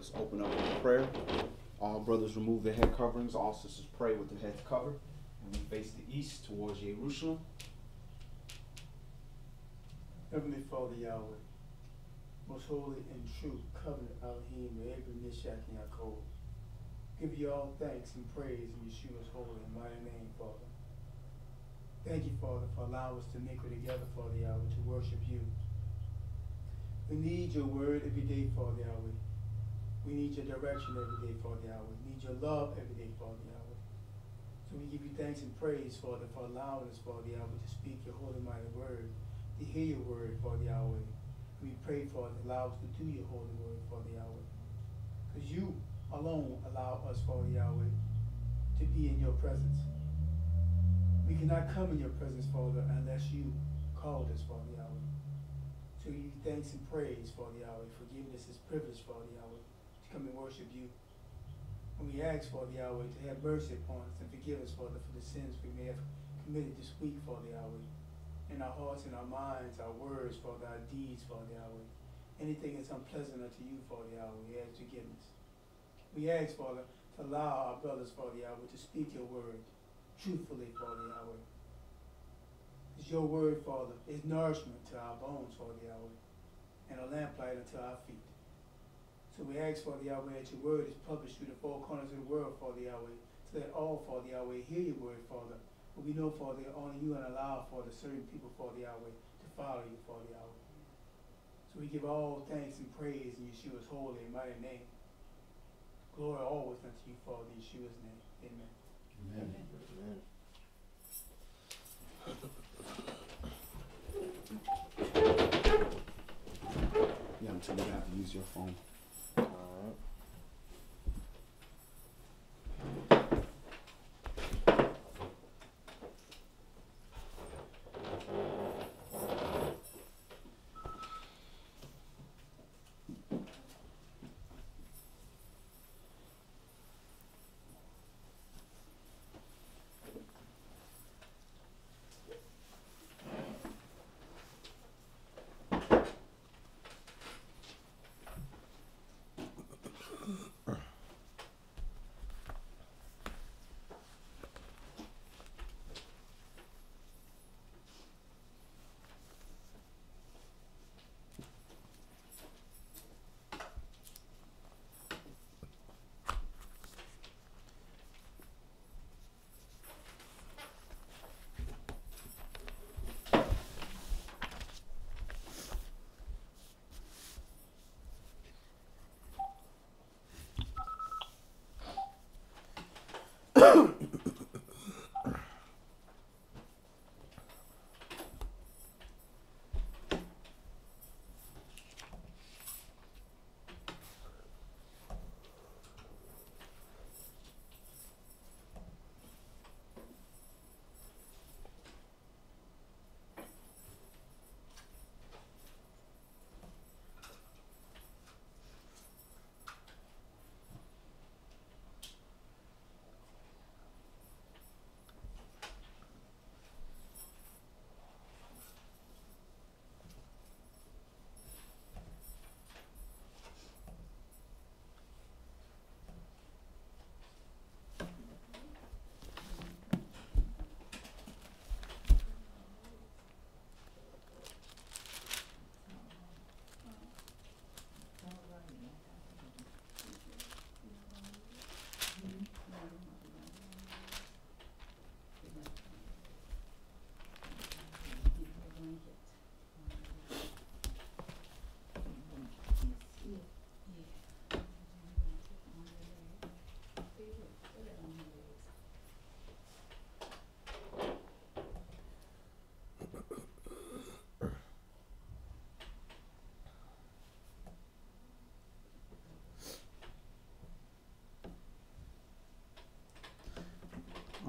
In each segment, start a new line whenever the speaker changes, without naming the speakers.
Let's open up with prayer. All brothers remove their head coverings. All sisters pray with their heads covered. And we face the east towards Jerusalem.
Heavenly Father Yahweh, most holy and true covenant Elohim, Abraham, Meshach, and Yaakov, give you all thanks and praise in Yeshua's holy and mighty name, Father. Thank you, Father, for allowing us to mingle together, Father Yahweh, to worship you. We need your word every day, Father Yahweh. We need your direction every day, Father Yahweh. We need your love every day, Father Yahweh. So we give you thanks and praise, Father, for allowing us, Father Yahweh, to speak your holy mighty word, to hear your word, Father Yahweh. We pray, Father, allow us to do your holy word, Father Yahweh. Because you alone allow us, Father Yahweh, to be in your presence. We cannot come in your presence, Father, unless you called us, Father Yahweh. So we give you thanks and praise, Father Yahweh, for giving us this privilege, Father Yahweh, to come and worship you. And we ask, Father Yahweh, to have mercy upon us and forgive us, Father, for the sins we may have committed this week, Father Yahweh. In our hearts, in our minds, our words, Father, our deeds, Father Yahweh. Anything that's unpleasant unto you, Father Yahweh, we ask forgiveness. We ask, Father, to allow our brothers, Father Yahweh, to speak your word truthfully, Father Yahweh. Because your word, Father, is nourishment to our bones, Father Yahweh, and a lamplight unto our feet. So we ask, Father Yahweh, that your word is published through the four corners of the world, Father Yahweh, so that all, Father Yahweh, hear your word, Father. But we know, Father, only you and allow, Father, certain people, Father Yahweh, to follow you, Father Yahweh. So we give all thanks and praise in Yeshua's holy and mighty name. Glory always unto you, Father, in Yeshua's name. Amen.
Amen. Yeah, until you have to use your phone.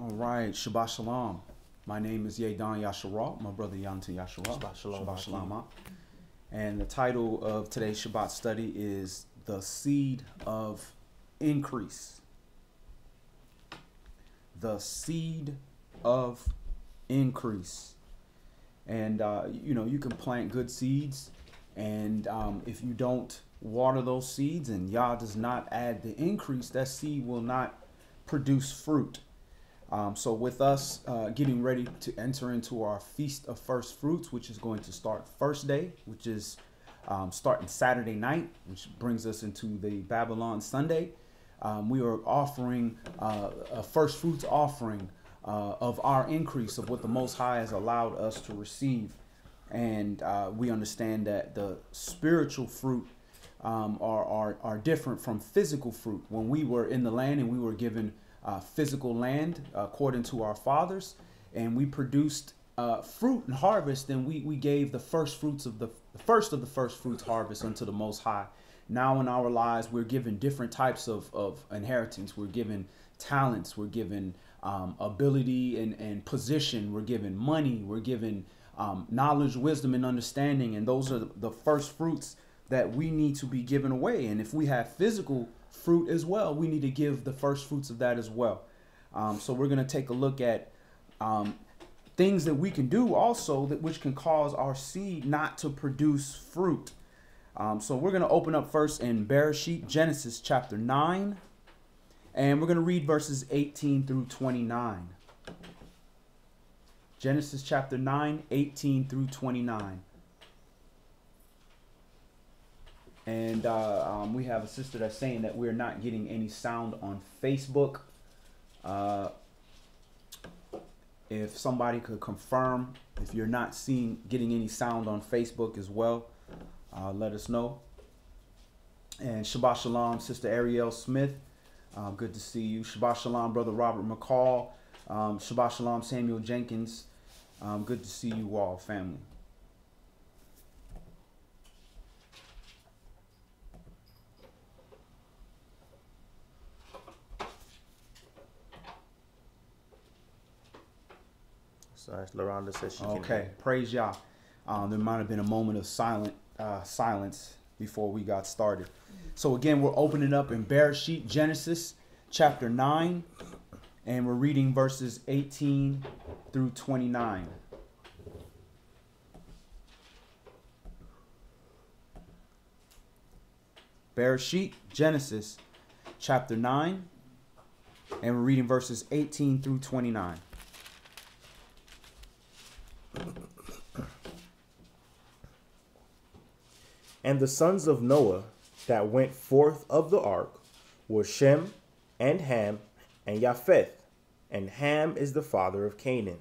All right, Shabbat Shalom. My name is Yedan Yasharah, my brother Yantan Yasharah.
Shabbat Shalom.
Shabbat Shalom. And the title of today's Shabbat study is The Seed of Increase. The Seed of Increase. And, you can plant good seeds, and if you don't water those seeds and Yah does not add the increase, that seed will not produce fruit. So with us getting ready to enter into our Feast of First Fruits, which is going to start first day, which is starting Saturday night, which brings us into the Babylon Sunday, we are offering a first fruits offering of our increase of what the Most High has allowed us to receive. And we understand that the spiritual fruit are different from physical fruit. When we were in the land and we were given physical land according to our fathers, and we produced fruit and harvest, then we gave the first fruits of the first fruits harvest unto the Most High. Now in our lives, we're given different types of inheritance. We're given talents. We're given ability and position. We're given money. We're given knowledge, wisdom, and understanding. And those are the first fruits that we need to be given away. And if we have physical fruit as well, we need to give the first fruits of that as well. So we're going to take a look at things that we can do also that which can cause our seed not to produce fruit. So we're going to open up first in Bereshit, Genesis chapter 9, and we're going to read verses 18 through 29. Genesis chapter 9, 18 through 29. And we have a sister that's saying that we're not getting any sound on Facebook. If somebody could confirm if you're not getting any sound on Facebook as well, let us know. And Shabbat Shalom, Sister Ariel Smith. Good to see you. Shabbat Shalom, Brother Robert McCall. Shabbat Shalom, Samuel Jenkins. Good to see you all, family.
Sorry, LaRonda says she can.
Okay, praise Yah. There might have been a moment of silence before we got started. So again, we're opening up in Bereshit, Genesis chapter 9, and we're reading verses 18 through 29. Bereshit, Genesis chapter 9, and we're reading verses 18 through 29.
And the sons of Noah that went forth of the ark were Shem, and Ham, and Japheth, and Ham is the father of Canaan.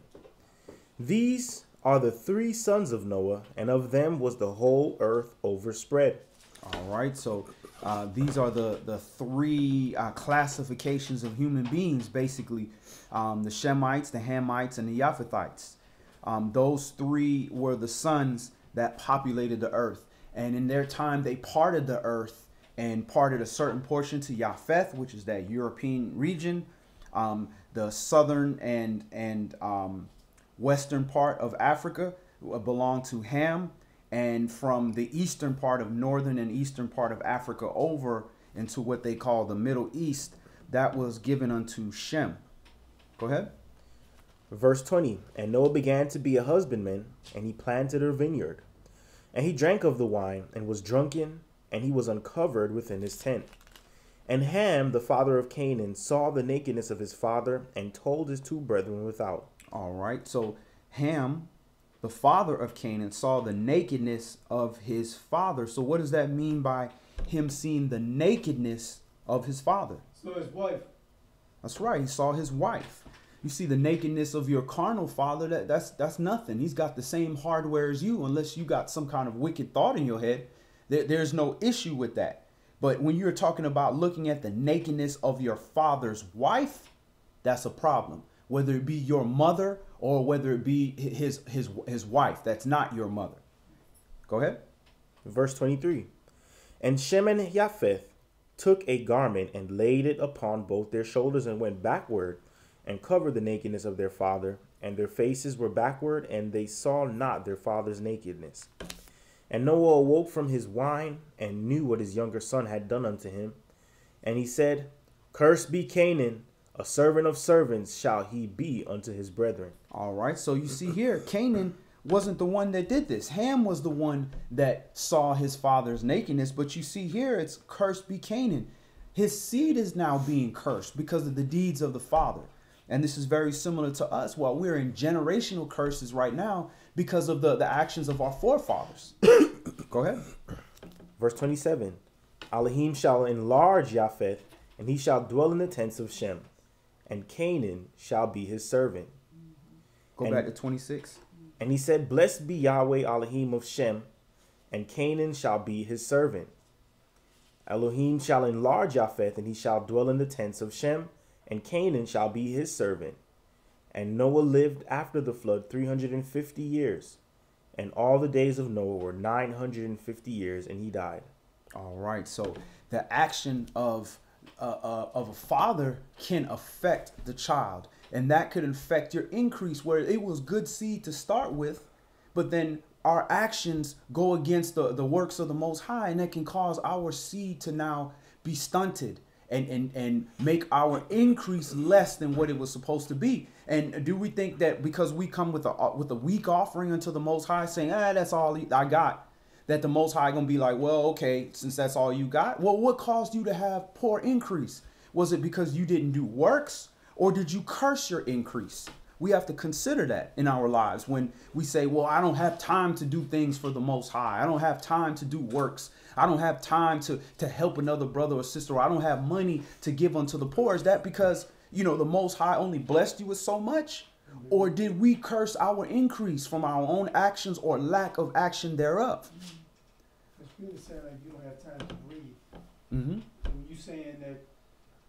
These are the three sons of Noah, and of them was the whole earth overspread.
All right, so these are the three classifications of human beings, basically. The Shemites, the Hamites, and the Japhethites. Those three were the sons that populated the earth. And in their time, they parted the earth and parted a certain portion to Japheth, which is that European region. The southern and western part of Africa belonged to Ham. And from the eastern part of northern and eastern part of Africa over into what they call the Middle East, that was given unto Shem. Go ahead.
Verse 20, and Noah began to be a husbandman, and he planted a vineyard. And he drank of the wine, and was drunken, and he was uncovered within his tent. And Ham, the father of Canaan, saw the nakedness of his father, and told his two brethren without.
All right, so Ham, the father of Canaan, saw the nakedness of his father. So what does that mean by him seeing the nakedness of his father?
So his wife.
That's right, he saw his wife. You see the nakedness of your carnal father, that's nothing. He's got the same hardware as you, unless you got some kind of wicked thought in your head. There's no issue with that. But when you're talking about looking at the nakedness of your father's wife, that's a problem. Whether it be your mother or whether it be his wife, that's not your mother. Go ahead.
Verse 23. And Shem and Japheth took a garment and laid it upon both their shoulders and went backward and covered the nakedness of their father, and their faces were backward, and they saw not their father's nakedness. And Noah awoke from his wine, and knew what his younger son had done unto him. And he said, Cursed be Canaan, a servant of servants shall he be unto his brethren.
All right, so you see here, Canaan wasn't the one that did this. Ham was the one that saw his father's nakedness. But you see here, it's cursed be Canaan. His seed is now being cursed because of the deeds of the father. And this is very similar to us. While we're in generational curses right now because of the actions of our forefathers. Go ahead.
Verse 27. Elohim shall enlarge Japheth, and he shall dwell in the tents of Shem, and Canaan shall be his servant.
Go back to 26.
And he said, Blessed be Yahweh Elohim of Shem, and Canaan shall be his servant. Elohim shall enlarge Japheth, and he shall dwell in the tents of Shem, and Canaan shall be his servant. And Noah lived after the flood 350 years, and all the days of Noah were 950 years, and he died.
All right. So the action of a father can affect the child, and that could affect your increase, where it was good seed to start with, but then our actions go against the works of the Most High, and that can cause our seed to now be stunted and make our increase less than what it was supposed to be. And do we think that because we come with a weak offering unto the Most High, saying, that's all I got, that the Most High gonna be like, well, okay, since that's all you got, well, what caused you to have poor increase? Was it because you didn't do works, or did you curse your increase? We have to consider that in our lives when we say, well, I don't have time to do things for the Most High. I don't have time to do works. I don't have time to help another brother or sister. Or I don't have money to give unto the poor. Is that because, the Most High only blessed you with so much? Or did we curse our increase from our own actions or lack of action thereof?
It's really saying like you don't have time to breathe.
Mm-hmm.
When you saying that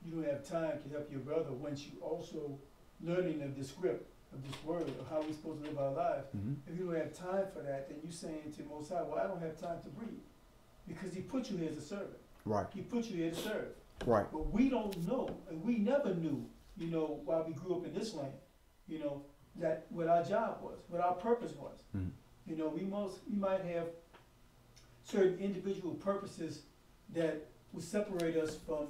you don't have time to help your brother, once you also learning of the script, of this word, of how we're supposed to live our lives.
Mm-hmm.
If you don't have time for that, then you're saying to Most High, well, I don't have time to breathe. Because he put you here as a servant.
Right.
He put you here to serve.
Right.
But we don't know, and we never knew, while we grew up in this land, that what our job was, what our purpose was. Mm-hmm. We might have certain individual purposes that would separate us from,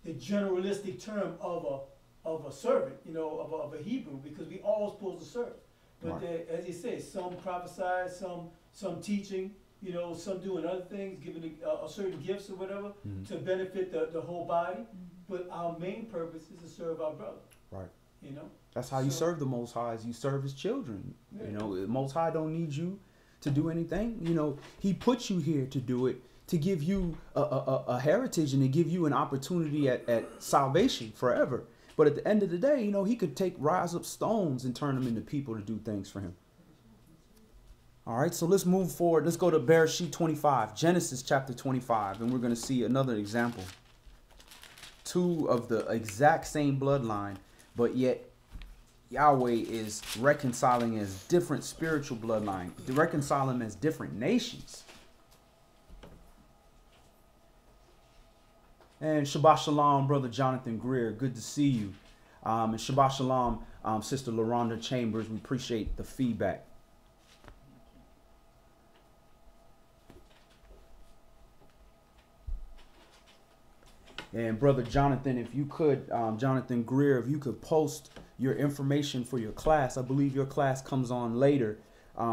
the generalistic term of a servant, of a Hebrew, because we all supposed to serve. But right. As you say, some prophesy, some teaching, some doing other things, giving a certain gifts or whatever, mm-hmm. to benefit the whole body. Mm-hmm. But our main purpose is to serve our brother.
Right. That's how you serve the Most High, is you serve his children. Yeah. The Most High don't need you to do anything. He put you here to do it, to give you a heritage and to give you an opportunity at salvation forever. But at the end of the day, he could rise up stones and turn them into people to do things for him. All right, so let's move forward. Let's go to Bereshit 25, Genesis chapter 25, and we're going to see another example. Two of the exact same bloodline, but yet Yahweh is reconciling as different spiritual bloodline, reconciling them as different nations. And Shabbat Shalom, Brother Jonathan Greer. Good to see you. And Shabbat Shalom, Sister LaRonda Chambers. We appreciate the feedback. And Brother Jonathan, if you could, Jonathan Greer, if you could post your information for your class. I believe your class comes on later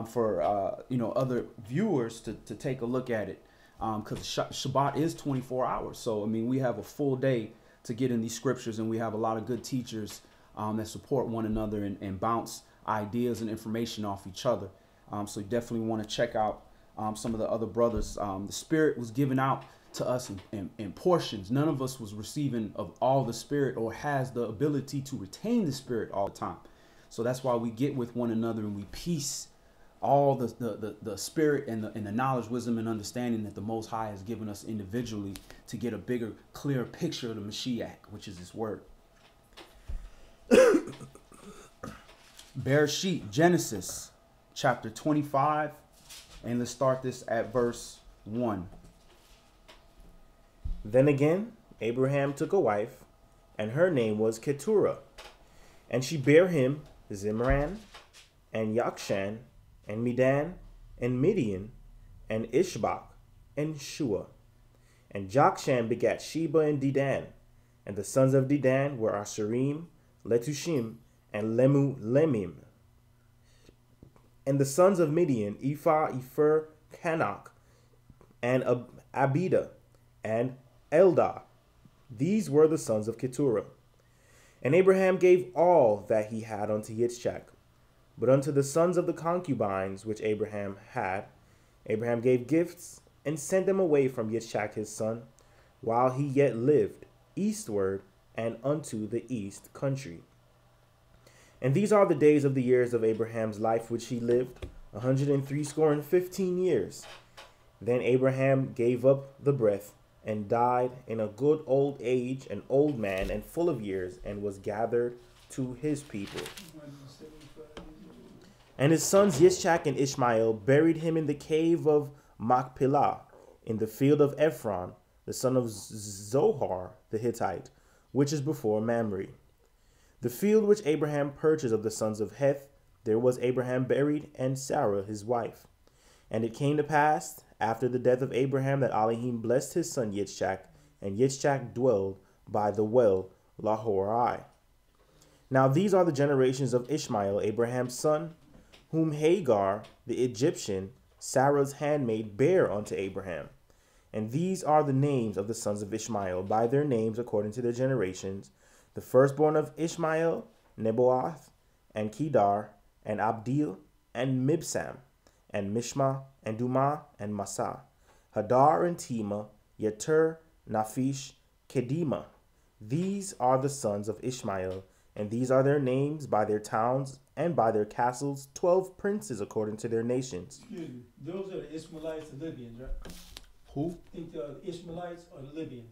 for, other viewers to take a look at it. Because Shabbat is 24 hours. So, we have a full day to get in these scriptures, and we have a lot of good teachers that support one another and bounce ideas and information off each other. So you definitely want to check out some of the other brothers. The Spirit was given out to us in portions. None of us was receiving of all the Spirit or has the ability to retain the Spirit all the time. So that's why we get with one another and we piece all the spirit and the knowledge, wisdom, and understanding that the Most High has given us individually to get a bigger, clearer picture of the Mashiach, which is his word. Bereshit, Genesis, chapter 25, and let's start this at verse 1.
Then again, Abraham took a wife, and her name was Keturah, and she bare him Zimran, and Yokshan, and Medan, and Midian, and Ishbak, and Shua. And Jokshan begat Sheba and Dedan. And the sons of Dedan were Asherim, Letushim, and Lemim. And the sons of Midian, Ephah, Epher, Canach, and Abida, and Eldah. These were the sons of Keturah. And Abraham gave all that he had unto Yitzchak. But unto the sons of the concubines which Abraham had, Abraham gave gifts, and sent them away from Yitzchak his son, while he yet lived, eastward, and unto the east country. And these are the days of the years of Abraham's life which he lived, 160 years. Then Abraham gave up the breath, and died in a good old age, an old man and full of years, and was gathered to his people. And his sons Yitzchak and Ishmael buried him in the cave of Machpelah, in the field of Ephron, the son of Zohar the Hittite, which is before Mamre. The field which Abraham purchased of the sons of Heth, there was Abraham buried, and Sarah his wife. And it came to pass, after the death of Abraham, that Elohim blessed his son Yitzchak, and Yitzchak dwelled by the well Lahorai. Now these are the generations of Ishmael, Abraham's son, whom Hagar the Egyptian, Sarah's handmaid, bare unto Abraham. And these are the names of the sons of Ishmael, by their names according to their generations. The firstborn of Ishmael, Nebaioth, and Kedar, and Abdil, and Mibsam, and Mishma, and Dumah, and Massa, Hadar, and Tema, Yeter, Naphish, Kedema. These are the sons of Ishmael, and these are their names by their towns and by their castles, 12 princes according to their nations.
Excuse me. Those are the Ishmaelites and Libyans, right?
Who?
I think the Ishmaelites or the Libyans.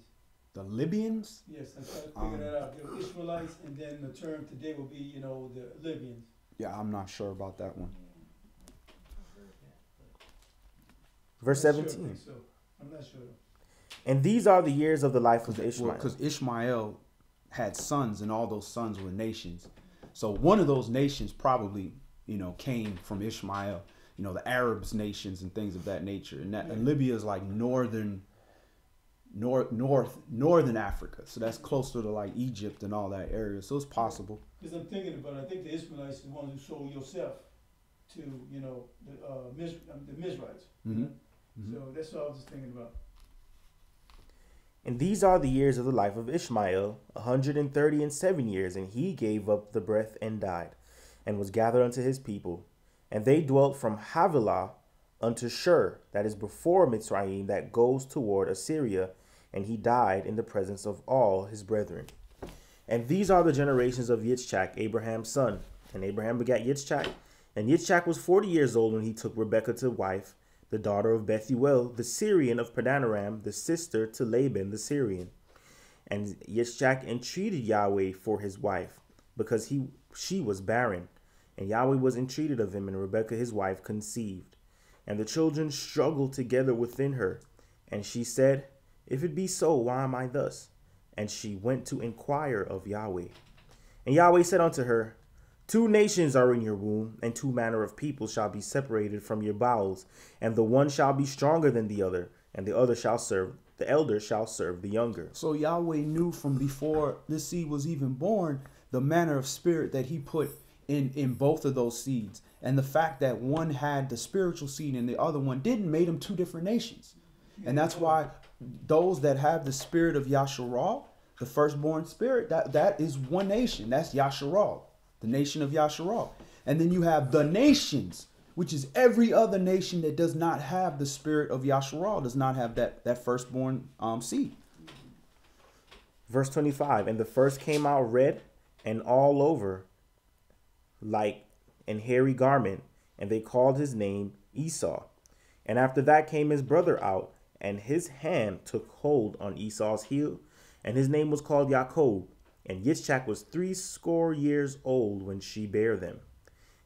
The Libyans?
Yes, I'm trying to figure that out. They were Ishmaelites, and then the term today will be, the Libyans.
Yeah, I'm not sure about that one.
Verse
I'm not sure,
17.
so. I'm not sure.
And these are the years of the life of Ishmael.
Because Ishmael had sons, and all those sons were nations. So one of those nations probably, came from Ishmael. The Arabs nations and things of that nature. And Libya is like northern Africa. So that's closer to like Egypt and all that area. So it's possible.
Because I'm thinking about it, I think the Ishmaelites are the ones who sold Yosef to, the Mizrahites.
Mm-hmm.
So that's what I was just thinking about.
And these are the years of the life of Ishmael, 137 years, and he gave up the breath and died, and was gathered unto his people. And they dwelt from Havilah unto Shur, that is before Mitzrayim, that goes toward Assyria, and he died in the presence of all his brethren. And these are the generations of Yitzchak, Abraham's son. And Abraham begat Yitzchak, and Yitzchak was 40 years old when he took Rebekah to wife, the daughter of Bethuel, the Syrian of Padanaram, the sister to Laban the Syrian. And Yitzchak entreated Yahweh for his wife, because she was barren. And Yahweh was entreated of him, and Rebekah his wife conceived. And the children struggled together within her. And she said, If it be so, why am I thus? And she went to inquire of Yahweh. And Yahweh said unto her, 2 nations are in your womb, and 2 manner of people shall be separated from your bowels, and the one shall be stronger than the other, and the elder shall serve the younger.
So Yahweh knew from before this seed was even born the manner of spirit that he put in both of those seeds. And the fact that one had the spiritual seed and the other one didn't made them 2 different nations. And that's why those that have the spirit of Yasharal, the firstborn spirit, that is one nation. That's Yasharal, the nation of Yasharal. And then you have the nations, which is every other nation that does not have the spirit of Yasharal, does not have that firstborn seed.
Verse 25, and the first came out red and all over, like an hairy garment, and they called his name Esau. And after that came his brother out, and his hand took hold on Esau's heel, and his name was called Jacob. And Yitzchak was 80 years old when she bare them.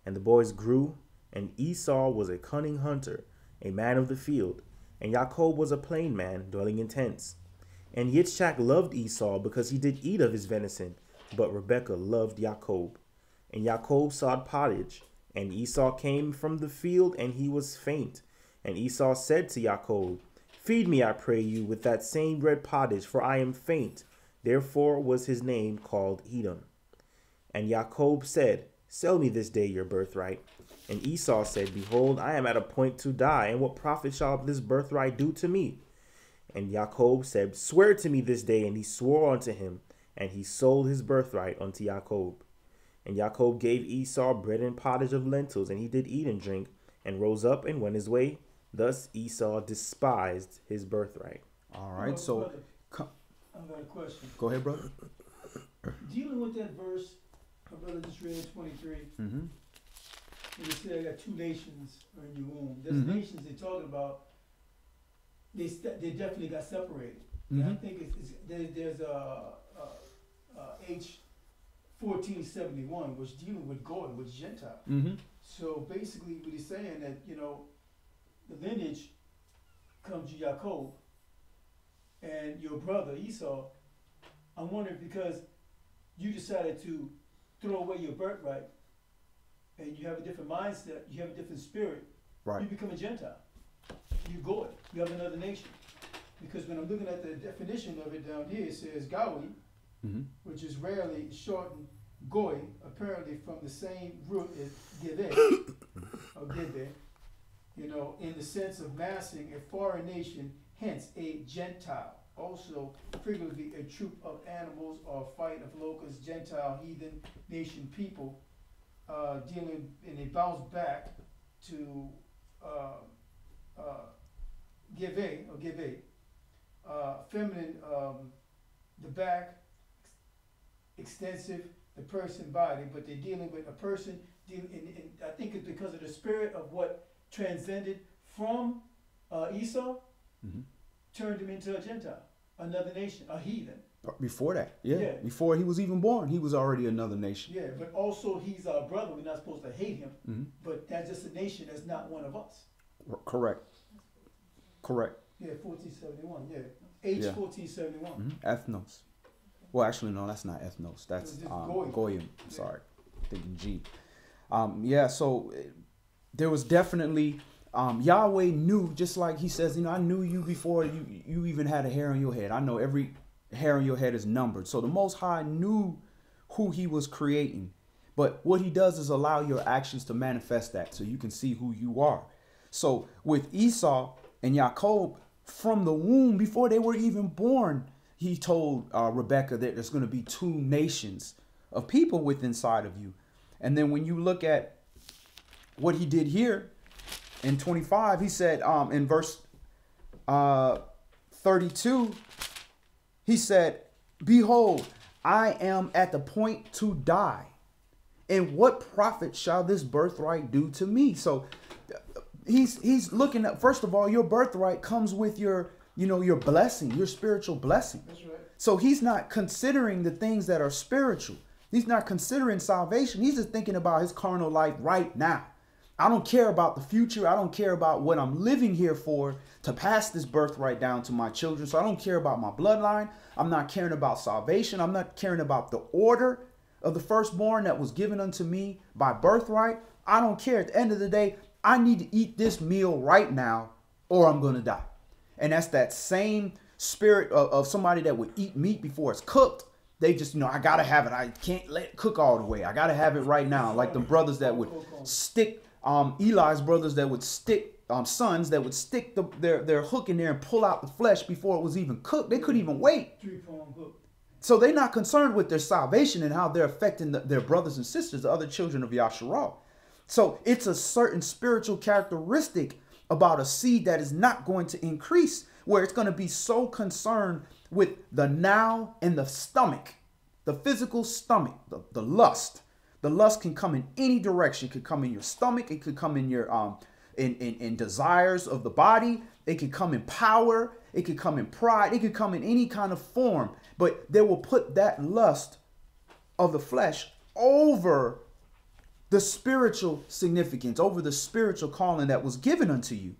And the boys grew, and Esau was a cunning hunter, a man of the field, and Jacob was a plain man, dwelling in tents. And Yitzchak loved Esau, because he did eat of his venison, but Rebekah loved Jacob. And Jacob sawed pottage, and Esau came from the field, and he was faint. And Esau said to Jacob, Feed me, I pray you, with that same red pottage, for I am faint. Therefore was his name called Edom. And Jacob said, Sell me this day your birthright. And Esau said, Behold, I am at a point to die, and what profit shall this birthright do to me? And Jacob said, Swear to me this day. And he swore unto him, and he sold his birthright unto Jacob. And Jacob gave Esau bread and pottage of lentils, and he did eat and drink, and rose up and went his way. Thus Esau despised his birthright.
All right, so
Brother, I've got a question.
go ahead, brother.
Dealing with that verse, my brother just read in 23,
Mm-hmm.
and it said I got two nations are in your womb. Those
Mhm.
nations they're talking about, they definitely got separated. And I
Mm-hmm.
think there's H 1471, which dealing with Goy, with Gentile.
Mm-hmm.
So basically, what he's saying that the lineage comes to Jacob and your brother Esau. I'm wondering because you decided to throw away your birthright, and you have a different mindset, you have a different spirit.
Right.
You become a Gentile. You go it. You have another nation. Because when I'm looking at the definition of it down here, it says Gawi,
Mm-hmm.
which is rarely shortened Goy, apparently from the same root as Giveh, or Giveh, in the sense of massing a foreign nation, hence a Gentile. Also, figuratively, a troop of animals or a fight of locusts, Gentile, heathen, nation, people, dealing, and they bounce back to Giveh, or Giveh, feminine, the back, extensive, the person body, but they're dealing with a person, and I think it's because of the spirit of what transcended from Esau,
Mm-hmm.
turned him into a Gentile, another nation, a heathen.
Before that, yeah.
Yeah.
Before he was even born, he was already another nation.
Yeah, but also he's our brother. We're not supposed to hate him,
Mm-hmm.
but that's just a nation that's not one of us.
Correct. Correct.
Yeah, 1471, yeah. H
Yeah.
1471.
Mm-hmm. Ethnos. Well, actually, no, that's not ethnos. That's
It's just
goyim.
goyim.
Sorry, thinking G. Yeah. So there was definitely Yahweh knew, just like He says, I knew you before you even had a hair on your head. I know every hair on your head is numbered. So the Most High knew who He was creating. But what He does is allow your actions to manifest that, so you can see who you are. So with Esau and Jacob, from the womb, before they were even born, He told Rebekah that there's going to be two nations of people within inside of you. And then when you look at what He did here in 25, He said in verse 32, He said, Behold, I am at the point to die. And what profit shall this birthright do to me? So he's looking at, first of all, your birthright comes with your blessing, your spiritual blessing.
That's right.
So He's not considering the things that are spiritual. He's not considering salvation. He's just thinking about His carnal life right now. I don't care about the future. I don't care about what I'm living here for, to pass this birthright down to my children. So I don't care about my bloodline. I'm not caring about salvation. I'm not caring about the order of the firstborn that was given unto me by birthright. I don't care. At the end of the day, I need to eat this meal right now or I'm going to die. And that's that same spirit of somebody that would eat meat before it's cooked. They just, I got to have it. I can't let it cook all the way. I got to have it right now. Like the brothers that would stick, Eli's brothers that would stick, sons that would stick their hook in there and pull out the flesh before it was even cooked. They couldn't even wait.
3-pronged hook.
So they're not concerned with their salvation and how they're affecting their brothers and sisters, the other children of Yasharal. So it's a certain spiritual characteristic about a seed that is not going to increase, where it's going to be so concerned with the now and the stomach, the physical stomach, the lust. The lust can come in any direction. It could come in your stomach. It could come in your in desires of the body. It could come in power. It could come in pride. It could come in any kind of form. But they will put that lust of the flesh over the spiritual significance, over the spiritual calling that was given unto you.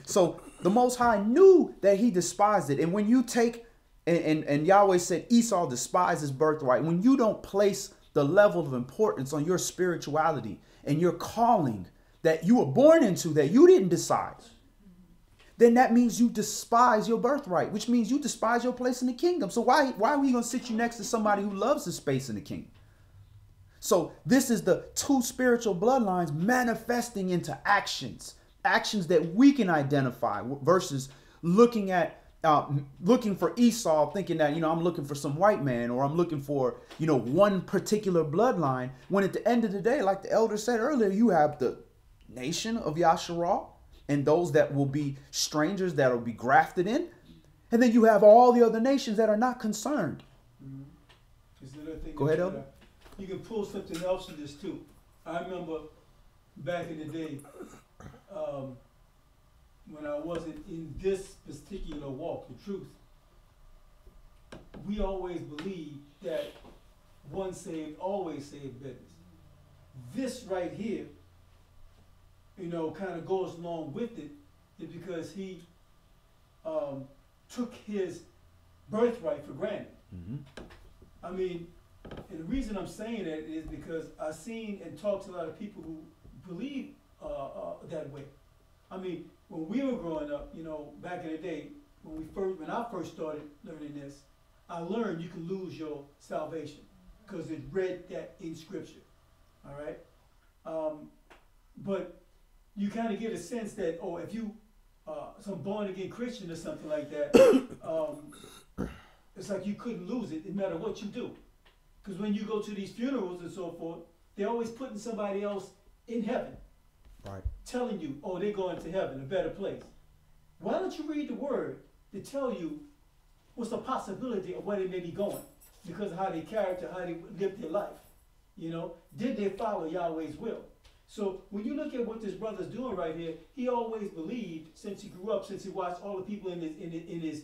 So the Most High knew that He despised it. And when you take, and Yahweh said Esau despised his birthright, when you don't place the level of importance on your spirituality and your calling that you were born into, that you didn't decide, then that means you despise your birthright, which means you despise your place in the kingdom. So why are we going to sit you next to somebody who loves the space in the kingdom? So this is the two spiritual bloodlines manifesting into actions that we can identify versus looking at looking for Esau, thinking that, I'm looking for some white man, or I'm looking for, one particular bloodline, when at the end of the day, like the elder said earlier, you have the nation of Yasharal and those that will be strangers that will be grafted in. And then you have all the other nations that are not concerned. Go ahead, Elder.
You can pull something else in this too. I remember back in the day, when I wasn't in this particular walk, the truth, we always believed that one saved, always saved business. This right here, kind of goes along with it, is because he took his birthright for granted.
Mm-hmm.
I mean, and the reason I'm saying that is because I've seen and talked to a lot of people who believe that way. I mean, when we were growing up, back in the day, when I first started learning this, I learned you can lose your salvation because it read that in Scripture. All right, but you kind of get a sense that, if you some born again Christian or something like that, it's like you couldn't lose it no matter what you do. Because when you go to these funerals and so forth, they're always putting somebody else in heaven.
Right.
Telling you, they're going to heaven, a better place. Why don't you read the word to tell you what's the possibility of where they may be going? Because of how they character, how they live their life. Did they follow Yahweh's will? So when you look at what this brother's doing right here, he always believed, since he grew up, since he watched all the people in his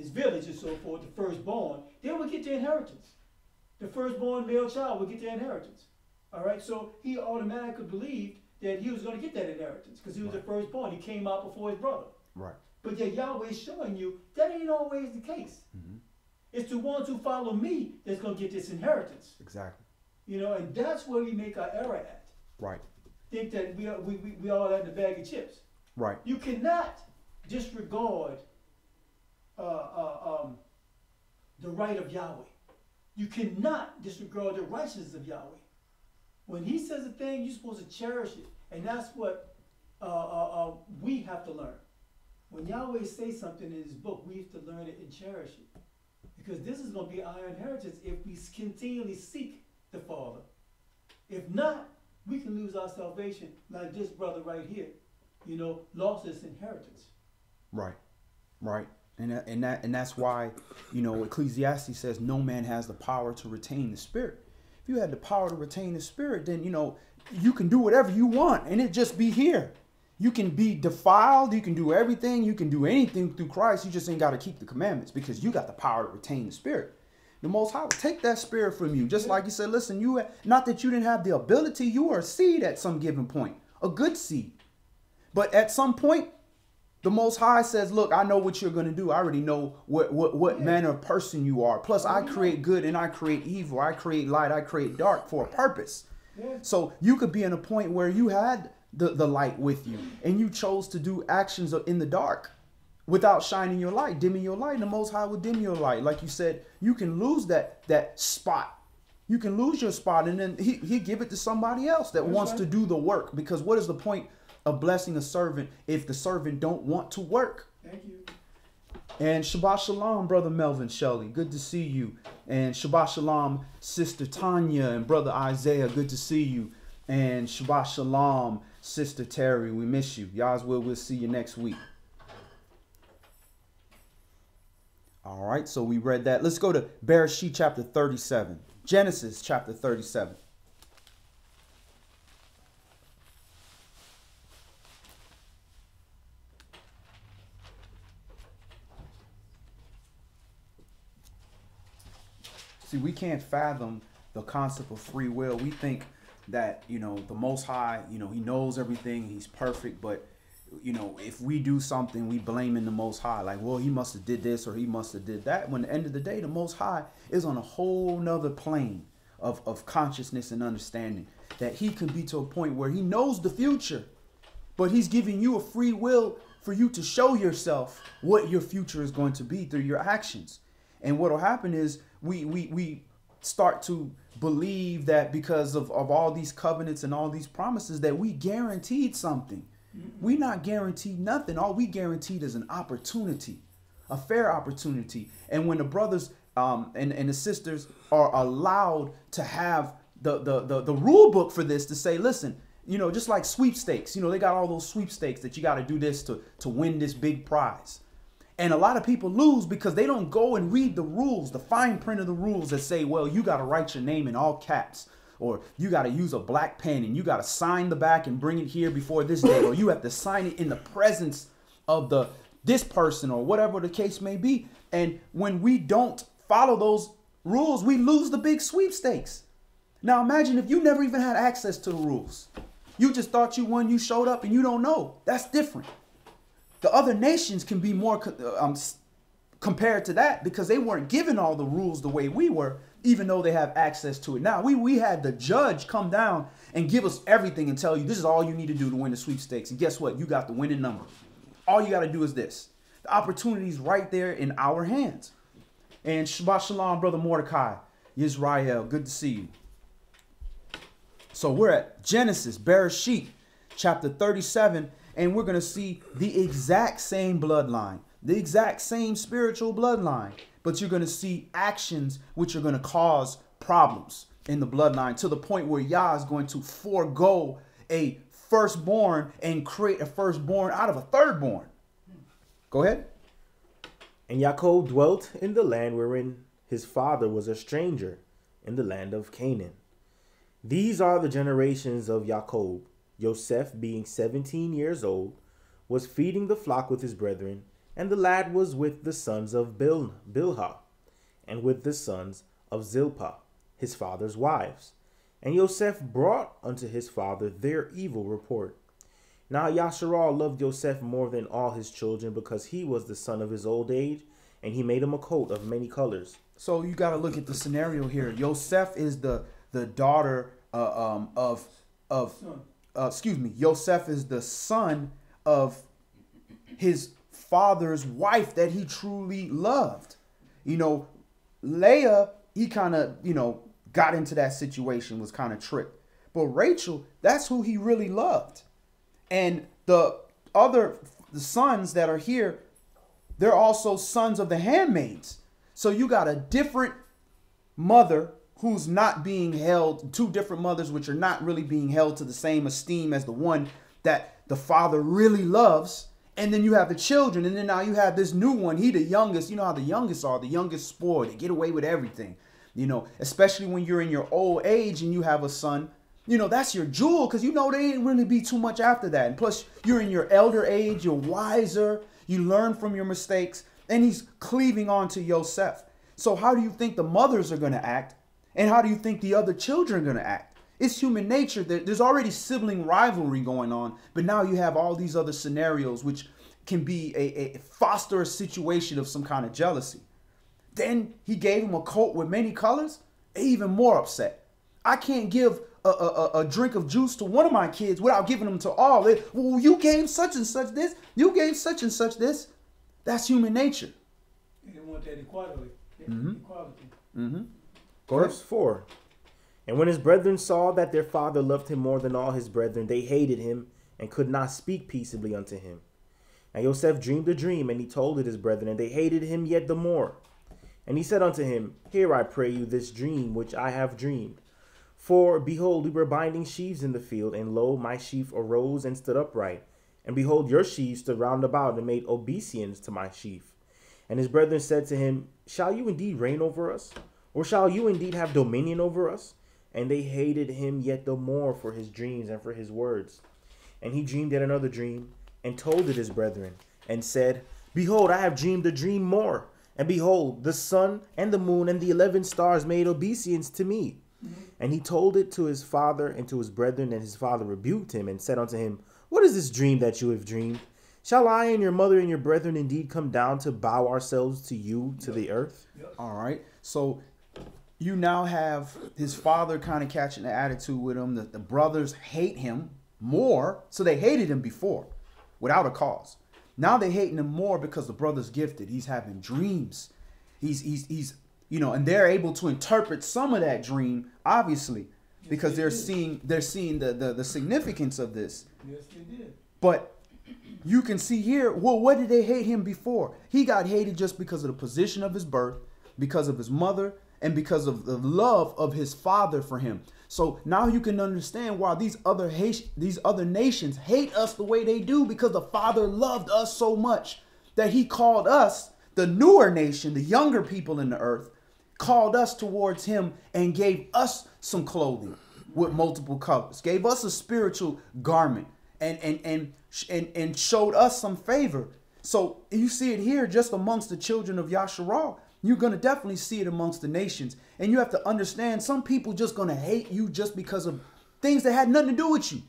village and so forth, the firstborn, they would get their inheritance. The firstborn male child would get their inheritance. All right, so he automatically believed that he was going to get that inheritance because he was the firstborn. He came out before his brother.
Right.
But yet Yahweh is showing you that ain't always the case.
Mm-hmm. It's
the ones who follow me that's going to get this inheritance.
Exactly.
And that's where we make our error at.
Right.
Think that we all have the bag of chips.
Right.
You cannot disregard the right of Yahweh. You cannot disregard the righteousness of Yahweh. When he says a thing, you're supposed to cherish it. And that's what we have to learn. When Yahweh says something in his book, we have to learn it and cherish it. Because this is going to be our inheritance if we continually seek the Father. If not, we can lose our salvation like this brother right here, lost his inheritance.
Right. Right. And that's why, Ecclesiastes says no man has the power to retain the spirit. If you had the power to retain the spirit, then, you can do whatever you want and it just be here. You can be defiled. You can do everything. You can do anything through Christ. You just ain't got to keep the commandments because you got the power to retain the spirit. The Most High will take that spirit from you. Just like he said, listen, not that you didn't have the ability, you are a seed at some given point, a good seed. But at some point, the Most High says, look, I know what you're going to do. I already know what manner of person you are. Plus, I create good and I create evil. I create light. I create dark for a purpose. So you could be in a point where you had the light with you and you chose to do actions in the dark without shining your light, dimming your light. And the Most High will dim your light. Like you said, you can lose that spot. You can lose your spot and then he give it to somebody else that wants to do the work. Because what is the point of blessing a servant if the servant don't want to work?
Thank you.
And Shabbat Shalom, Brother Melvin Shelley. Good to see you. And Shabbat Shalom, Sister Tanya and Brother Isaiah. Good to see you. And Shabbat Shalom, Sister Terry. We miss you. Y'all's we'll see you next week. All right, so we read that. Let's go to Bereshit chapter 37. Genesis chapter 37. See, we can't fathom the concept of free will. We think that, the Most High, he knows everything. He's perfect. But, if we do something, we blaming the Most High. Like, well, he must have did this or he must have did that. When at the end of the day, the Most High is on a whole nother plane of consciousness and understanding. That he can be to a point where he knows the future. But he's giving you a free will for you to show yourself what your future is going to be through your actions. And what will happen is we start to believe that because of all these covenants and all these promises that we guaranteed something. We not guaranteed nothing. All we guaranteed is an opportunity, a fair opportunity. And when the brothers and the sisters are allowed to have the rule book for this, to say, listen, you know, just like sweepstakes, you know, they got all those sweepstakes that you got to do this to win this big prize. And a lot of people lose because they don't go and read the rules, the fine print of the rules that say, well, you got to write your name in all caps, or you got to use a black pen and you got to sign the back and bring it here before this day, or you have to sign it in the presence of this person, or whatever the case may be. And when we don't follow those rules, we lose the big sweepstakes. Now imagine if you never even had access to the rules. You just thought you won, you showed up, and you don't know. That's different. The other nations can be more compared to that because they weren't given all the rules the way we were, even though they have access to it. Now, we had the judge come down and give us everything and tell you this is all you need to do to win the sweepstakes. And guess what? You got the winning number. All you got to do is this. The opportunity's right there in our hands. And Shabbat Shalom, Brother Mordecai, Israel, good to see you. So we're at Genesis, Bereshit, chapter 37, and we're going to see the exact same bloodline, the exact same spiritual bloodline, but you're going to see actions which are going to cause problems in the bloodline to the point where Yah is going to forego a firstborn and create a firstborn out of a thirdborn. Go ahead.
And Yaakov dwelt in the land wherein his father was a stranger, in the land of Canaan. These are the generations of Yaakov. Yosef, being 17 years old, was feeding the flock with his brethren, and the lad was with the sons of Bilhah, and with the sons of Zilpah, his father's wives. And Yosef brought unto his father their evil report. Now Yasharal loved Yosef more than all his children, because he was the son of his old age, and he made him a coat of many colors.
So you got to look at the scenario here. Yosef is the daughter Yosef is the son of his father's wife that he truly loved. You know, Leah, he kind of, got into that situation, was kind of tricked. But Rachel, that's who he really loved. And the sons that are here, they're also sons of the handmaids. So you got a different mother who's not being held, two different mothers which are not really being held to the same esteem as the one that the father really loves. And then you have the children, and then now you have this new one. He the youngest. You know how the youngest are, the youngest spoiled. They get away with everything, especially when you're in your old age and you have a son. That's your jewel, because they ain't really be too much after that. And plus, you're in your elder age, you're wiser, you learn from your mistakes, and he's cleaving on to Yosef. So how do you think the mothers are going to act? And how do you think the other children are going to act? It's human nature. There's already sibling rivalry going on, but now you have all these other scenarios which can be a foster a situation of some kind of jealousy. Then he gave him a coat with many colors. Even more upset. I can't give a drink of juice to one of my kids without giving them to all. Well, you gave such and such this. You gave such and such this. That's human nature.
You didn't want that equality.
Verse 4. And when his brethren saw that their father loved him more than all his brethren, they hated him and could not speak peaceably unto him. And Yosef dreamed a dream, and he told it his brethren, and they hated him yet the more. And he said unto him, Hear, I pray you, this dream which I have dreamed. For, behold, we were binding sheaves in the field, and lo, my sheaf arose and stood upright. And behold, your sheaves stood round about and made obeisance to my sheaf. And his brethren said to him, Shall you indeed reign over us? Or shall you indeed have dominion over us? And they hated him yet the more for his dreams and for his words. And he dreamed yet another dream, and told it his brethren, and said, Behold, I have dreamed a dream more. And behold, the sun and the moon and the 11 stars made obeisance to me. And he told it to his father and to his brethren, and his father rebuked him and said unto him, What is this dream that you have dreamed? Shall I and your mother and your brethren indeed come down to bow ourselves to you to the earth?
All right. So you now have his father kind of catching the attitude with him. The brothers hate him more. So they hated him before without a cause. Now they hating him more because the brother's gifted. He's having dreams. He's and they're able to interpret some of that dream, obviously, because they're seeing the significance of this.
Yes, they did.
But you can see here, well, what did they hate him before? He got hated just because of the position of his birth, because of his mother, and because of the love of his father for him. So now you can understand why these other nations hate us the way they do, because the Father loved us so much that he called us, the newer nation, the younger people in the earth, called us towards him and gave us some clothing with multiple colors, gave us a spiritual garment, and showed us some favor. So you see it here just amongst the children of Yasharal. You're going to definitely see it amongst the nations. And you have to understand, some people just going to hate you just because of things that had nothing to do with you.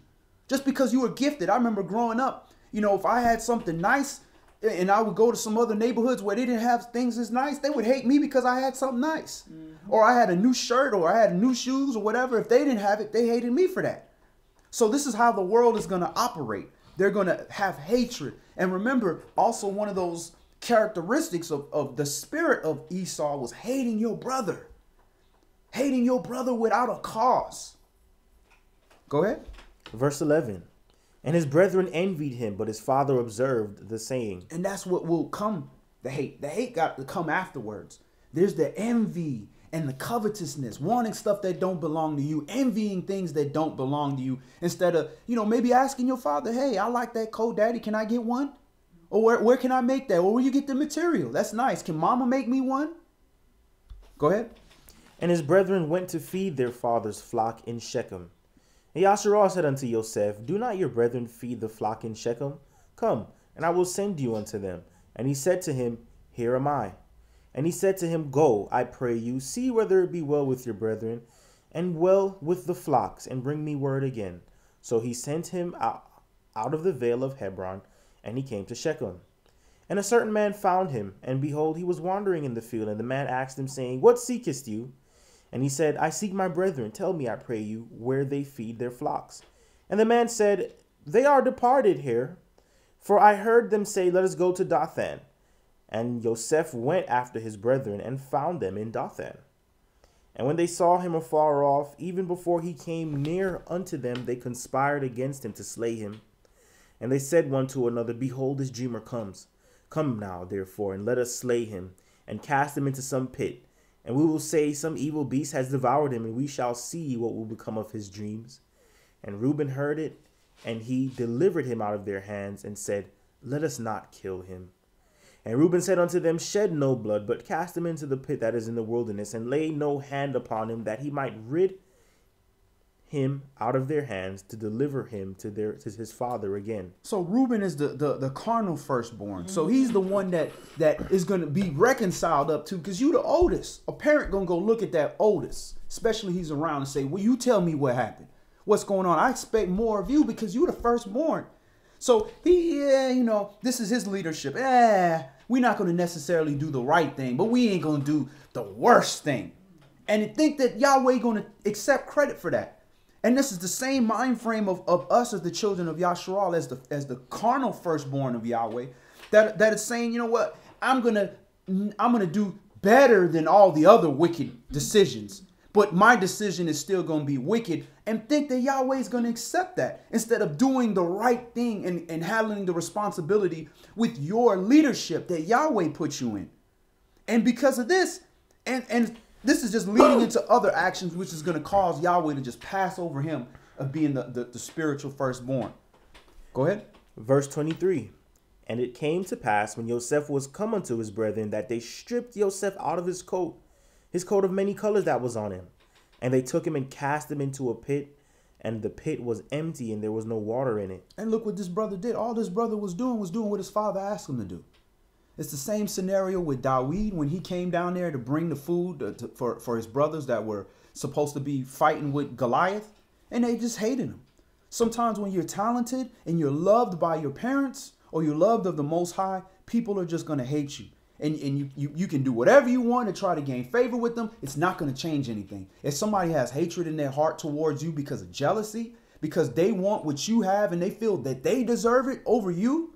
Just because you were gifted. I remember growing up, if I had something nice and I would go to some other neighborhoods where they didn't have things as nice, they would hate me because I had something nice. Mm-hmm. Or I had a new shirt, or I had new shoes, or whatever. If they didn't have it, they hated me for that. So this is how the world is going to operate. They're going to have hatred. And remember, also one of those characteristics of the spirit of Esau was hating your brother. Hating your brother without a cause. Go ahead.
Verse 11. And his brethren envied him, but his father observed the saying.
And that's what will come, the hate. The hate got to come afterwards. There's the envy and the covetousness, wanting stuff that don't belong to you, envying things that don't belong to you, instead of, maybe asking your father, hey, I like that coat, daddy, can I get one? Or where can I make that? Or where you get the material? That's nice. Can mama make me one? Go ahead.
And his brethren went to feed their father's flock in Shechem. And Yasharal said unto Yosef, do not your brethren feed the flock in Shechem? Come, and I will send you unto them. And he said to him, here am I. And he said to him, go, I pray you, see whether it be well with your brethren, and well with the flocks, and bring me word again. So he sent him out of the vale of Hebron, and he came to Shechem. And a certain man found him, and behold, he was wandering in the field. And the man asked him, saying, what seekest you? And he said, I seek my brethren. Tell me, I pray you, where they feed their flocks. And the man said, they are departed here, for I heard them say, let us go to Dothan. And Yosef went after his brethren, and found them in Dothan. And when they saw him afar off, even before he came near unto them, they conspired against him to slay him. And they said one to another, behold, this dreamer comes. Come now, therefore, and let us slay him, and cast him into some pit. And we will say, some evil beast has devoured him, and we shall see what will become of his dreams. And Reuben heard it, and he delivered him out of their hands, and said, let us not kill him. And Reuben said unto them, shed no blood, but cast him into the pit that is in the wilderness, and lay no hand upon him, that he might rid him out of their hands, to deliver him to his father again.
So Reuben is the carnal firstborn. So he's the one that is going to be reconciled up to, because you the oldest. A parent going to go look at that oldest, especially he's around, and say, well, you tell me what happened. What's going on? I expect more of you because you the firstborn. So this is his leadership. We're not going to necessarily do the right thing, but we ain't going to do the worst thing. And to think that Yahweh going to accept credit for that. And this is the same mind frame of us as the children of Yasharal, as the carnal firstborn of Yahweh, that is saying, you know what, I'm gonna do better than all the other wicked decisions, but my decision is still gonna be wicked, and think that Yahweh is gonna accept that instead of doing the right thing and handling the responsibility with your leadership that Yahweh put you in. And because of this, and this is just leading into other actions, which is going to cause Yahweh to just pass over him of being the spiritual firstborn. Go ahead.
Verse 23. And it came to pass, when Yosef was come unto his brethren, that they stripped Yosef out of his coat of many colors that was on him. And they took him and cast him into a pit, and the pit was empty, and there was no water in it.
And look what this brother did. All this brother was doing what his father asked him to do. It's the same scenario with Dawid when he came down there to bring the food for his brothers that were supposed to be fighting with Goliath, and they just hated him. Sometimes when you're talented and you're loved by your parents or you're loved of the Most High, people are just going to hate you. And you can do whatever you want to try to gain favor with them. It's not going to change anything. If somebody has hatred in their heart towards you because of jealousy, because they want what you have and they feel that they deserve it over you,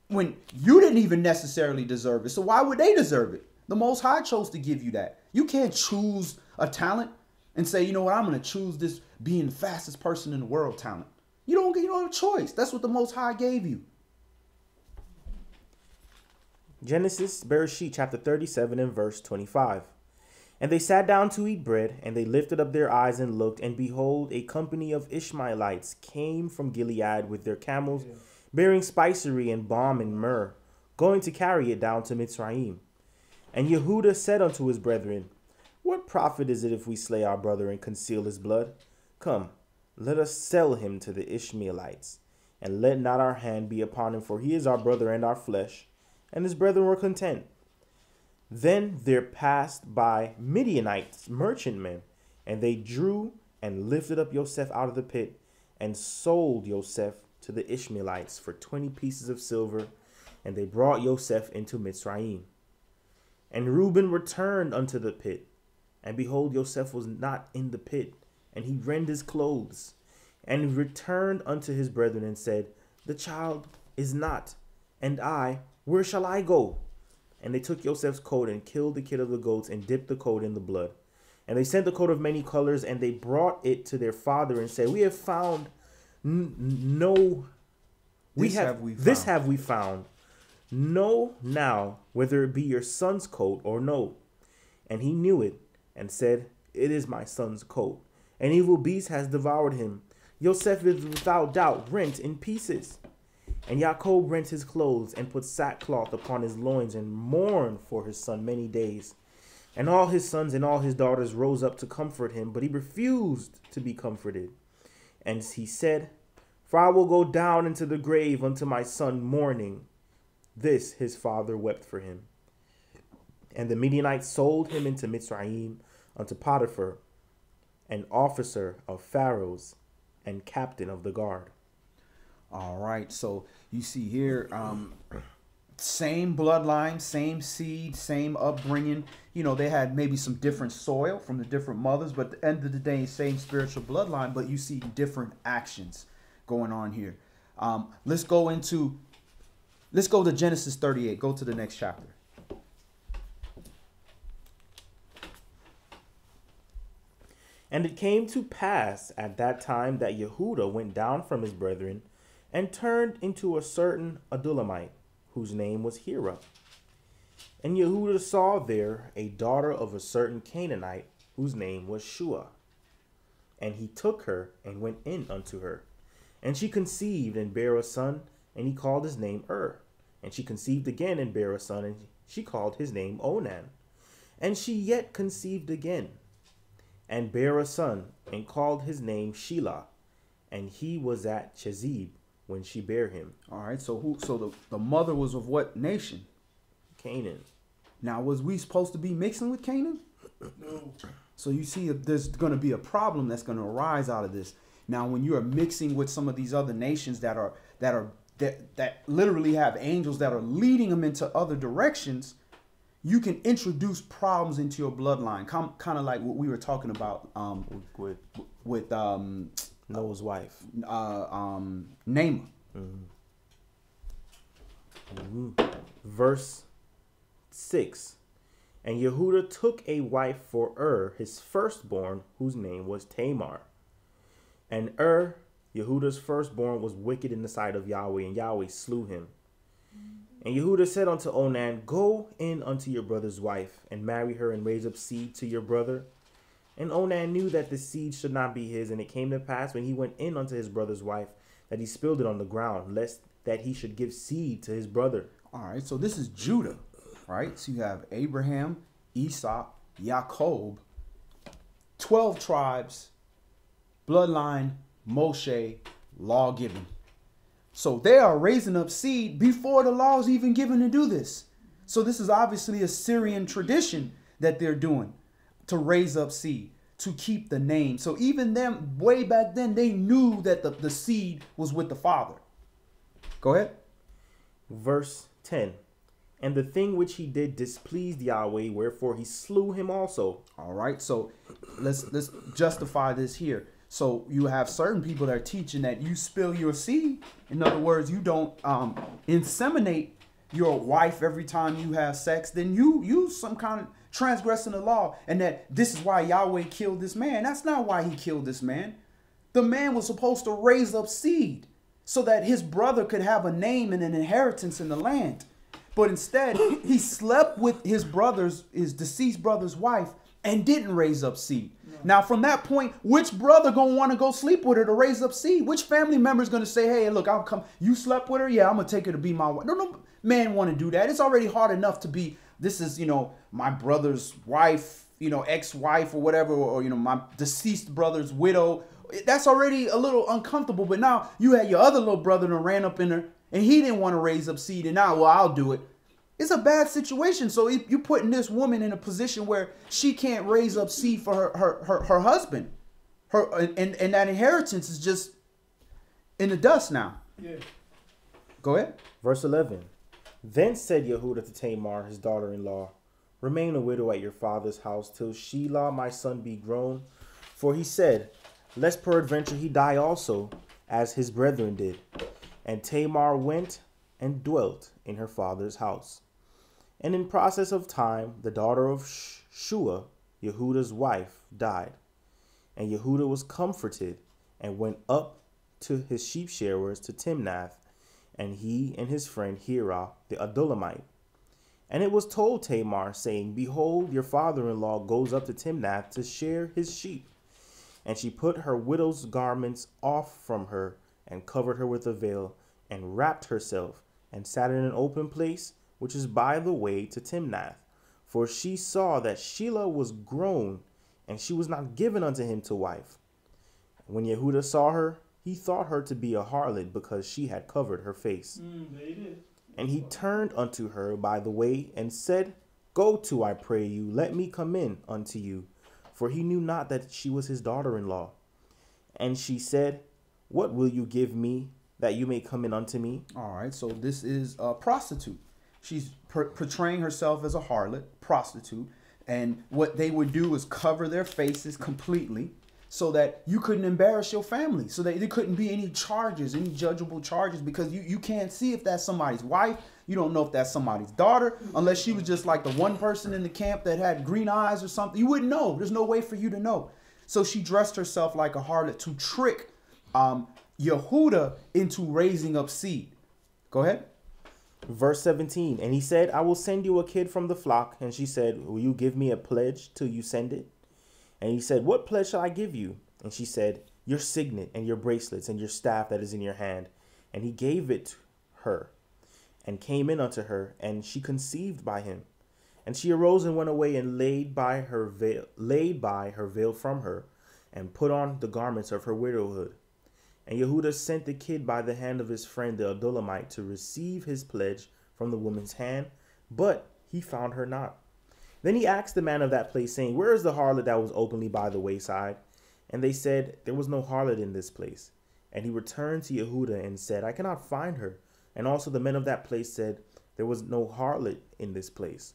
when you didn't even necessarily deserve it. So why would they deserve it? The Most High chose to give you that. You can't choose a talent and say, you know what, I'm going to choose this being the fastest person in the world talent. You don't have a choice. That's what the Most High gave you.
Genesis, Bereshit, chapter 37 and verse 25. And they sat down to eat bread, and they lifted up their eyes and looked, and behold, a company of Ishmaelites came from Gilead with their camels, bearing spicery and balm and myrrh, going to carry it down to Mitzrayim. And Yehudah said unto his brethren, What profit is it if we slay our brother and conceal his blood? Come, let us sell him to the Ishmaelites, and let not our hand be upon him, for he is our brother and our flesh. And his brethren were content. Then there passed by Midianites, merchantmen, and they drew and lifted up Yosef out of the pit, and sold Yosef to the Ishmaelites for 20 pieces of silver, and they brought Yosef into Mitzrayim. And Reuben returned unto the pit, and behold, Yosef was not in the pit, and he rent his clothes, and returned unto his brethren, and said, The child is not, and I, where shall I go? And they took Yosef's coat and killed the kid of the goats and dipped the coat in the blood. And they sent the coat of many colors, and they brought it to their father and said, We have found this have we found. Know now whether it be your son's coat or no. And he knew it and said, It is my son's coat. An evil beast has devoured him. Yosef is without doubt rent in pieces. And Yaakov rent his clothes and put sackcloth upon his loins and mourned for his son many days. And all his sons and all his daughters rose up to comfort him, but he refused to be comforted. And he said, For I will go down into the grave unto my son mourning. This his father wept for him. And the Midianites sold him into Mitzrayim unto Potiphar, an officer of Pharaoh's and captain of the guard.
All right, so you see here, same bloodline, same seed, same upbringing. You know, they had maybe some different soil from the different mothers, but at the end of the day, same spiritual bloodline, but you see different actions going on here. Let's go to Genesis 38. Go to the next chapter.
And it came to pass at that time that Yehudah went down from his brethren and turned into a certain Adullamite, whose name was Hira. And Yehudah saw there a daughter of a certain Canaanite, whose name was Shua. And he took her and went in unto her. And she conceived and bare a son, and he called his name And she conceived again and bare a son, and she called his name Onan. And she yet conceived again, and bare a son, and called his name Shelah. And he was at Chezib when she bare him.
All right, so the mother was of what nation?
Canaan.
Now, was we supposed to be mixing with Canaan?
No.
So you see, there's going to be a problem that's going to arise out of this. Now, when you are mixing with some of these other nations that literally have angels that are leading them into other directions, you can introduce problems into your bloodline. Kind of like what we were talking about with
Noah's wife,
Naamah.
Verse 6. And Yehudah took a wife for his firstborn, whose name was Tamar. And Yehudah's firstborn, was wicked in the sight of Yahweh, and Yahweh slew him. And Yehudah said unto Onan, Go in unto your brother's wife, and marry her, and raise up seed to your brother. And Onan knew that the seed should not be his, and it came to pass, when he went in unto his brother's wife, that he spilled it on the ground, lest that he should give seed to his brother.
All right, so this is Judah, right? So you have Abraham, Esau, Jacob, 12 tribes, bloodline, Moshe, law given. So they are raising up seed before the law is even given to do this. So this is obviously a Syrian tradition that they're doing to raise up seed, to keep the name. So even them way back then, they knew that the seed was with the father. Go ahead.
Verse 10. And the thing which he did displeased Yahweh, wherefore he slew him also.
All right, so let's justify this here. So you have certain people that are teaching that you spill your seed. In other words, you don't inseminate your wife every time you have sex. Then you use some kind of, transgressing the law, and that this is why Yahweh killed this man. That's not why he killed this man. The man was supposed to raise up seed so that his brother could have a name and an inheritance in the land. But instead, he slept with his deceased brother's wife, and didn't raise up seed. No. Now, from that point, which brother gonna want to go sleep with her to raise up seed? Which family member is gonna say, "Hey, look, I'll come. You slept with her? Yeah, I'm gonna take her to be my wife." No man want to do that. It's already hard enough to be. This is, my brother's wife, ex-wife or whatever, or my deceased brother's widow. That's already a little uncomfortable. But now you had your other little brother that ran up in her, and he didn't want to raise up seed, and now, well, I'll do it. It's a bad situation. So you're putting this woman in a position where she can't raise up seed for her husband. And that inheritance is just in the dust now.
Yeah.
Go ahead.
Verse 11. Then said Yehudah to Tamar, his daughter-in-law, remain a widow at your father's house till Shelah my son be grown. For he said, lest peradventure he die also, as his brethren did. And Tamar went and dwelt in her father's house. And in process of time, the daughter of Shua, Yehudah's wife, died. And Yehudah was comforted and went up to his sheep shearers to Timnath, and he and his friend Hirah the Adulamite. And it was told Tamar, saying, behold, your father-in-law goes up to Timnath to shear his sheep. And she put her widow's garments off from her, and covered her with a veil, and wrapped herself, and sat in an open place, which is by the way to Timnath. For she saw that Shelah was grown, and she was not given unto him to wife. When Yehudah saw her, he thought her to be a harlot, because she had covered her face. And he turned unto her by the way, and said, go to, I pray you, let me come in unto you. For he knew not that she was his daughter-in-law. And she said, what will you give me, that you may come in unto me?
All right, so this is a prostitute. She's portraying herself as a harlot, prostitute. And what they would do is cover their faces completely so that you couldn't embarrass your family, so that there couldn't be any charges, any judgeable charges, because you can't see if that's somebody's wife. You don't know if that's somebody's daughter, unless she was just like the one person in the camp that had green eyes or something. You wouldn't know. There's no way for you to know. So she dressed herself like a harlot to trick Yehudah into raising up seed. Go ahead.
Verse 17. And he said, I will send you a kid from the flock. And she said, will you give me a pledge till you send it? And he said, what pledge shall I give you? And she said, your signet and your bracelets and your staff that is in your hand. And he gave it to her and came in unto her, and she conceived by him. And she arose and went away and laid by her veil from her, and put on the garments of her widowhood. And Yehudah sent the kid by the hand of his friend the Adulamite to receive his pledge from the woman's hand, but he found her not. Then he asked the man of that place, saying, where is the harlot that was openly by the wayside? And they said, there was no harlot in this place. And he returned to Yehudah and said, I cannot find her. And also the men of that place said, there was no harlot in this place.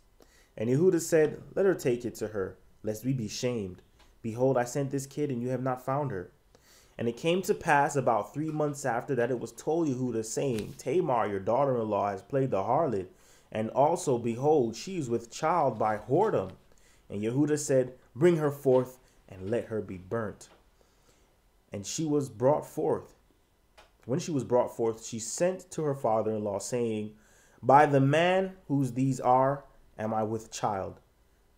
And Yehudah said, let her take it to her, lest we be shamed. Behold, I sent this kid, and you have not found her. And it came to pass about 3 months after that it was told Yehudah, saying, Tamar, your daughter-in-law, has played the harlot. And also, behold, she is with child by whoredom. And Yehudah said, bring her forth, and let her be burnt. And she was brought forth. When she was brought forth, she sent to her father-in-law, saying, by the man whose these are, am I with child?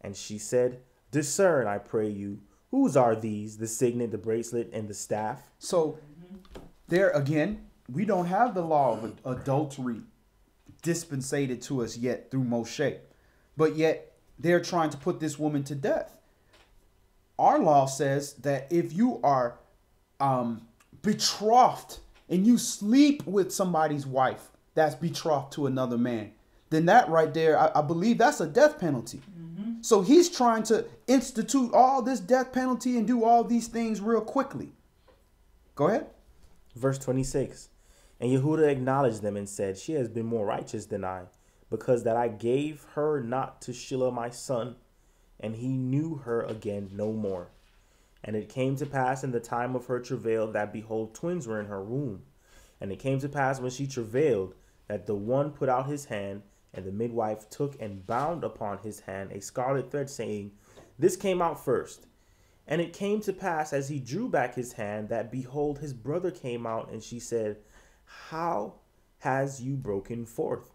And she said, discern, I pray you, whose are these, the signet, the bracelet, and the staff?
So there again, we don't have the law of adultery dispensated to us yet through Moshe. But yet they're trying to put this woman to death. Our law says that if you are betrothed and you sleep with somebody's wife that's betrothed to another man, then that right there, I believe that's a death penalty. So he's trying to institute all this death penalty and do all these things real quickly. Go ahead.
Verse 26. And Yehudah acknowledged them and said, she has been more righteous than I, because that I gave her not to Shelah my son, and he knew her again no more. And it came to pass in the time of her travail that, behold, twins were in her womb. And it came to pass when she travailed that the one put out his hand And the midwife took and bound upon his hand a scarlet thread, saying, This came out first. And it came to pass, as he drew back his hand, that, behold, his brother came out, and she said, How has you broken forth?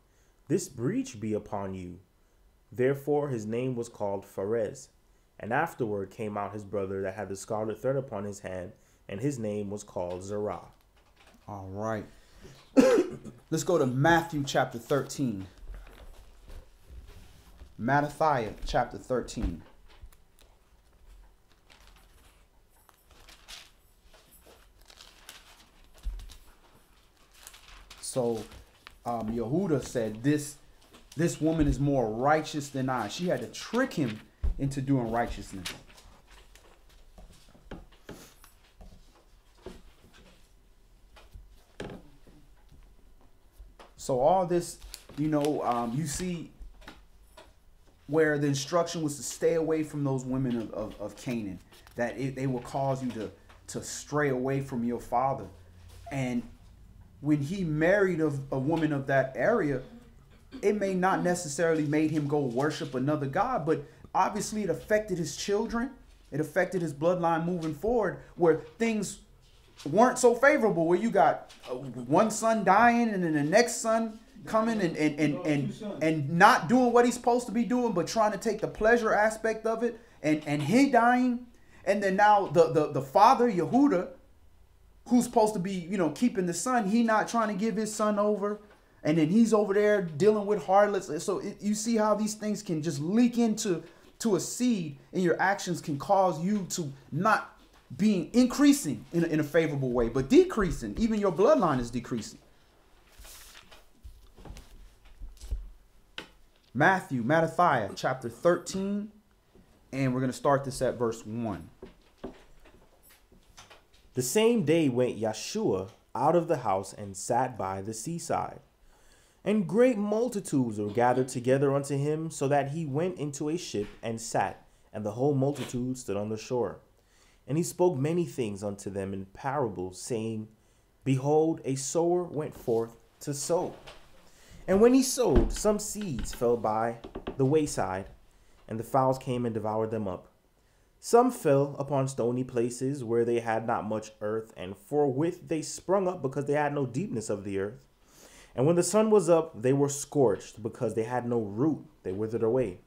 This breach be upon you. Therefore his name was called Pharez. And afterward came out his brother that had the scarlet thread upon his hand, and his name was called Zerah.
All right. Let's go to Matthew chapter 13. Matthew chapter 13. So Yehuda said, this woman is more righteous than I. She had to trick him into doing righteousness. So all this, you see where the instruction was to stay away from those women of Canaan, that they will cause you to stray away from your father. And when he married a woman of that area, it may not necessarily made him go worship another god, but obviously it affected his children. It affected his bloodline moving forward, where things weren't so favorable, where you got one son dying and then the next son coming and not doing what he's supposed to be doing, but trying to take the pleasure aspect of it, and he dying. And then now the father, Yehuda, who's supposed to be, keeping the son, he not trying to give his son over. And then he's over there dealing with harlots. So you see how these things can just leak into a seed, and your actions can cause you to not being increasing in a favorable way, but decreasing. Even your bloodline is decreasing. Matthew chapter 13, and we're going to start this at verse 1.
The same day went Yeshua out of the house and sat by the seaside. And great multitudes were gathered together unto him, so that he went into a ship and sat, and the whole multitude stood on the shore. And he spoke many things unto them in parables, saying, Behold, a sower went forth to sow. And when he sowed, some seeds fell by the wayside, and the fowls came and devoured them up. Some fell upon stony places where they had not much earth, and forthwith they sprung up, because they had no deepness of the earth. And when the sun was up, they were scorched, because they had no root, they withered away.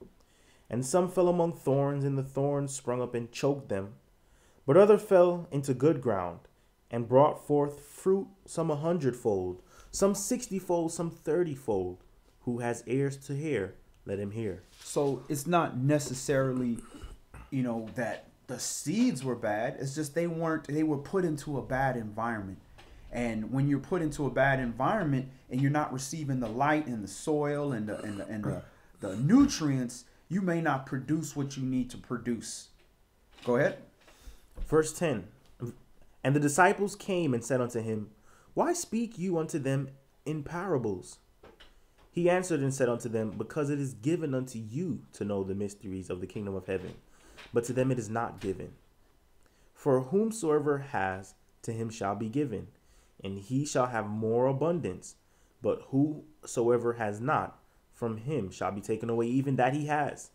And some fell among thorns, and the thorns sprung up and choked them. But other fell into good ground, and brought forth fruit, some 100-fold, some 60-fold, some 30-fold. Who has ears to hear, let him hear.
So it's not necessarily, that the seeds were bad. It's just they were put into a bad environment. And when you're put into a bad environment and you're not receiving the light and the soil and the nutrients, you may not produce what you need to produce. Go ahead.
Verse 10. And the disciples came and said unto him, Why speak you unto them in parables? He answered and said unto them, Because it is given unto you to know the mysteries of the kingdom of heaven, but to them it is not given. For whomsoever has, to him shall be given, and he shall have more abundance. But whosoever has not, from him shall be taken away even that he has.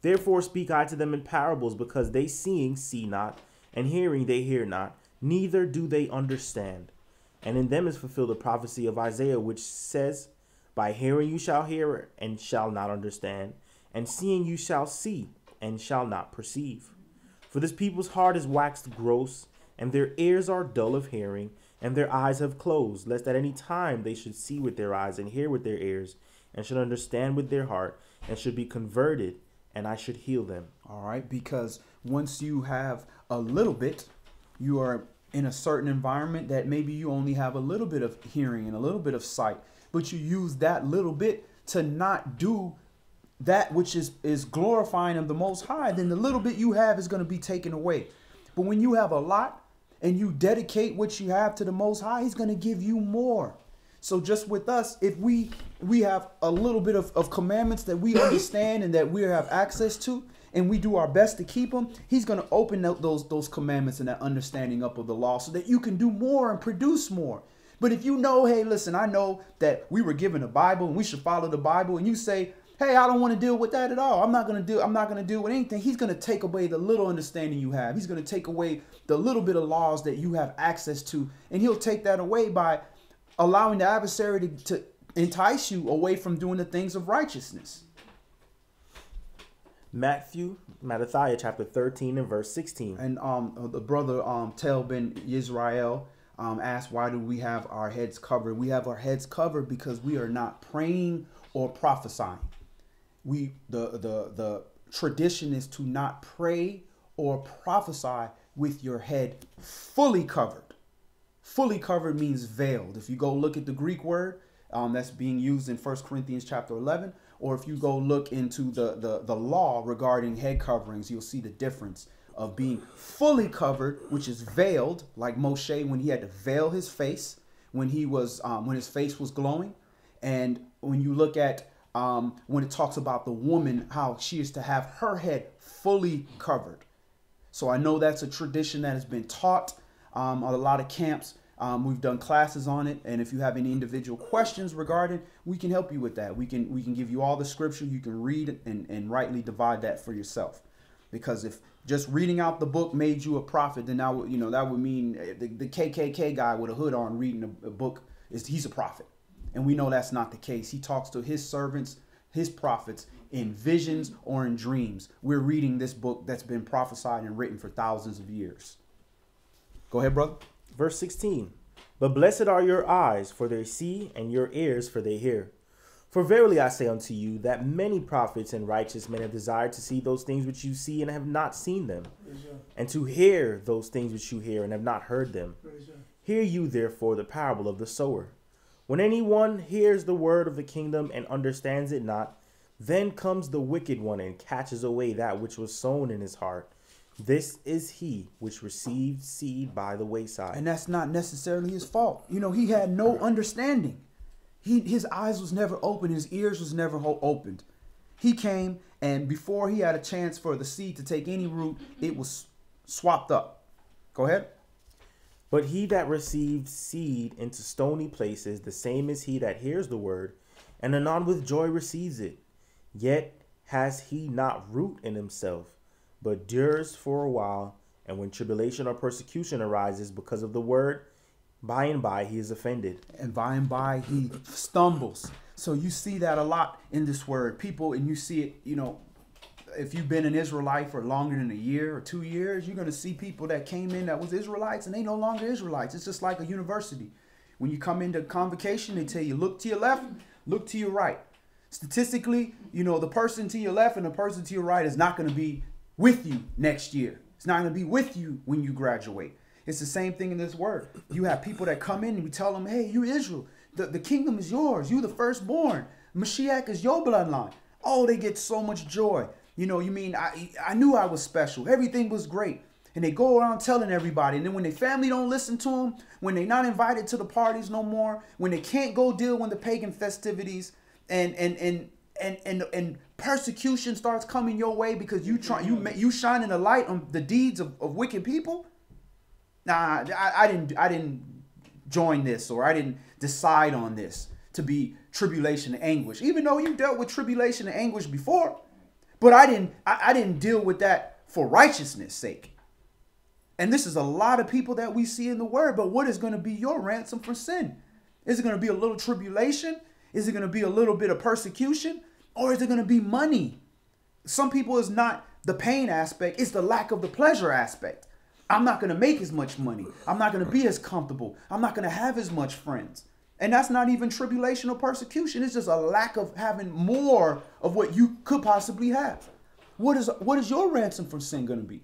Therefore speak I to them in parables, because they seeing see not, and hearing they hear not, neither do they understand. And in them is fulfilled the prophecy of Isaiah, which says, By hearing you shall hear, and shall not understand, and seeing you shall see, and shall not perceive. For this people's heart is waxed gross, and their ears are dull of hearing, and their eyes have closed, lest at any time they should see with their eyes, and hear with their ears, and should understand with their heart, and should be converted, and I should heal them.
All right, because once you have a little bit, you are in a certain environment that maybe you only have a little bit of hearing and a little bit of sight, but you use that little bit to not do that which is glorifying of the Most High, then the little bit you have is going to be taken away. But when you have a lot and you dedicate what you have to the Most High, he's going to give you more. So just with us, if we have a little bit of commandments that we understand and that we have access to, and we do our best to keep them, he's going to open up those commandments and that understanding up of the law so that you can do more and produce more. But if you know, hey, listen, I know that we were given a Bible and we should follow the Bible, and you say, hey, I don't want to deal with that at all. I'm not going to deal with anything. He's going to take away the little understanding you have. He's going to take away the little bit of laws that you have access to. And he'll take that away by allowing the adversary to entice you away from doing the things of righteousness.
Matthew chapter 13 and verse 16.
And the brother Tel Ben Israel asked, why do we have our heads covered? We have our heads covered because we are not praying or prophesying. The tradition is to not pray or prophesy with your head fully covered. Fully covered means veiled. If you go look at the Greek word that's being used in 1 Corinthians chapter 11, or if you go look into the law regarding head coverings, you'll see the difference of being fully covered, which is veiled, like Moshe when he had to veil his face when his face was glowing. And when you look at when it talks about the woman, how she is to have her head fully covered. So I know that's a tradition that has been taught at a lot of camps. We've done classes on it, and if you have any individual questions regarding, we can help you with that. We can give you all the scripture. You can read and rightly divide that for yourself. Because if just reading out the book made you a prophet, then that would mean the KKK guy with a hood on reading a book he's a prophet. And we know that's not the case. He talks to his servants, his prophets, in visions or in dreams. We're reading this book that's been prophesied and written for thousands of years. Go ahead, brother.
Verse 16. But blessed are your eyes, for they see, and your ears, for they hear. For verily I say unto you, that many prophets and righteous men have desired to see those things which you see and have not seen them, and to hear those things which you hear and have not heard them. Hear you therefore the parable of the sower. When anyone hears the word of the kingdom and understands it not, then comes the wicked one and catches away that which was sown in his heart. This is he which received seed by the wayside.
And that's not necessarily his fault. He had no understanding. His eyes was never open. His ears was never opened. He came, and before he had a chance for the seed to take any root, it was swapped up. Go ahead.
But he that received seed into stony places, the same is he that hears the word, and anon with joy receives it. Yet has he not root in himself, but dures for a while. And when tribulation or persecution arises because of the word, by and by he is offended.
And by and by he stumbles. So you see that a lot in this word. People, and you see it, if you've been an Israelite for longer than a year or 2 years, you're going to see people that came in that was Israelites and they no longer Israelites. It's just like a university. When you come into convocation, they tell you, look to your left, look to your right. Statistically, the person to your left and the person to your right is not going to be with you next year. It's not going to be with you when you graduate. It's the same thing in this word. You have people that come in and we tell them, hey, you Israel, the kingdom is yours. You the firstborn. Mashiach is your bloodline. Oh, they get so much joy. You mean I knew I was special. Everything was great. And they go around telling everybody. And then when their family don't listen to them, when they're not invited to the parties no more, when they can't go deal with the pagan festivities, and persecution starts coming your way because you shining a light on the deeds of wicked people. Nah, I didn't join this, or I didn't decide on this to be tribulation and anguish. Even though you dealt with tribulation and anguish before, but I didn't deal with that for righteousness' sake. And this is a lot of people that we see in the word. But what is going to be your ransom for sin? Is it going to be a little tribulation? Is it going to be a little bit of persecution? Or is it going to be money? Some people, is not the pain aspect, it's the lack of the pleasure aspect. I'm not going to make as much money. I'm not going to be as comfortable. I'm not going to have as much friends. And that's not even tribulation or persecution. It's just a lack of having more of what you could possibly have. What is your ransom for sin going to be?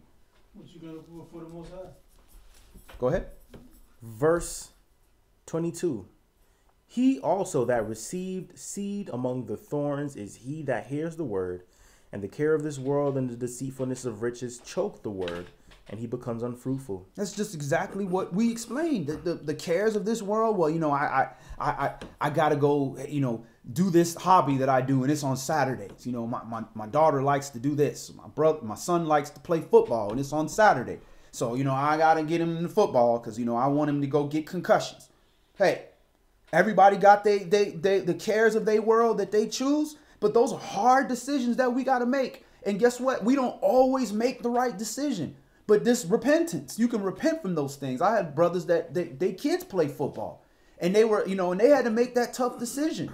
What you going to do for the Most High?
Go ahead.
Verse 22. He also that received seed among the thorns is he that hears the word, and the care of this world and the deceitfulness of riches choke the word, and he becomes unfruitful. That's
just exactly what we explained. The cares of this world. Well, I gotta go, do this hobby that I do, and it's on Saturdays. My daughter likes to do this. My son likes to play football, and it's on Saturday. So, I gotta get him into football because, I want him to go get concussions. Hey, everybody got the cares of their world that they choose, but those are hard decisions that we got to make. And guess what? We don't always make the right decision. But this repentance, you can repent from those things. I had brothers that they kids play football, and they were, and they had to make that tough decision.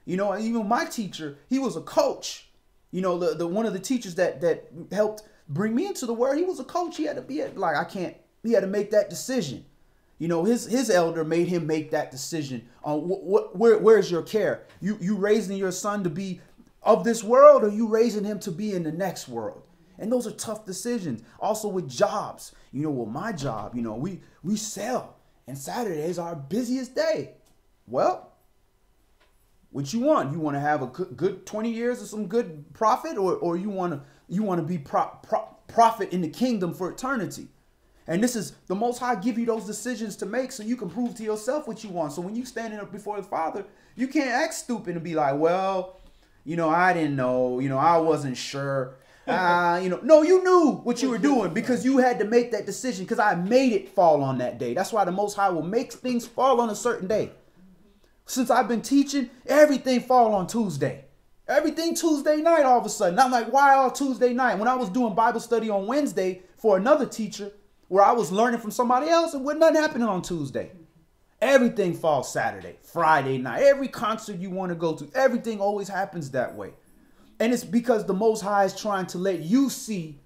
Even my teacher, he was a coach. The one of the teachers that helped bring me into the word, he was a coach. He had to be he had to make that decision. His elder made him make that decision on where's your care. You raising your son to be of this world, or you raising him to be in the next world? And those are tough decisions. Also with jobs, my job, we sell, and Saturday is our busiest day. Well, what you want? You want to have a good 20 years of some good profit, or you want to be profit in the kingdom for eternity? And this is the Most High give you those decisions to make so you can prove to yourself what you want. So when you standing up before the Father, you can't act stupid and be like, well, I didn't know, I wasn't sure. No, you knew what you were doing because you had to make that decision, because I made it fall on that day. That's why the Most High will make things fall on a certain day. Since I've been teaching, everything fall on Tuesday. Everything Tuesday night all of a sudden. I'm like, why all Tuesday night? When I was doing Bible study on Wednesday for another teacher, where I was learning from somebody else, and wasn't nothing happening on Tuesday. Everything falls Saturday, Friday night. Every concert you want to go to, everything always happens that way. And it's because the Most High is trying to let you see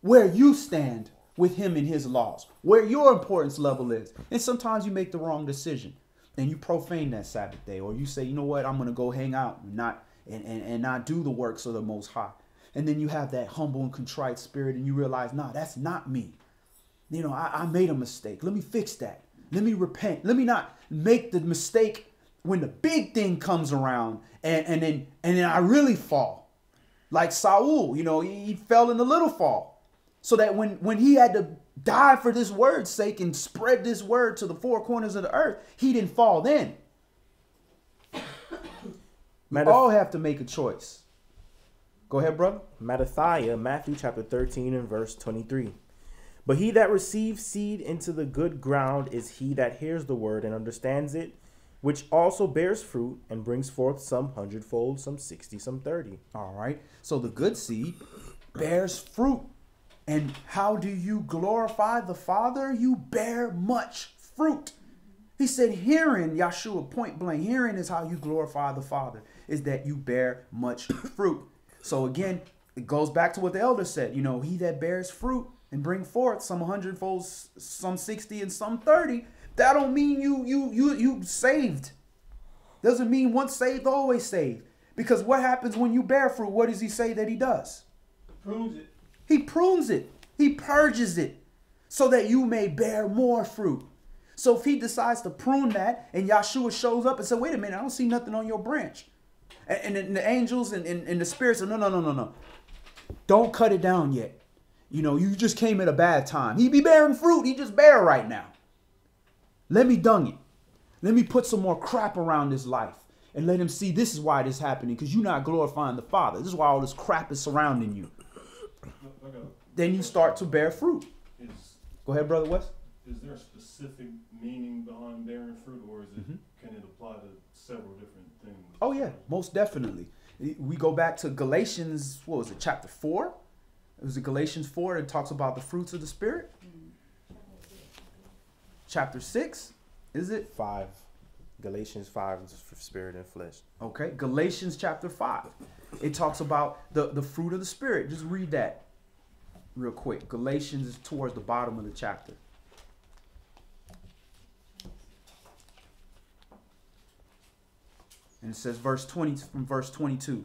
where you stand with him and his laws, where your importance level is. And sometimes you make the wrong decision and you profane that Sabbath day, or you say, you know what, I'm going to go hang out and not do the works of the Most High. And then you have that humble and contrite spirit, and you realize, nah, that's not me. I made a mistake. Let me fix that. Let me repent. Let me not make the mistake when the big thing comes around and then I really fall. Like Saul, he fell in the little fall. So that when he had to die for this word's sake and spread this word to the four corners of the earth, he didn't fall then. We all have to make a choice. Go ahead, brother.
Matthew chapter 13 and verse 23. But he that receives seed into the good ground is he that hears the word and understands it, which also bears fruit and brings forth some 100-fold, some 60, some 30.
All right. So the good seed bears fruit. And how do you glorify the Father? You bear much fruit. He said, hearing, Yahshua, point blank, hearing is how you glorify the Father, is that you bear much fruit. So again, it goes back to what the elder said, he that bears fruit and bring forth some 100-fold, some 60, and some 30. That don't mean you saved. Doesn't mean once saved, always saved. Because what happens when you bear fruit? What does he say that he does?
Prunes it.
He prunes it. He purges it so that you may bear more fruit. So if he decides to prune that and Yahshua shows up and says, wait a minute, I don't see nothing on your branch. And the angels and the spirits say, no. Don't cut it down yet. You just came at a bad time. He be bearing fruit. He just bare right now. Let me dung it. Let me put some more crap around his life and let him see this is why this is happening, because you're not glorifying the Father. This is why all this crap is surrounding you. Then you start to bear fruit. Go ahead, Brother West.
Is there a specific meaning behind bearing fruit, or is it can it apply to several different things?
Oh, yeah, most definitely. We go back to Galatians, chapter 4? It was Galatians 4 that talks about the fruits of the Spirit. Chapter 6, is it?
5. Galatians 5 is for spirit and flesh.
Okay, Galatians chapter 5. It talks about the fruit of the Spirit. Just read that real quick. Galatians is towards the bottom of the chapter. And it says verse 20 from verse 22.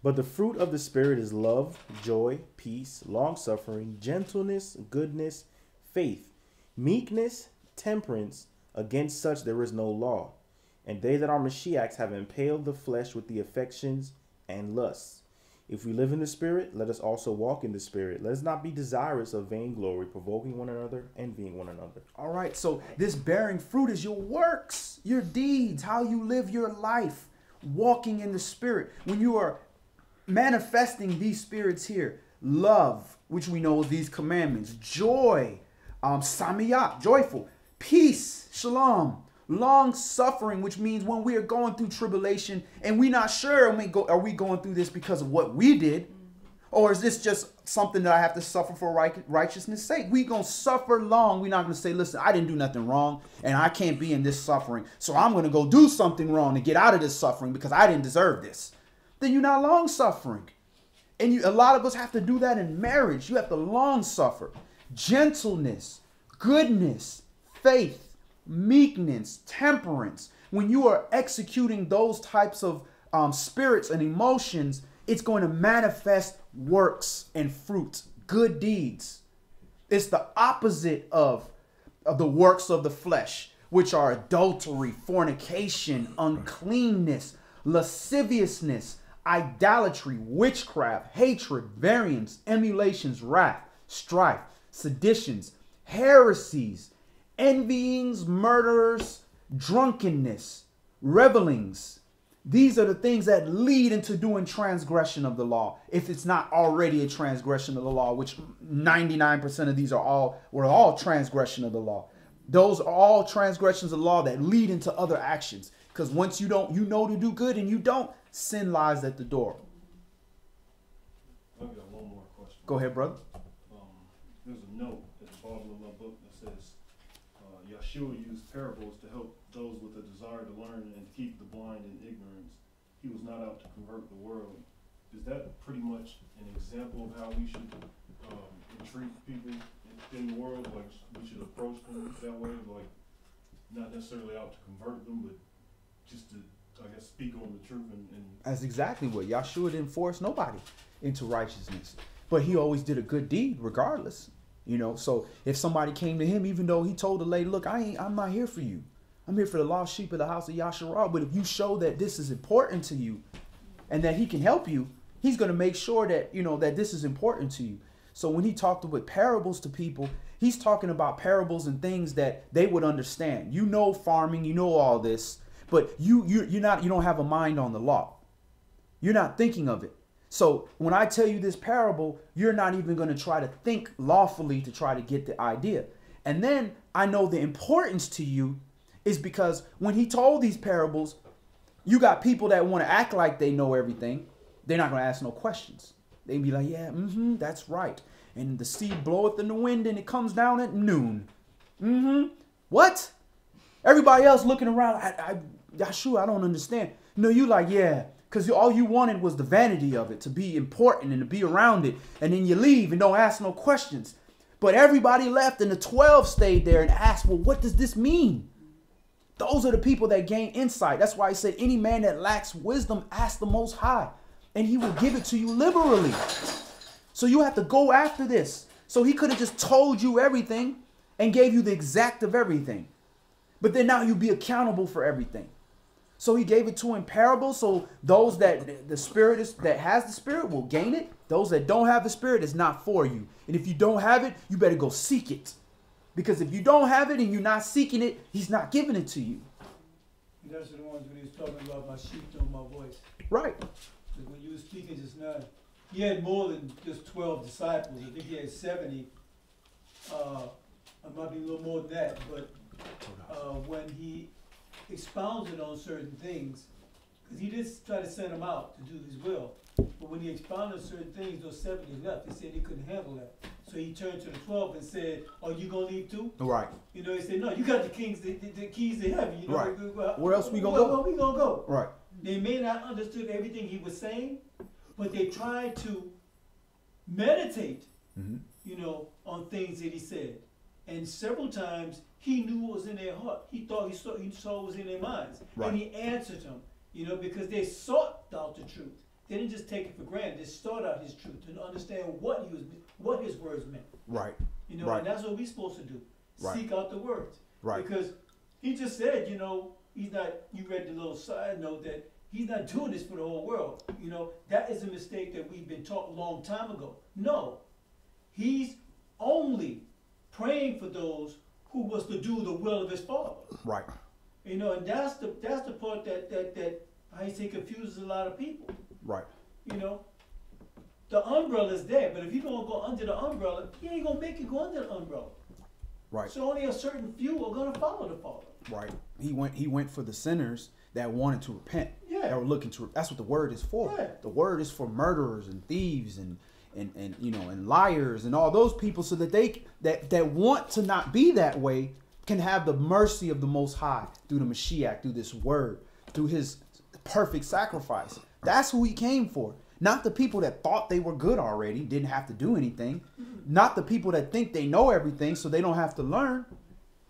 But the fruit of the Spirit is love, joy, peace, long-suffering, gentleness, goodness, faith, meekness, temperance. Against such there is no law. And they that are Mashiachs have impaled the flesh with the affections and lusts. If we live in the Spirit, let us also walk in the Spirit. Let us not be desirous of vainglory, provoking one another, envying one another.
All right, so this bearing fruit is your works, your deeds, how you live your life, walking in the Spirit. When you are manifesting these spirits here, love, which we know is these commandments, joy, samiyah, joyful, peace, shalom, long suffering, which means when we are going through tribulation and we're not sure, are we going through this because of what we did? Or is this just something that I have to suffer for righteousness' sake? We're going to suffer long. We're not going to say, listen, I didn't do nothing wrong and I can't be in this suffering, so I'm going to go do something wrong to get out of this suffering because I didn't deserve this. Then you're not long suffering. And a lot of us have to do that in marriage. You have to long suffer. Gentleness, goodness, faith, meekness, temperance. When you are executing those types of spirits and emotions, it's going to manifest works and fruit, good deeds. It's the opposite of the works of the flesh, which are adultery, fornication, uncleanness, lasciviousness, idolatry, witchcraft, hatred, variance, emulations, wrath, strife, seditions, heresies, envyings, murders, drunkenness, revelings. These are the things that lead into doing transgression of the law. If it's not already a transgression of the law, which 99% of these are all transgression of the law. Those are all transgressions of the law that lead into other actions. Because once you know to do good and you don't, sin lies at the door.
I've got one more question.
Go ahead, brother.
There's a note at the bottom of my book that says, Yeshua used parables to help those with a desire to learn and keep the blind in ignorance. He was not out to convert the world. Is that pretty much an example of how we should entreat people in the world? Like, we should approach them that way? Like, not necessarily out to convert them, but just to, I guess, speak on the truth. And
That's exactly what Yeshua didn't force nobody into righteousness. But he always did a good deed regardless. You know, so if somebody came to him, even though he told the lady, look, I'm not here for you. I'm here for the lost sheep of the house of Yasharah. But if you show that this is important to you and that he can help you, he's going to make sure that, you know, that this is important to you. So when he talked with parables to people, he's talking about parables and things that they would understand. You know, farming, you know, all this, but you don't have a mind on the law. You're not thinking of it. So when I tell you this parable, you're not even going to try to think lawfully to try to get the idea. And then I know the importance to you is because when he told these parables, you got people that want to act like they know everything. They're not going to ask no questions. They be like, yeah, that's right. And the seed bloweth in the wind and it comes down at noon. What? Everybody else looking around, Yeshua, I don't understand. No, you like, yeah. Because all you wanted was the vanity of it, to be important and to be around it. And then you leave and don't ask no questions. But everybody left and the 12 stayed there and asked, well, what does this mean? Those are the people that gain insight. That's why he said, any man that lacks wisdom, ask the Most High, and he will give it to you liberally. So you have to go after this. So he could have just told you everything and gave you the exact of everything. But then now you'll be accountable for everything. So he gave it to in parables. So those that the spirit is that has the spirit will gain it. Those that don't have the spirit is not for you. And if you don't have it, you better go seek it. Because if you don't have it and you're not seeking it, he's not giving it to you.
And that's the ones when he was talking about my sheep know my voice.
Right.
Like when you were speaking just now, he had more than just 12 disciples. I think he had 70. It might be a little more than that, but when he expounded on certain things, because he did try to send them out to do his will, but when he expounded on certain things, those 70 left. He said he couldn't handle that. So he turned to the 12 and said, "Are you gonna leave too?" Right. You know, he said, "No, you got the keys to heaven. You know,
right. Where else we gonna go?
Where we gonna go?"
Right.
They may not understood everything he was saying, but they tried to meditate, you know, on things that he said. And several times he knew what was in their heart. He thought he saw what was in their minds, right. And he answered them, you know, because they sought out the truth. They didn't just take it for granted. They sought out his truth to understand what his words meant. Right. You know, right. And that's what we're supposed to do. Right. Seek out the words. Right. Because he just said, you know, he's not. You read the little side note that he's not doing this for the whole world. You know, that is a mistake that we've been taught a long time ago. No, he's only praying for those who was to do the will of his Father. Right. You know, and that's the part that I say confuses a lot of people. Right. You know, the umbrella is there, but if you don't go under the umbrella, you ain't gonna make it go under the umbrella.
Right.
So only a certain few are going to follow the Father.
Right. He went for the sinners that wanted to repent.
Yeah.
That were looking to. That's what the word is for.
Yeah.
The word is for murderers and thieves and you know, and liars and all those people, so that they that want to not be that way can have the mercy of the Most High through the Mashiach, through this word, through his perfect sacrifice. That's who he came for. Not the people that thought they were good already, didn't have to do anything. Not the people that think they know everything so they don't have to learn.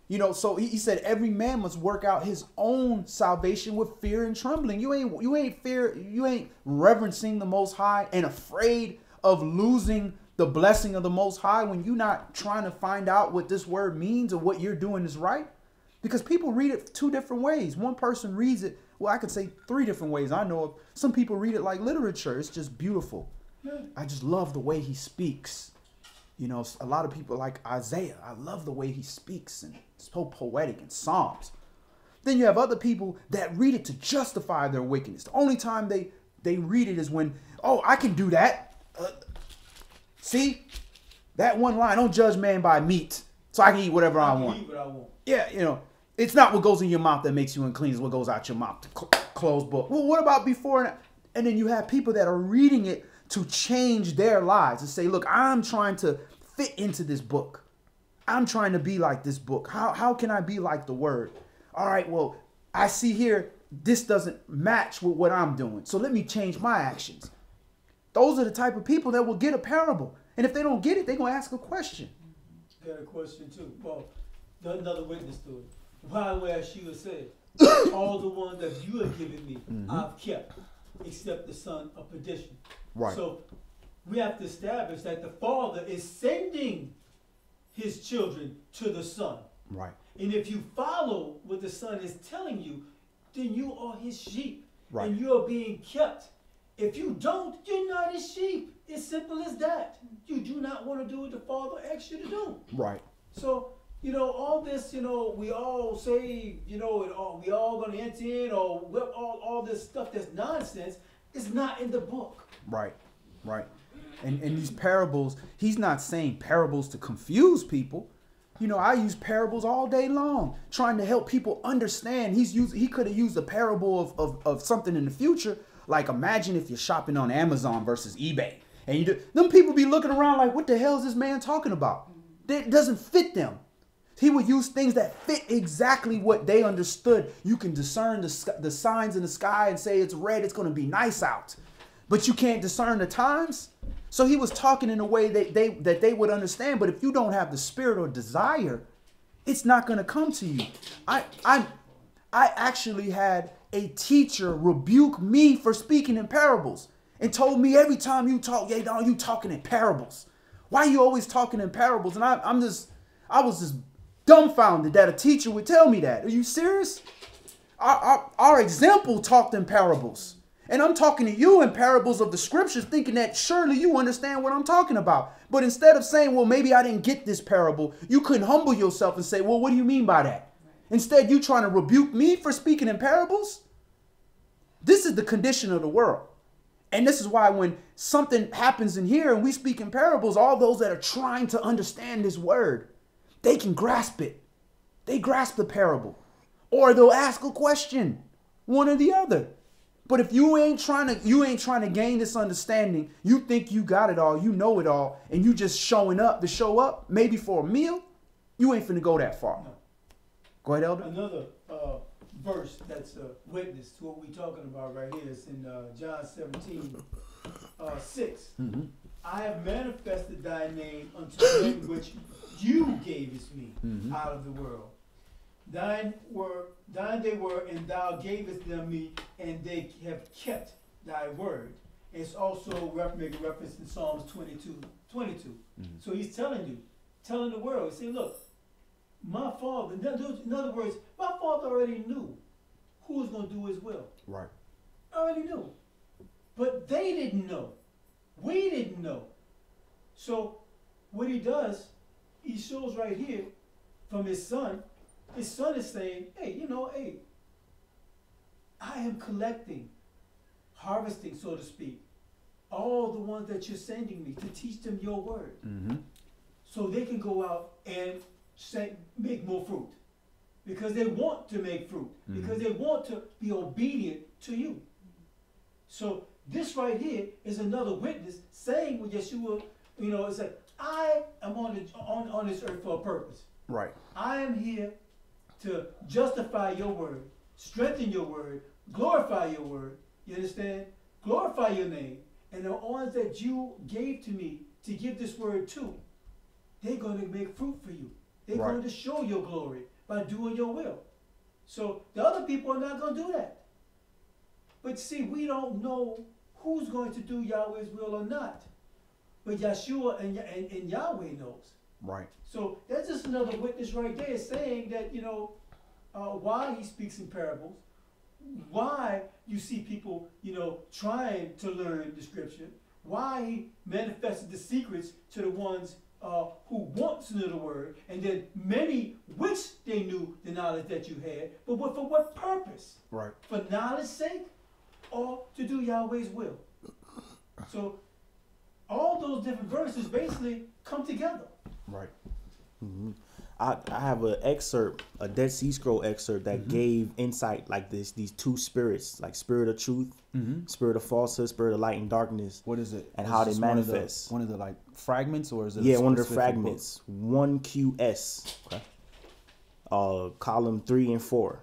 You know, so he said every man must work out his own salvation with fear and trembling. You ain't reverencing the Most High and afraid of losing the blessing of the Most High when you're not trying to find out what this word means or what you're doing is right. Because people read it two different ways. One person reads it, well, I could say three different ways. I know of. Some people read it like literature. It's just beautiful. I just love the way he speaks. You know, a lot of people like Isaiah. I love the way he speaks and it's so poetic in Psalms. Then you have other people that read it to justify their wickedness. The only time they read it is when, oh, I can do that. See, that one line, don't judge man by meat, so I can eat whatever I want.
Eat what I want.
Yeah, you know, it's not what goes in your mouth that makes you unclean, it's what goes out your mouth. Closed book. Well, what about before and then you have people that are reading it to change their lives and say, look, I'm trying to fit into this book. I'm trying to be like this book. How can I be like the word? All right, well, I see here this doesn't match with what I'm doing, so let me change my actions. Those are the type of people that will get a parable. And if they don't get it, they're going to ask a question.
Got a question too. Well, another witness to it. By the way, as she was said, all the ones that you have given me, I've kept, except the son of perdition.
Right.
So we have to establish that the Father is sending his children to the Son.
Right.
And if you follow what the Son is telling you, then you are his sheep.
Right.
And you are being kept. If you don't, you're not his sheep. It's simple as that. You do not want to do what the Father asks you to do.
Right.
So, you know, all this, you know, we all say, you know, we all going to enter in, or all this stuff that's nonsense is not in the book.
Right. Right. And these parables, he's not saying parables to confuse people. You know, I use parables all day long, trying to help people understand. He could have used a parable of something in the future. Like, imagine if you're shopping on Amazon versus eBay. And them people be looking around like, what the hell is this man talking about? It doesn't fit them. He would use things that fit exactly what they understood. You can discern the signs in the sky and say it's red, it's going to be nice out. But you can't discern the times. So he was talking in a way that they would understand. But if you don't have the spirit or desire, it's not going to come to you. I actually had a teacher rebuke me for speaking in parables and told me every time you talk, yeah, dog, you talking in parables. Why are you always talking in parables? And I was just dumbfounded that a teacher would tell me that. Are you serious? Our example talked in parables. And I'm talking to you in parables of the scriptures, thinking that surely you understand what I'm talking about. But instead of saying, well, maybe I didn't get this parable, you couldn't humble yourself and say, well, what do you mean by that? Instead, you trying to rebuke me for speaking in parables? This is the condition of the world. And this is why when something happens in here and we speak in parables, all those that are trying to understand this word, they can grasp it. They grasp the parable. Or they'll ask a question, one or the other. But if you ain't trying to gain this understanding, you think you got it all, you know it all, and you just showing up to show up, maybe for a meal, you ain't finna go that far.
No.
Go ahead, Elder.
Another verse that's a witness to what we're talking about right here is in John 17, 6.
Mm-hmm.
I have manifested thy name unto them which you gavest me out of the world. Thine they were, and thou gavest them me, and they have kept thy word. It's also making reference in Psalms 22. So he's telling the world, he said, look, my Father, in other words, my Father already knew who was going to do his will.
Right.
Already knew. But they didn't know. We didn't know. So what he does, he shows right here from his son. His son is saying, hey, I am collecting, harvesting, so to speak, all the ones that you're sending me to teach them your word. Mm-hmm. So they can go out and make more fruit. Because they want to make fruit. Because they want to be obedient to you. So this right here is another witness saying with Yeshua, it's like, I am on this earth for a purpose.
Right.
I am here to justify your word, strengthen your word, glorify your word. You understand? Glorify your name. And the ones that you gave to me to give this word to, they're going to make fruit for you. They're going to show your glory by doing your will. So the other people are not going to do that. But see, we don't know who's going to do Yahweh's will or not. But Yeshua and Yahweh knows.
Right.
So that's just another witness right there saying that, why he speaks in parables, why you see people, trying to learn the scripture, why he manifested the secrets to the ones who want to know the word, and then many wish they knew the knowledge that you had, but for what purpose?
Right.
For knowledge's sake, or to do Yahweh's will? So all those different verses basically come together.
Right.
I have an excerpt, a Dead Sea Scroll excerpt that gave insight like this, these two spirits, like spirit of truth, spirit of falsehood, spirit of light and darkness.
What is it?
And
Is
how they
this
manifest.
One of the like fragments, or is it?
Yeah,
a
one of the
specific
fragments. 1QS.
Okay.
Column 3 and 4.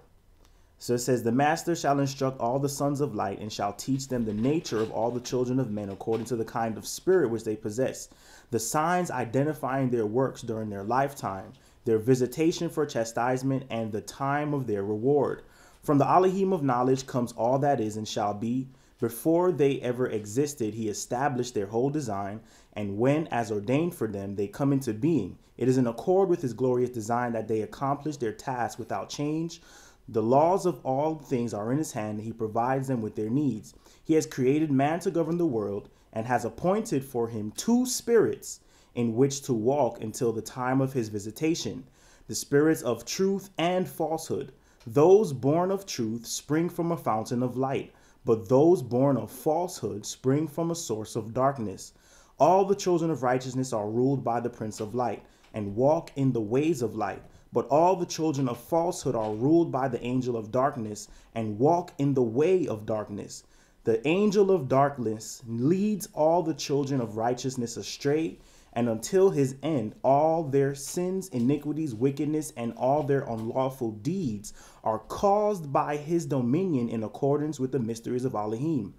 So it says, the master shall instruct all the sons of light and shall teach them the nature of all the children of men according to the kind of spirit which they possess, the signs identifying their works during their lifetime, their visitation for chastisement, and the time of their reward. From the Elohim of knowledge comes all that is and shall be. Before they ever existed, he established their whole design, and when, as ordained for them, they come into being, it is in accord with his glorious design that they accomplish their task without change. The laws of all things are in his hand, and he provides them with their needs. He has created man to govern the world, and has appointed for him two spirits in which to walk until the time of his visitation, the spirits of truth and falsehood. Those born of truth spring from a fountain of light, but those born of falsehood spring from a source of darkness. All the children of righteousness are ruled by the Prince of Light, and walk in the ways of light. But all the children of falsehood are ruled by the angel of darkness, and walk in the way of darkness. The angel of darkness leads all the children of righteousness astray, and until his end, all their sins, iniquities, wickedness, and all their unlawful deeds are caused by his dominion in accordance with the mysteries of Elohim.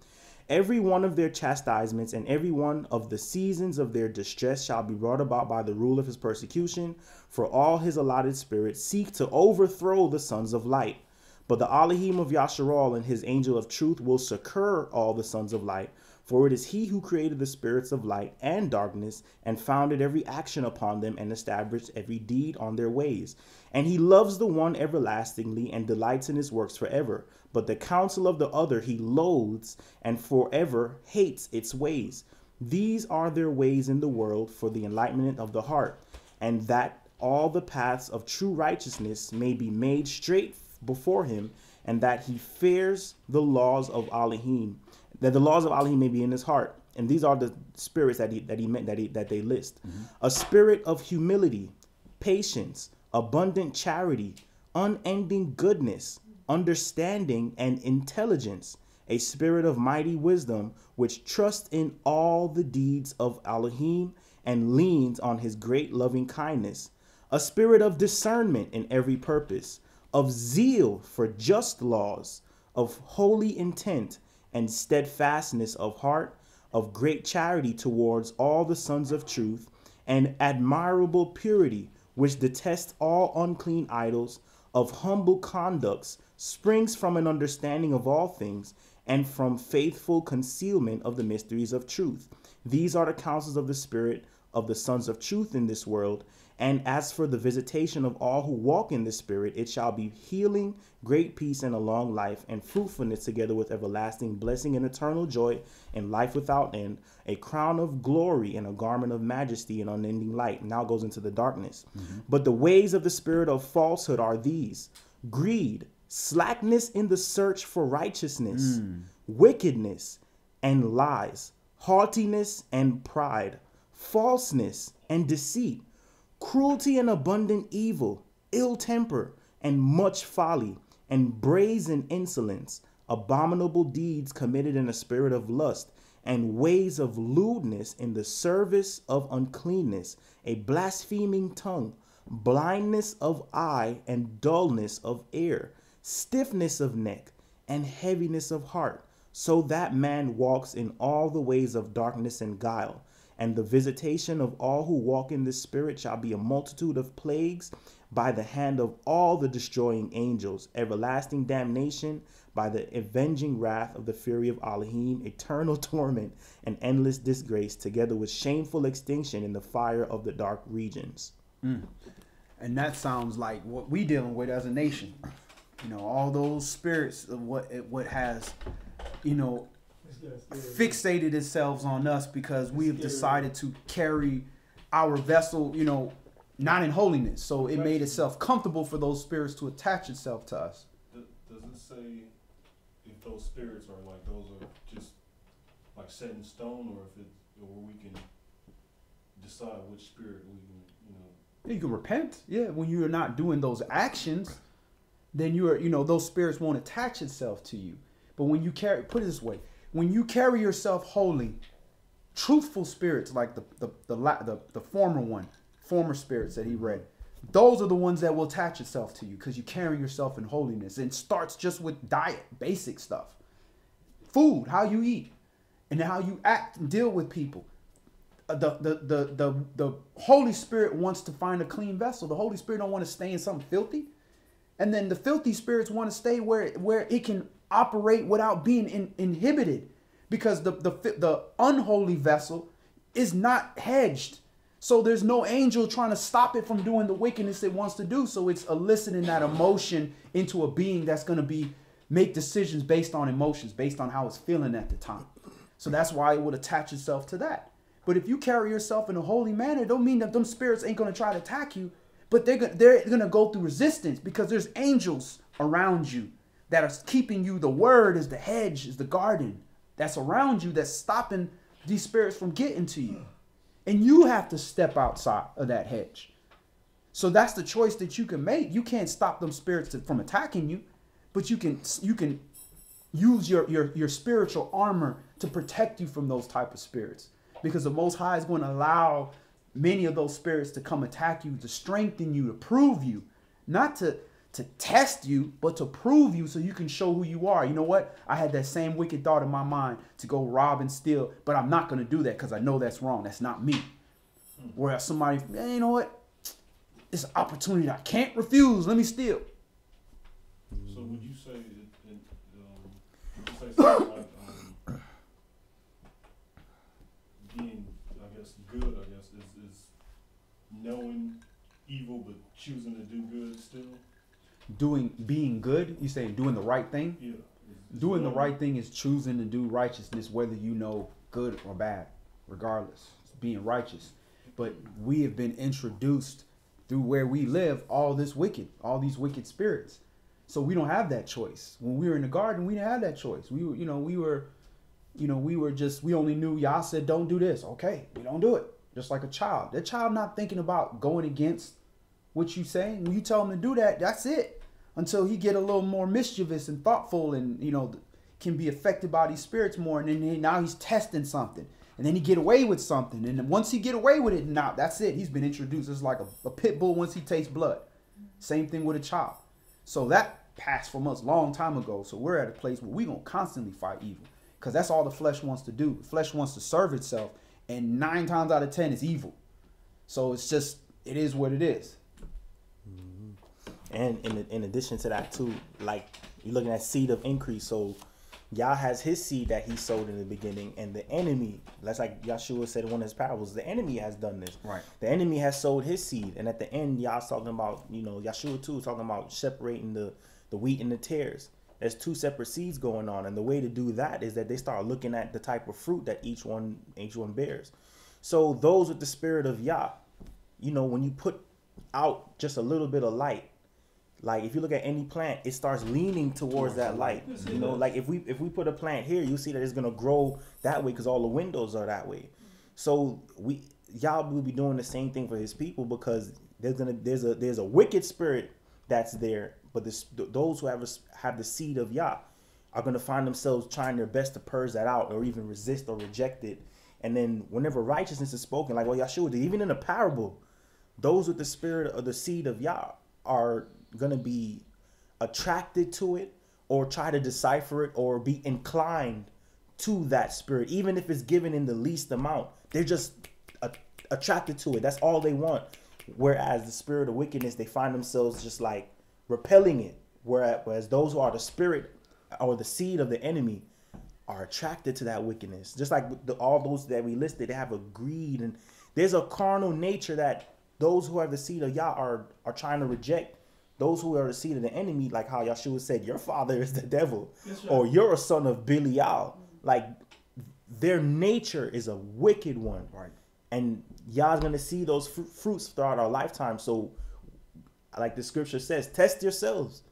Every one of their chastisements and every one of the seasons of their distress shall be brought about by the rule of his persecution, for all his allotted spirits seek to overthrow the sons of light. But the Elohim of Yasharal and his angel of truth will succor all the sons of light, for it is he who created the spirits of light and darkness, and founded every action upon them, and established every deed on their ways. And he loves the one everlastingly, and delights in his works forever. But the counsel of the other he loathes, and forever hates its ways. These are their ways in the world for the enlightenment of the heart, and that all the paths of true righteousness may be made straight before him, and that he fears the laws of Elohim, that the laws of Elohim may be in his heart. And these are the spirits that they list. A spirit of humility, patience, abundant charity, unending goodness, understanding, and intelligence. A spirit of mighty wisdom, which trusts in all the deeds of Elohim and leans on his great loving kindness. A spirit of discernment in every purpose, of zeal for just laws, of holy intent and steadfastness of heart, of great charity towards all the sons of truth, and admirable purity, which detests all unclean idols, of humble conducts, springs from an understanding of all things, and from faithful concealment of the mysteries of truth. These are the counsels of the Spirit of the sons of truth in this world. And as for the visitation of all who walk in the Spirit, it shall be healing, great peace, and a long life, and fruitfulness, together with everlasting blessing and eternal joy, and life without end, a crown of glory and a garment of majesty and unending light. Now goes into the darkness. But the ways of the spirit of falsehood are these: greed, slackness in the search for righteousness, wickedness and lies, haughtiness and pride, falseness and deceit, cruelty and abundant evil, ill temper, and much folly, and brazen insolence, abominable deeds committed in a spirit of lust, and ways of lewdness in the service of uncleanness, a blaspheming tongue, blindness of eye, and dullness of ear, stiffness of neck, and heaviness of heart, so that man walks in all the ways of darkness and guile. And the visitation of all who walk in the Spirit shall be a multitude of plagues by the hand of all the destroying angels, everlasting damnation by the avenging wrath of the fury of Elohim, eternal torment and endless disgrace, together with shameful extinction in the fire of the dark regions.
And that sounds like what we dealing with as a nation. You know, all those spirits of what has, you know, fixated itself on us because we have decided to carry our vessel, you know, not in holiness. So it made itself comfortable for those spirits to attach itself to us.
Does it say if those spirits are like, those are just like set in stone, or if it, or we can decide which spirit we can, you know?
You can repent. Yeah, when you are not doing those actions, then you are, you know, those spirits won't attach itself to you. But when you carry, put it this way, when you carry yourself holy, truthful spirits like the former spirits that he read, those are the ones that will attach itself to you because you carry yourself in holiness. And it starts just with diet, basic stuff, food, how you eat, and how you act and deal with people. The Holy Spirit wants to find a clean vessel. The Holy Spirit don't want to stay in something filthy, and then the filthy spirits want to stay where it can operate without being inhibited, because the unholy vessel is not hedged. So there's no angel trying to stop it from doing the wickedness it wants to do. So it's eliciting that emotion into a being that's going to make decisions based on emotions, based on how it's feeling at the time. So that's why it would attach itself to that. But if you carry yourself in a holy manner, it don't mean that them spirits ain't going to try to attack you, but they're going to go through resistance because there's angels around you that are keeping you. The word is the hedge, is the garden that's around you, that's stopping these spirits from getting to you. And you have to step outside of that hedge. So that's the choice that you can make. You can't stop them spirits from attacking you, but you can use your spiritual armor to protect you from those type of spirits, because the Most High is going to allow many of those spirits to come attack you, to strengthen you, to prove you, not to test you, but to prove you so you can show who you are. You know what? I had that same wicked thought in my mind to go rob and steal, but I'm not going to do that because I know that's wrong. That's not me. Whereas somebody, man, you know what? It's an opportunity I can't refuse. Let me steal.
So would you say, something like being, I guess, good, I guess, is knowing evil but choosing to do good still?
Being good, you say doing the right thing?
Yeah.
Doing the right thing is choosing to do righteousness, whether you know good or bad, regardless. It's being righteous. But we have been introduced through where we live, all these wicked spirits. So we don't have that choice. When we were in the garden, we didn't have that choice. We only knew Yah said, don't do this. Okay, we don't do it. Just like a child. That child not thinking about going against what you say. When you tell him to do that, that's it. Until he get a little more mischievous and thoughtful and, can be affected by these spirits more. And then now he's testing something. And then he get away with something. And then once he get away with it, now that's it. He's been introduced as like a pit bull once he tastes blood. Same thing with a child. So that passed from us a long time ago. So we're at a place where we're going to constantly fight evil. Because that's all the flesh wants to do. The flesh wants to serve itself. And 9 times out of 10 is evil. So it's just, it is what it is.
And in addition to that too, like you're looking at seed of increase. So Yah has his seed that he sowed in the beginning, and the enemy, that's like Yeshua said in one of his parables, the enemy has done this.
Right.
The enemy has sowed his seed, and at the end, Yah's talking about, Yeshua too is talking about separating the wheat and the tares. There's 2 separate seeds going on, and the way to do that is that they start looking at the type of fruit that each one bears. So those with the spirit of Yah, when you put out just a little bit of light, like if you look at any plant, it starts leaning towards that light. Like if we put a plant here, you see that it's gonna grow that way because all the windows are that way. So Yah will be doing the same thing for his people, because there's a wicked spirit that's there, but those who have the seed of Yah are going to find themselves trying their best to purge that out, or even resist or reject it. And then whenever righteousness is spoken, like what Yahshua did, even in the parable, those with the spirit of the seed of Yah are going to be attracted to it, or try to decipher it, or be inclined to that spirit, even if it's given in the least amount. They're just attracted to it. That's all they want. Whereas the spirit of wickedness, they find themselves just like repelling it. Whereas those who are the spirit or the seed of the enemy are attracted to that wickedness. Just like all those that we listed, they have a greed, and there's a carnal nature that those who have the seed of Yah are trying to reject. Those who are the seed of the enemy, like how Yahshua said, your father is the devil, right, or you're a son of Belial. Like, their nature is a wicked one.
Right.
And Yah's going to see those fruits throughout our lifetime. So, like the scripture says, test yourselves.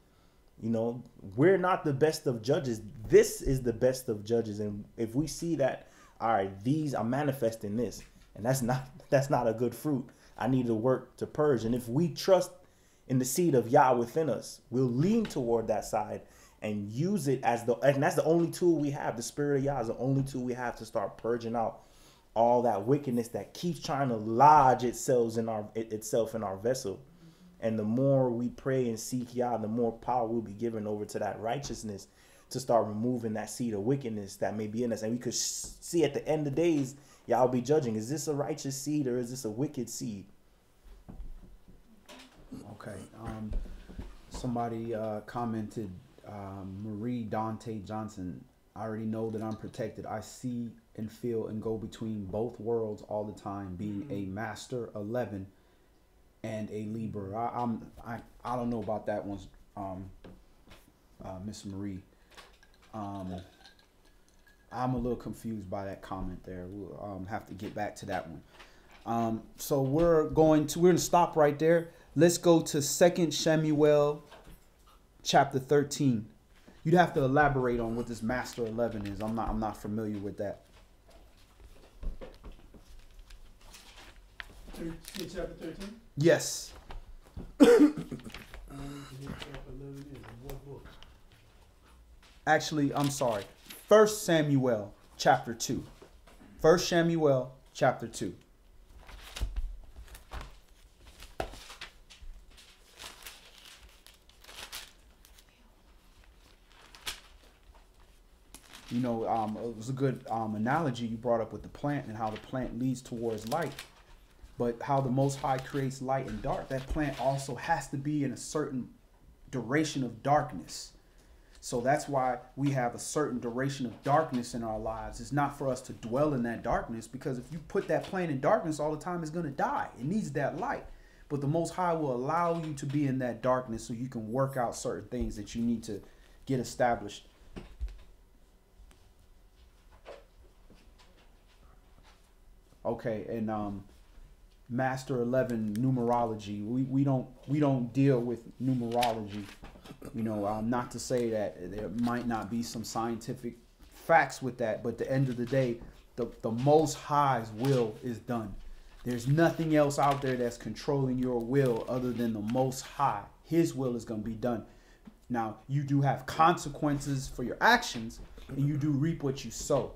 You know, we're not the best of judges. This is the best of judges. And if we see that, all right, these are manifesting this, and that's not a good fruit, I need to work to purge. And if we trust in the seed of Yah within us, we'll lean toward that side and use it and that's the only tool we have. The spirit of Yah is the only tool we have to start purging out all that wickedness that keeps trying to lodge itself in our vessel. And the more we pray and seek Yah, the more power we'll be given over to that righteousness to start removing that seed of wickedness that may be in us. And we could see at the end of days, Yah will be judging, is this a righteous seed or is this a wicked seed?
Okay. Somebody commented, Marie Dante Johnson, I already know that I'm protected. I see and feel and go between both worlds all the time, being a master 11 and a Libra. I don't know about that one, Miss Marie. I'm a little confused by that comment there. We'll have to get back to that one. So we're going to stop right there. Let's go to 2 Samuel chapter 13. You'd have to elaborate on what this Master 11 is. I'm not familiar with that.
Chapter 13?
Yes. Actually, I'm sorry. 1 Samuel chapter 2. 1 Samuel chapter 2. You know, it was a good analogy you brought up with the plant and how the plant leads towards light. But how the Most High creates light and dark, that plant also has to be in a certain duration of darkness. So that's why we have a certain duration of darkness in our lives. It's not for us to dwell in that darkness, because if you put that plant in darkness all the time, it's going to die. It needs that light. But the Most High will allow you to be in that darkness so you can work out certain things that you need to get established. Okay, and Master 11 numerology. We don't deal with numerology. You know, not to say that there might not be some scientific facts with that, but at the end of the day, the Most High's will is done. There's nothing else out there that's controlling your will other than the Most High. His will is going to be done. Now, you do have consequences for your actions, and you do reap what you sow.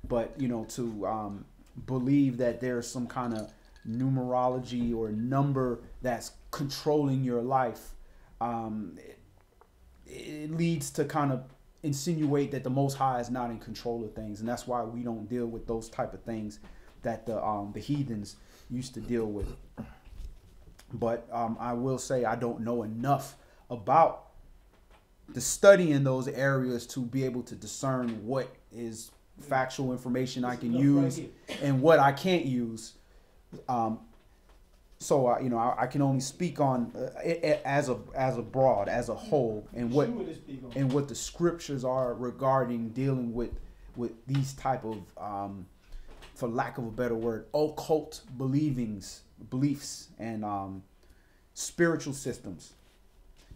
But, you know, to believe that there's some kind of numerology or number that's controlling your life, it leads to kind of insinuate that the Most High is not in control of things, and that's why we don't deal with those type of things that the heathens used to deal with. But I will say I don't know enough about the study in those areas to be able to discern what is factual information I can use and what I can't use. So you know, I can only speak on it as a broad, as a whole, and what the scriptures are regarding dealing with these type of, for lack of a better word, occult beliefs and spiritual systems.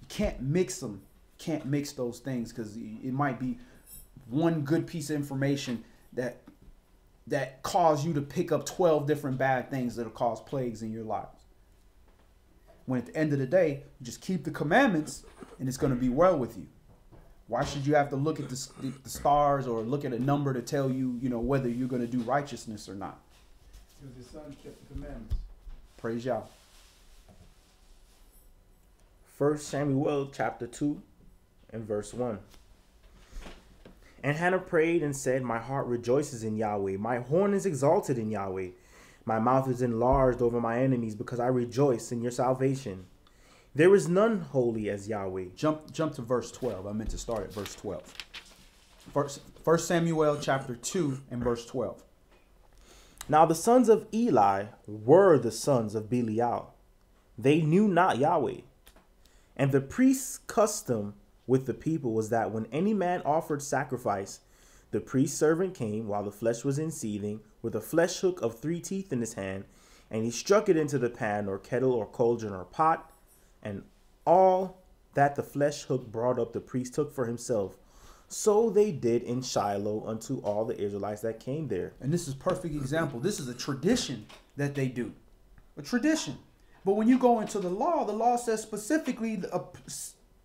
You can't mix them. Can't mix those things, because it might be one good piece of information that that cause you to pick up 12 different bad things that'll cause plagues in your lives. When at the end of the day, you just keep the commandments and it's going to be well with you. Why should you have to look at the stars or look at a number to tell you, whether you're going to do righteousness or not?
Because his son kept the commandments.
Praise Yah.
1 Samuel chapter 2 and verse 1. And Hannah prayed and said, my heart rejoices in Yahweh. My horn is exalted in Yahweh. My mouth is enlarged over my enemies because I rejoice in your salvation. There is none holy as Yahweh.
Jump to verse 12. I meant to start at verse 12. 1 Samuel chapter 2 and verse 12.
Now the sons of Eli were the sons of Belial. They knew not Yahweh. And the priest's custom with the people was that when any man offered sacrifice, the priest's servant came while the flesh was in seething with a flesh hook of 3 teeth in his hand, and he struck it into the pan or kettle or cauldron or pot, and all that the flesh hook brought up the priest took for himself. So they did in Shiloh unto all the Israelites that came there.
And this is a perfect example. This is a tradition that they do. A tradition. But when you go into the law says specifically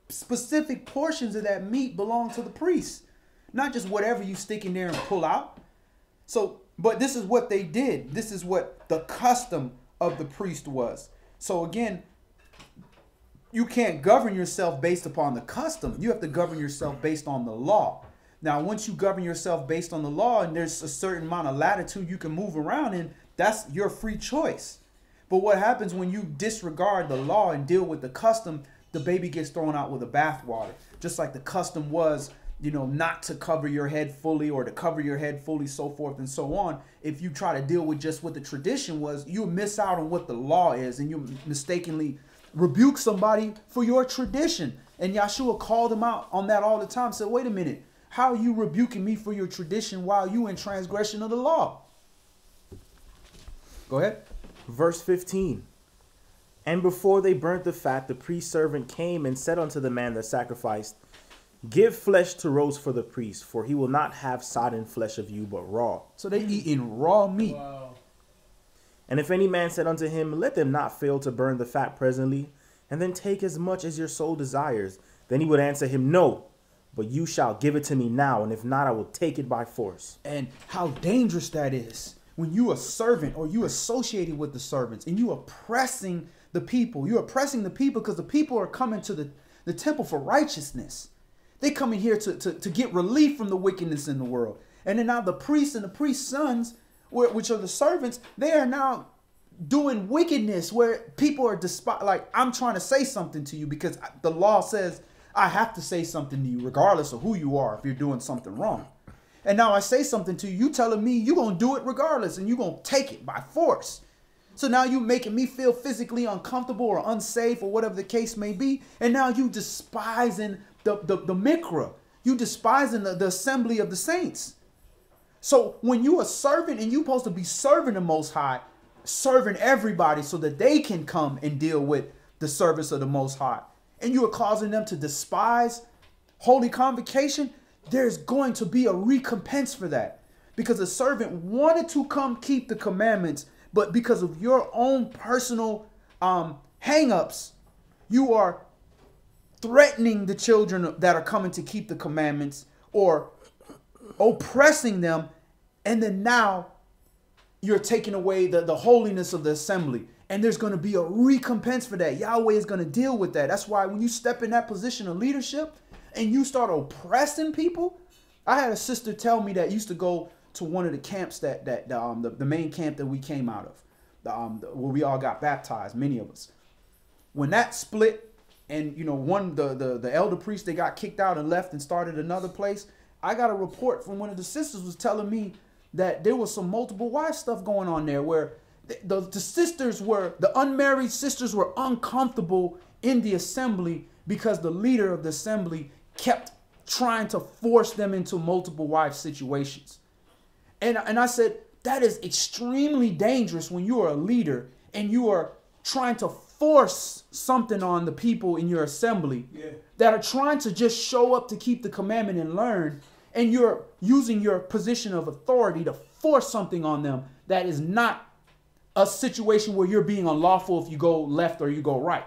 specific portions of that meat belong to the priest. Not just whatever you stick in there and pull out. So, but this is what they did. This is what the custom of the priest was. So again, you can't govern yourself based upon the custom. You have to govern yourself based on the law. Now, once you govern yourself based on the law and there's a certain amount of latitude you can move around in, that's your free choice. But what happens when you disregard the law and deal with the custom, the baby gets thrown out with the bathwater. Just like the custom was, not to cover your head fully or to cover your head fully, so forth and so on. If you try to deal with just what the tradition was, you miss out on what the law is, and you mistakenly rebuke somebody for your tradition. And Yahshua called him out on that all the time. Said, wait a minute, how are you rebuking me for your tradition while you in transgression of the law? Go ahead.
Verse 15. And before they burnt the fat, the priest's servant came and said unto the man that sacrificed, give flesh to roast for the priest, for he will not have sodden flesh of you, but raw.
So they eating raw meat.
Wow.
And if any man said unto him, let them not fail to burn the fat presently, and then take as much as your soul desires, then he would answer him, no, but you shall give it to me now, and if not, I will take it by force.
And how dangerous that is when you a servant or you associated with the servants and you oppressing the people. You're oppressing the people because the people are coming to the temple for righteousness. They come in here to get relief from the wickedness in the world. And then now the priests and the priest's sons, which are the servants, they are now doing wickedness where people are like, I'm trying to say something to you because the law says I have to say something to you regardless of who you are if you're doing something wrong. And now I say something to you, you telling me you're going to do it regardless and you're going to take it by force. So now you making me feel physically uncomfortable or unsafe or whatever the case may be. And now you despising the mikra. You despising the assembly of the saints. So when you a servant and you supposed to be serving the Most High, serving everybody so that they can come and deal with the service of the Most High, and you are causing them to despise holy convocation, there's going to be a recompense for that. Because a servant wanted to come keep the commandments, but because of your own personal hang-ups, you are threatening the children that are coming to keep the commandments or oppressing them, and then now you're taking away the holiness of the assembly. And there's going to be a recompense for that. Yahweh is going to deal with that. That's why when you step in that position of leadership and you start oppressing people, I had a sister tell me that used to go to one of the camps the main camp that we came out of, where we all got baptized, many of us. When that split, and the elder priest, they got kicked out and left and started another place. I got a report from one of the sisters was telling me that there was some multiple wife stuff going on there where the unmarried sisters were uncomfortable in the assembly because the leader of the assembly kept trying to force them into multiple wife situations. And I said, that is extremely dangerous when you are a leader and you are trying to force something on the people in your assembly that are trying to just show up to keep the commandment and learn. And you're using your position of authority to force something on them that is not a situation where you're being unlawful if you go left or you go right.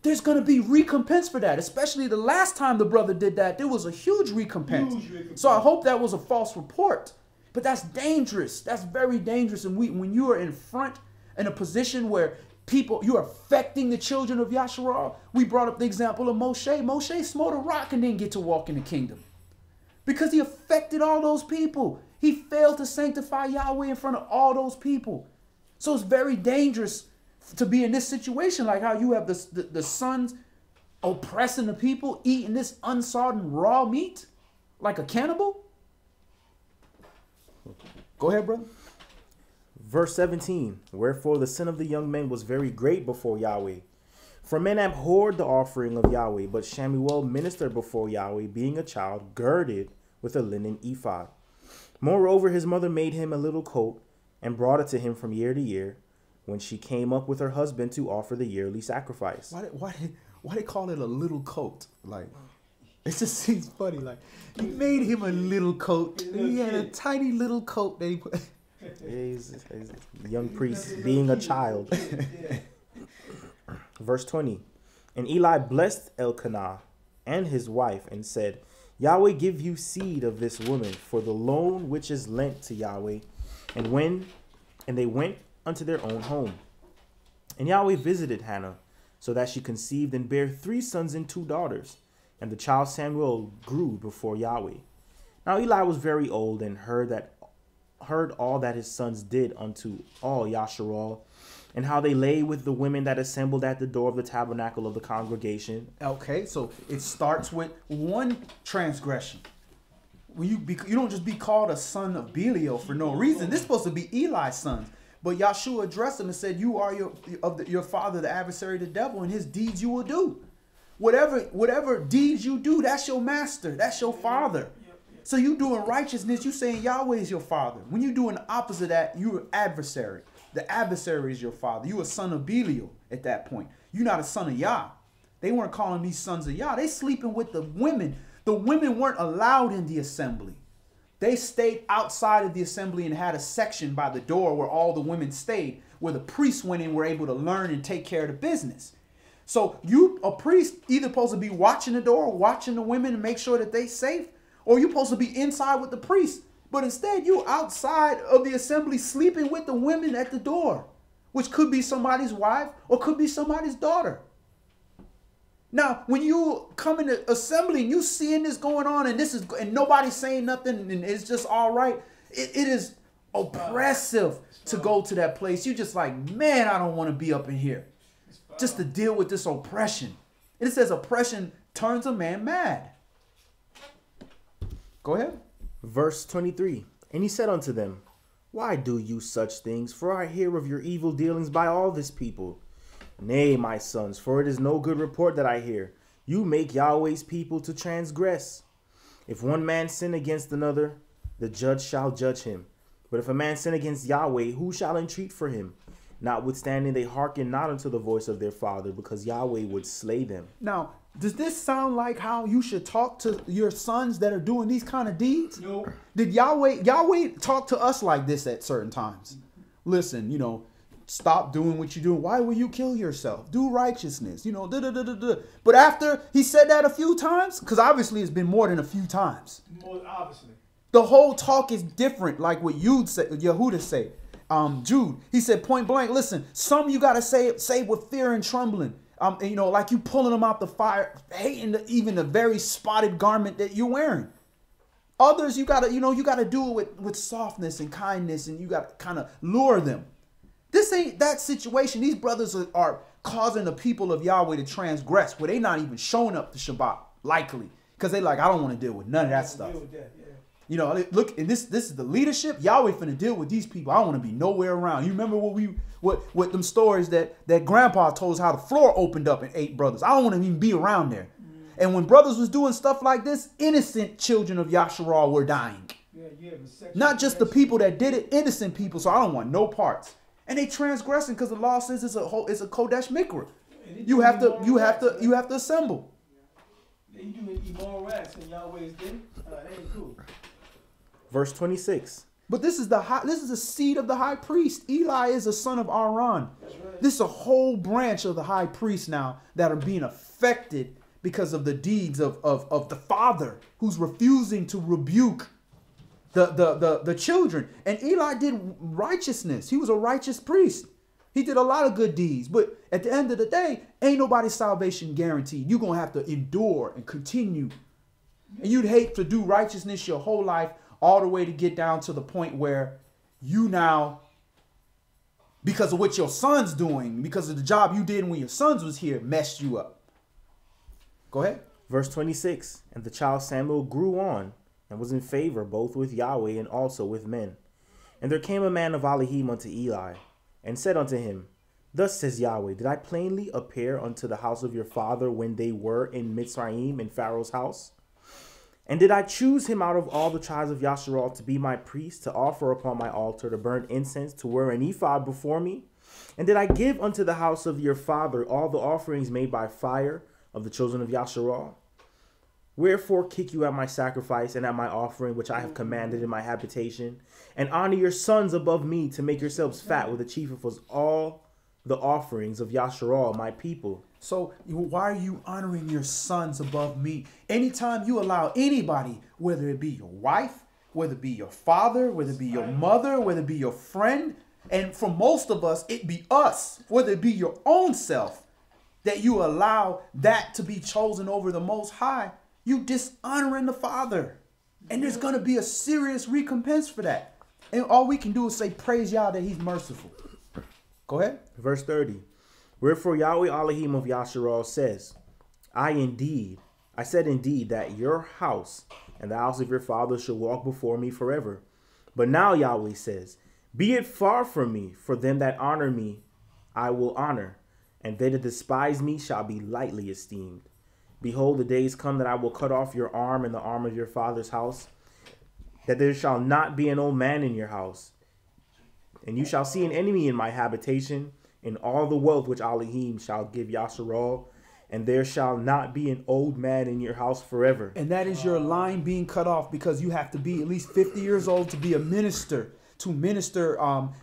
There's going to be recompense for that. Especially the last time the brother did that, there was a huge recompense. So I hope that was a false report. But that's dangerous. That's very dangerous. And when you are in front in a position where you are affecting the children of Yasharal, we brought up the example of Moshe. Moshe smote a rock and didn't get to walk in the kingdom because he affected all those people. He failed to sanctify Yahweh in front of all those people. So it's very dangerous to be in this situation, like how you have the sons oppressing the people, eating this unsodden raw meat like a cannibal. Go ahead, brother.
Verse 17, wherefore the sin of the young men was very great before Yahweh. For men abhorred the offering of Yahweh, but Shamuel ministered before Yahweh, being a child, girded with a linen ephod. Moreover, his mother made him a little coat, and brought it to him from year to year, when she came up with her husband to offer the yearly sacrifice.
Why they call it a little coat? Like, it just seems funny. Like, he made him a little coat. He had a tiny little coat that he put.
He's a young priest, being a child. Verse 20, and Eli blessed Elkanah and his wife, and said, Yahweh give you seed of this woman for the loan which is lent to Yahweh. And they went unto their own home. And Yahweh visited Hannah, so that she conceived and bare 3 sons and 2 daughters. And the child Samuel grew before Yahweh. Now Eli was very old, and heard all that his sons did unto all Yasharal, and how they lay with the women that assembled at the door of the tabernacle of the congregation.
Okay, so it starts with one transgression. When you don't just be called a son of Belial for no reason. This is supposed to be Eli's sons. But Yahshua addressed them and said, you are your father, the adversary, the devil, and his deeds you will do. Whatever deeds you do, that's your master. That's your father. So you doing righteousness, you saying Yahweh is your father. When you doing the opposite of that, you're an adversary. The adversary is your father. You a son of Belial at that point. You're not a son of Yah. They weren't calling these sons of Yah. They sleeping with the women. The women weren't allowed in the assembly. They stayed outside of the assembly and had a section by the door where all the women stayed, where the priests went in, were able to learn and take care of the business. So you, a priest, either supposed to be watching the door, watching the women and make sure that they safe, or you're supposed to be inside with the priest. But instead, you outside of the assembly sleeping with the women at the door, which could be somebody's wife or could be somebody's daughter. Now, when you come in the assembly and you seeing this going on and nobody's saying nothing and it's just all right, it is oppressive to go to that place. You just like, man, I don't want to be up in here just to deal with this oppression. And it says oppression turns a man mad. Go ahead.
Verse 23, and he said unto them, why do you such things? For I hear of your evil dealings by all this people. Nay, my sons, for it is no good report that I hear. You make Yahweh's people to transgress. If one man sin against another, the judge shall judge him. But if a man sin against Yahweh, who shall entreat for him? Notwithstanding, they hearken not unto the voice of their father, because Yahweh would slay them.
Now, does this sound like how you should talk to your sons that are doing these kind of deeds?
No.
Did Yahweh talk to us like this at certain times? Listen, stop doing what you're doing. Why will you kill yourself? Do righteousness, But after he said that a few times, because obviously it's been more than a few times.
More obviously.
The whole talk is different, like what Yehuda say. Jude, he said point blank, listen, some you got to say with fear and trembling. Like you pulling them out the fire, hating even the very spotted garment that you're wearing. Others, you gotta do it with softness and kindness, and you gotta kind of lure them. This ain't that situation. These brothers are causing the people of Yahweh to transgress, where they not even showing up to Shabbat, likely, because they like, I don't want to deal with none of that stuff. Look, and this is the leadership. Yahweh finna deal with these people. I don't want to be nowhere around. You remember what them stories that Grandpa told us, how the floor opened up and 8 brothers. I don't want to even be around there. And when brothers was doing stuff like this, innocent children of Yasharal were dying. Not just the people that did it, innocent people. So I don't want no parts. And they transgressing because the law says it's a Kodesh Mikra. You have to assemble.
They doing immoral acts and Yahweh's day. That ain't cool.
Verse 26.
But this is the seed of the high priest. Eli is a son of Aaron.
That's right.
This is a whole branch of the high priest now that are being affected because of the deeds of the father who's refusing to rebuke the children. And Eli did righteousness. He was a righteous priest. He did a lot of good deeds. But at the end of the day, ain't nobody's salvation guaranteed. You're going to have to endure and continue. And you'd hate to do righteousness your whole life all the way to get down to the point where you now, because of what your son's doing, because of the job you did when your sons was here, messed you up. Go ahead.
Verse 26, and the child Samuel grew on and was in favor both with Yahweh and also with men. And there came a man of Elohim unto Eli, and said unto him, Thus says Yahweh, did I plainly appear unto the house of your father when they were in Mitzrayim in Pharaoh's house? And did I choose him out of all the tribes of Yasharal to be my priest, to offer upon my altar, to burn incense, to wear an ephod before me? And did I give unto the house of your father all the offerings made by fire of the children of Yasharal? Wherefore kick you at my sacrifice and at my offering, which I have commanded in my habitation, and honor your sons above me, to make yourselves fat with the chief of all the offerings of Yasharal, my people.
So why are you honoring your sons above me? Anytime you allow anybody, whether it be your wife, whether it be your father, whether it be your mother, whether it be your friend, and for most of us, it be us, whether it be your own self, that you allow that to be chosen over the Most High, you dishonoring the Father. And there's going to be a serious recompense for that. And all we can do is say, praise Yah that he's merciful. Go ahead.
Verse 30. Wherefore Yahweh Elohim of Yasharal says, I said indeed that your house and the house of your father shall walk before me forever. But now Yahweh says, be it far from me, for them that honor me I will honor, and they that despise me shall be lightly esteemed. Behold, the days come that I will cut off your arm and the arm of your father's house, that there shall not be an old man in your house. And you shall see an enemy in my habitation, in all the wealth which Elohim shall give Yasharal, and there shall not be an old man in your house forever.
And that is your line being cut off, because you have to be at least 50 years old to be a minister, to minister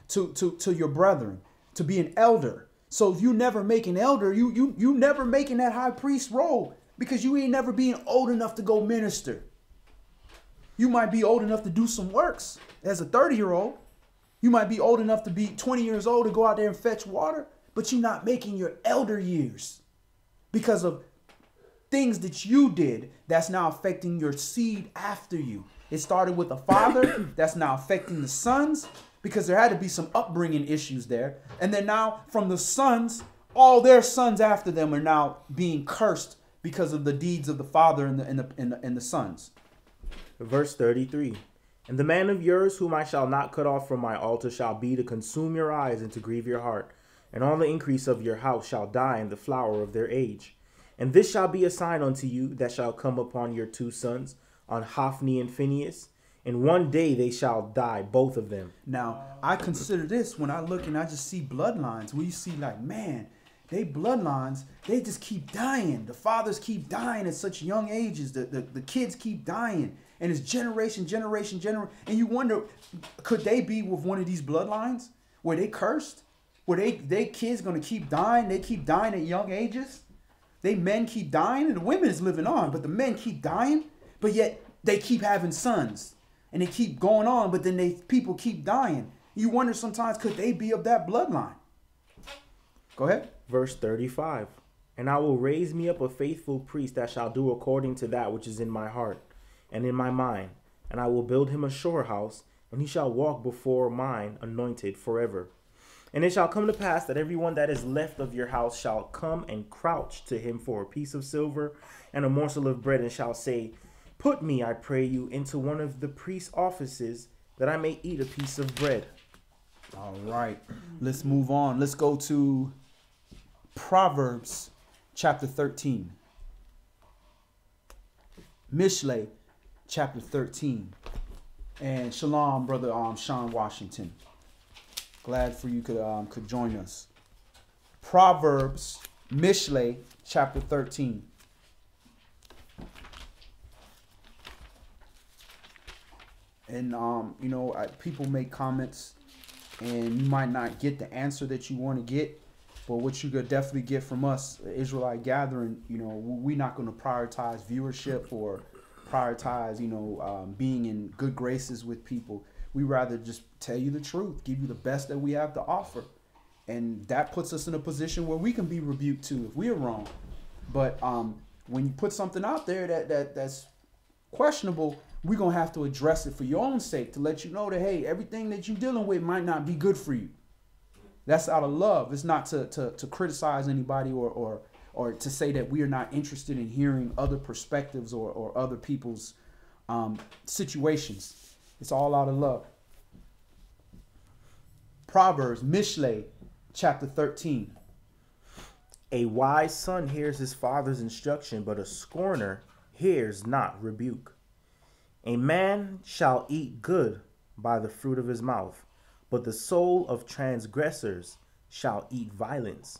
to your brethren, to be an elder. So if you never make an elder, you never making that high priest role, because you ain't never being old enough to go minister. You might be old enough to do some works as a 30-year-old. You might be old enough to be 20 years old to go out there and fetch water, but you're not making your elder years because of things that you did that's now affecting your seed after you. It started with a father that's now affecting the sons, because there had to be some upbringing issues there. And then now from the sons, all their sons after them are now being cursed because of the deeds of the father and the sons.
Verse 33. And the man of yours whom I shall not cut off from my altar shall be to consume your eyes and to grieve your heart. And all the increase of your house shall die in the flower of their age. And this shall be a sign unto you that shall come upon your two sons, on Hophni and Phinehas. In one day they shall die, both of them.
Now, I consider this when I look and I just see bloodlines, where you see like, man, they bloodlines, they just keep dying. The fathers keep dying at such young ages. The kids keep dying. And it's generation. And you wonder, could they be with one of these bloodlines where they cursed? Where they kids going to keep dying? They keep dying at young ages? They men keep dying, and the women is living on, but the men keep dying, but yet they keep having sons. And they keep going on, but then people keep dying. You wonder sometimes, could they be of that bloodline? Go ahead.
Verse 35. And I will raise me up a faithful priest that shall do according to that which is in my heart and in my mind. And I will build him a sure house, and he shall walk before mine anointed forever. And it shall come to pass that everyone that is left of your house shall come and crouch to him for a piece of silver and a morsel of bread, and shall say, put me, I pray you, into one of the priest's offices, that I may eat a piece of bread.
All right, let's move on. Let's go to Proverbs chapter 13. Mishlei chapter 13. And shalom, brother Sean Washington. Glad for you could join us. Proverbs, Mishlei chapter 13. And people make comments, and you might not get the answer that you want to get, but what you could definitely get from us, Israelite Gathering, we're not going to prioritize viewership or prioritize, being in good graces with people. We rather just tell you the truth, give you the best that we have to offer, and that puts us in a position where we can be rebuked too if we are wrong. But when you put something out there that's questionable, we're going to have to address it for your own sake, to let you know that, hey, everything that you're dealing with might not be good for you. That's out of love. It's not to criticize anybody or to say that we are not interested in hearing other perspectives or other people's situations. It's all out of love. Proverbs, Mishle, chapter 13.
A wise son hears his father's instruction, but a scorner hears not rebuke. A man shall eat good by the fruit of his mouth, but the soul of transgressors shall eat violence.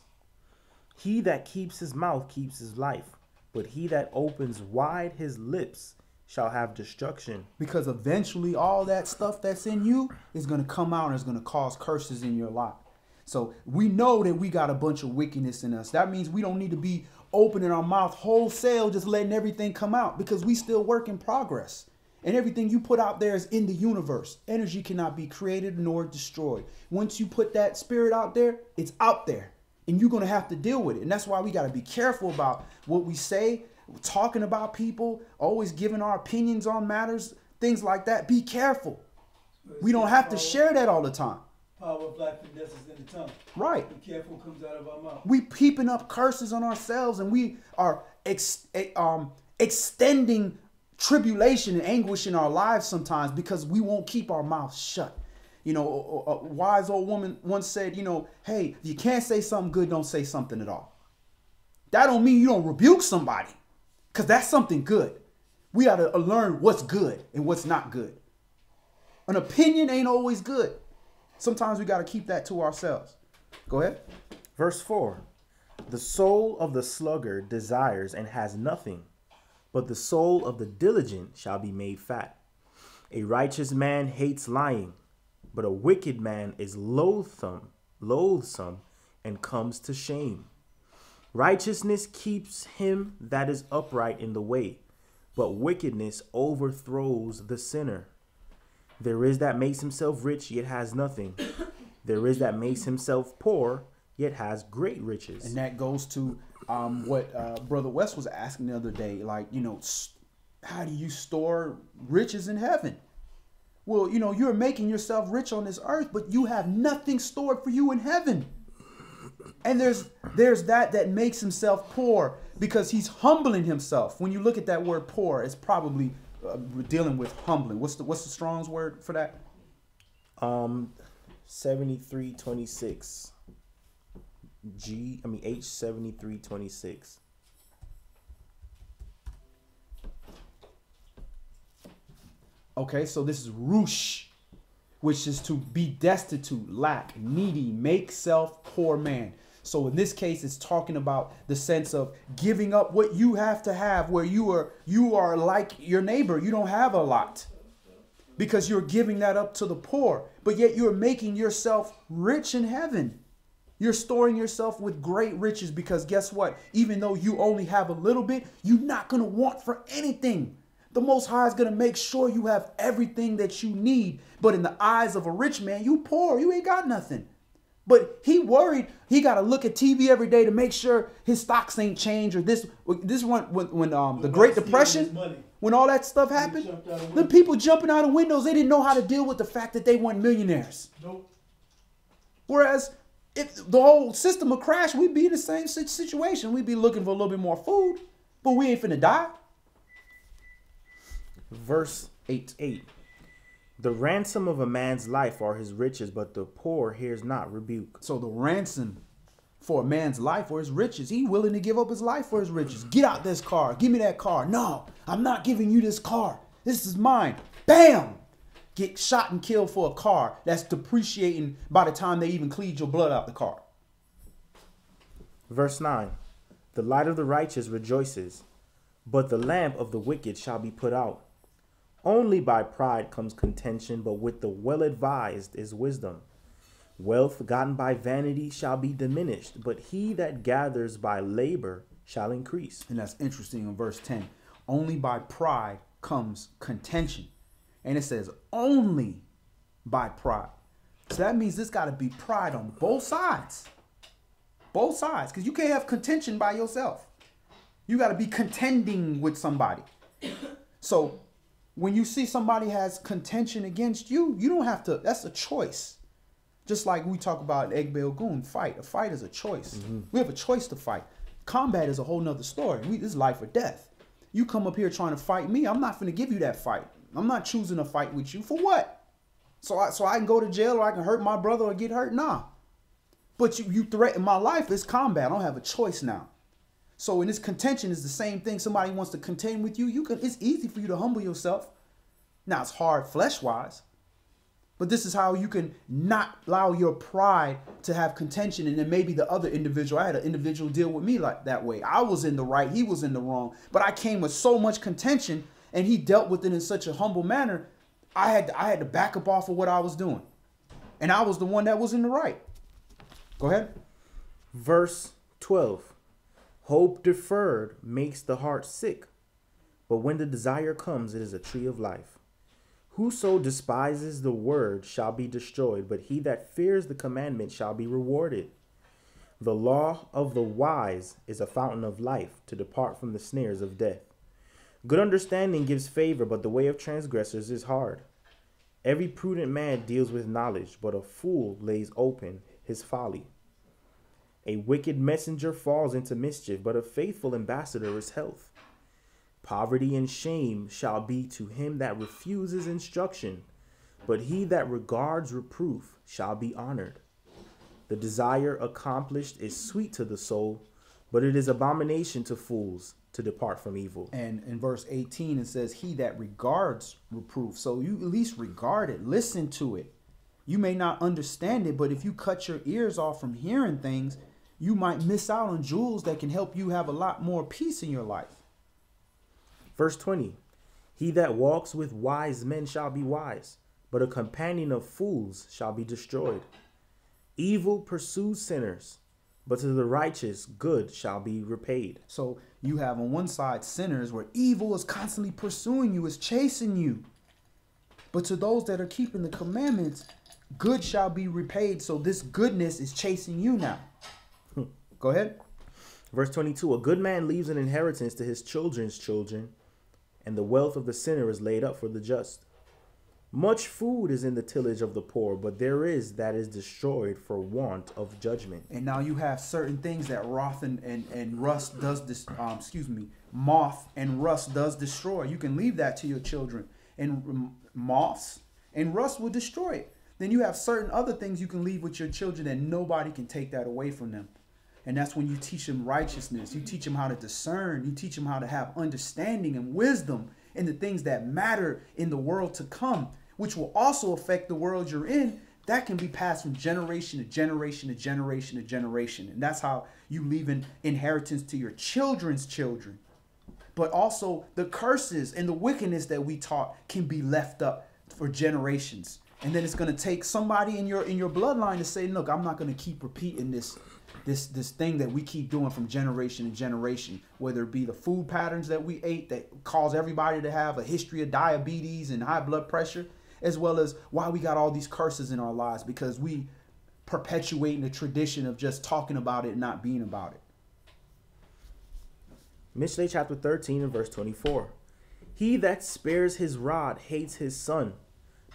He that keeps his mouth keeps his life, but he that opens wide his lips shall have destruction.
Because eventually all that stuff that's in you is going to come out and is going to cause curses in your life. So we know that we got a bunch of wickedness in us. That means we don't need to be opening our mouth wholesale, just letting everything come out, because we still work in progress. And everything you put out there is in the universe. Energy cannot be created nor destroyed. Once you put that spirit out there, it's out there. And you're going to have to deal with it. And that's why we got to be careful about what we say, talking about people, always giving our opinions on matters, things like that. Be careful. We don't have to share that all the time.
Power of life and death is in the tongue.
Right.
Be careful what comes out of our mouth.
We heaping up curses on ourselves, and we are extending tribulation and anguish in our lives sometimes because we won't keep our mouths shut. A wise old woman once said, hey, if you can't say something good, don't say something at all. That don't mean you don't rebuke somebody, because that's something good. We got to learn what's good and what's not good. An opinion ain't always good. Sometimes we got to keep that to ourselves. Go ahead.
Verse 4. The soul of the sluggard desires and has nothing, but the soul of the diligent shall be made fat. A righteous man hates lying, but a wicked man is loathsome and comes to shame. Righteousness keeps him that is upright in the way, but wickedness overthrows the sinner. There is that makes himself rich, yet has nothing. There is that makes himself poor, yet has great riches.
And that goes to what Brother West was asking the other day. Like, how do you store riches in heaven? Well, you're making yourself rich on this earth, but you have nothing stored for you in heaven. And there's that makes himself poor because he's humbling himself. When you look at that word poor, it's probably dealing with humbling. What's the Strong's word for that?
7326. H7326.
Okay, so this is rush, which is to be destitute, lack, needy, make self poor man. So in this case, it's talking about the sense of giving up what you have to have, where you are like your neighbor. You don't have a lot because you're giving that up to the poor, but yet you're making yourself rich in heaven. You're storing yourself with great riches because guess what? Even though you only have a little bit, you're not going to want for anything. The Most High is going to make sure you have everything that you need. But in the eyes of a rich man, you poor. You ain't got nothing. But he worried. He got to look at TV every day to make sure his stocks ain't changed. Or this one when the Great Depression, when all that stuff happened, the people jumping out of windows, they didn't know how to deal with the fact that they weren't millionaires.
Nope.
Whereas if the whole system would crash, we'd be in the same situation. We'd be looking for a little bit more food, but we ain't finna die.
Verse 8. The ransom of a man's life are his riches, but the poor hears not rebuke.
So the ransom for a man's life or his riches, he willing to give up his life for his riches. Get out this car. Give me that car. No, I'm not giving you this car. This is mine. Bam! Get shot and killed for a car that's depreciating by the time they even cleaned your blood out the car.
Verse 9. The light of the righteous rejoices, but the lamp of the wicked shall be put out. Only by pride comes contention, but with the well advised is wisdom. Wealth gotten by vanity shall be diminished, but he that gathers by labor shall increase.
And that's interesting in verse 10. Only by pride comes contention. And it says only by pride. So that means this got to be pride on both sides. Both sides. Because you can't have contention by yourself. You got to be contending with somebody. So when you see somebody has contention against you, you don't have to. That's a choice. Just like we talk about Egg Goon fight. A fight is a choice. Mm-hmm. We have a choice to fight. Combat is a whole nother story. This is life or death. You come up here trying to fight me, I'm not going to give you that fight. I'm not choosing to fight with you. For what? So I can go to jail, or I can hurt my brother or get hurt? Nah. But you threaten my life. It's combat. I don't have a choice now. So in this contention is the same thing. Somebody wants to contend with you. It's easy for you to humble yourself. Now it's hard flesh-wise. But this is how you can not allow your pride to have contention. And then maybe the other individual, I had an individual deal with me like that way. I was in the right, he was in the wrong. But I came with so much contention, and he dealt with it in such a humble manner. I had to back up off of what I was doing. And I was the one that was in the right. Go ahead.
Verse 12. Hope deferred makes the heart sick, but when the desire comes, it is a tree of life. Whoso despises the word shall be destroyed, but he that fears the commandment shall be rewarded. The law of the wise is a fountain of life, to depart from the snares of death. Good understanding gives favor, but the way of transgressors is hard. Every prudent man deals with knowledge, but a fool lays open his folly. A wicked messenger falls into mischief, but a faithful ambassador is health. Poverty and shame shall be to him that refuses instruction, but he that regards reproof shall be honored. The desire accomplished is sweet to the soul, but it is abomination to fools to depart from evil.
And in verse 18, it says, he that regards reproof. So you at least regard it, listen to it. You may not understand it, but if you cut your ears off from hearing things, you might miss out on jewels that can help you have a lot more peace in your life.
Verse 20, he that walks with wise men shall be wise, but a companion of fools shall be destroyed. Evil pursues sinners, but to the righteous good shall be repaid.
So you have on one side sinners where evil is constantly pursuing you, is chasing you. But to those that are keeping the commandments, good shall be repaid. So this goodness is chasing you now. Go ahead.
Verse 22, a good man leaves an inheritance to his children's children, and the wealth of the sinner is laid up for the just. Much food is in the tillage of the poor, but there is that is destroyed for want of judgment. And
now you have certain things that moth and rust does destroy. You can leave that to your children, and moths and rust will destroy it. Then you have certain other things you can leave with your children, and nobody can take that away from them. And that's when you teach them righteousness. You teach them how to discern. You teach them how to have understanding and wisdom in the things that matter in the world to come, which will also affect the world you're in. That can be passed from generation to generation to generation to generation. And that's how you leave an inheritance to your children's children. But also the curses and the wickedness that we taught can be left up for generations. And then it's going to take somebody in your bloodline to say, look, I'm not going to keep repeating this thing that we keep doing from generation to generation, whether it be the food patterns that we ate that cause everybody to have a history of diabetes and high blood pressure, as well as why we got all these curses in our lives, because we perpetuating the tradition of just talking about it and not being about it.
Mishlei chapter 13 and verse 24. He that spares his rod hates his son,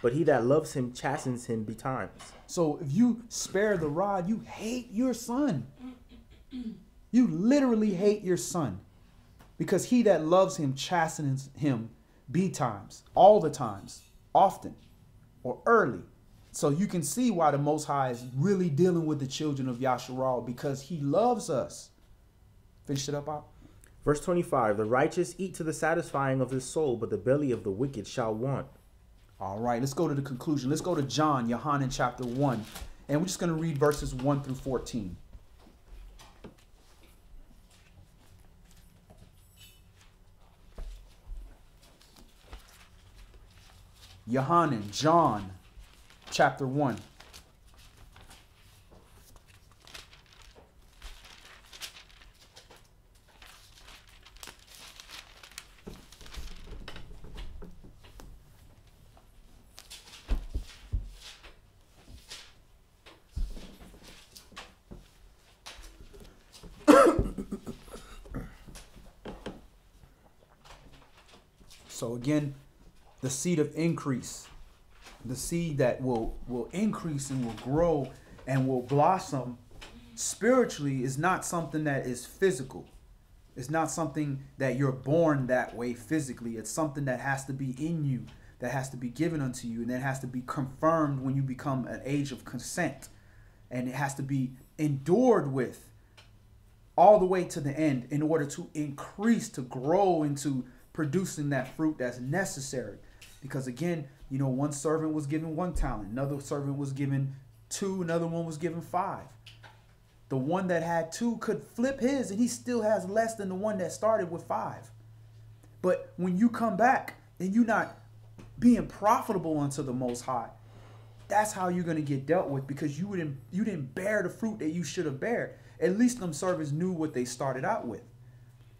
but he that loves him chastens him betimes.
So if you spare the rod, you hate your son. You literally hate your son, because he that loves him chastens him betimes, all the times, often or early. So you can see why the Most High is really dealing with the children of Yasharal, because he loves us. Finish it up out.
Verse 25, the righteous eat to the satisfying of his soul, but the belly of the wicked shall want.
All right, let's go to the conclusion. Let's go to John, Yohanan chapter 1. And we're just going to read verses 1 through 14. Yohanan, John, chapter 1. So again, the seed of increase, the seed that will increase and will grow and will blossom spiritually is not something that is physical. It's not something that you're born that way physically. It's something that has to be in you, that has to be given unto you, and that has to be confirmed when you become an age of consent. And it has to be endured with all the way to the end in order to increase, to grow into producing that fruit that's necessary. Because again, you know, one servant was given 1 talent, another servant was given 2, another one was given 5. The one that had 2 could flip his and he still has less than the one that started with 5. But when you come back and you're not being profitable unto the Most High, that's how you're going to get dealt with, because you didn't bear the fruit that you should have bared. At least them servants knew what they started out with.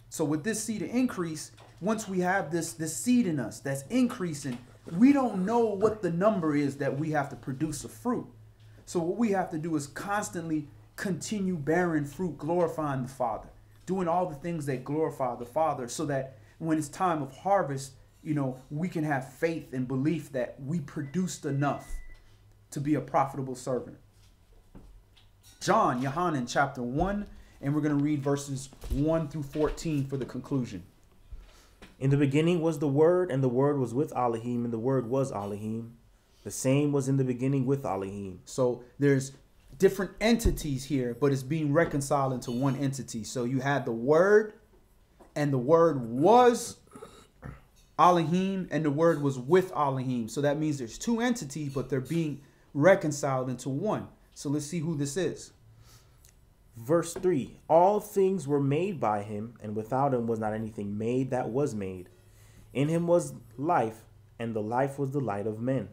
So with this seed of increase, once we have this seed in us that's increasing, we don't know what the number is that we have to produce a fruit. So what we have to do is constantly continue bearing fruit, glorifying the Father, doing all the things that glorify the Father, so that when it's time of harvest, you know, we can have faith and belief that we produced enough to be a profitable servant. John, Yohanan, chapter 1, and we're going to read verses 1 through 14 for the conclusion.
In the beginning was the Word, and the Word was with Elohim, and the Word was Elohim. The same was in the beginning with Elohim.
So there's different entities here, but it's being reconciled into one entity. So you had the Word, and the Word was Elohim, and the Word was with Elohim. So that means there's 2 entities, but they're being reconciled into one. So let's see who this is.
Verse 3, all things were made by him, and without him was not anything made that was made. In him was life, and the life was the light of men.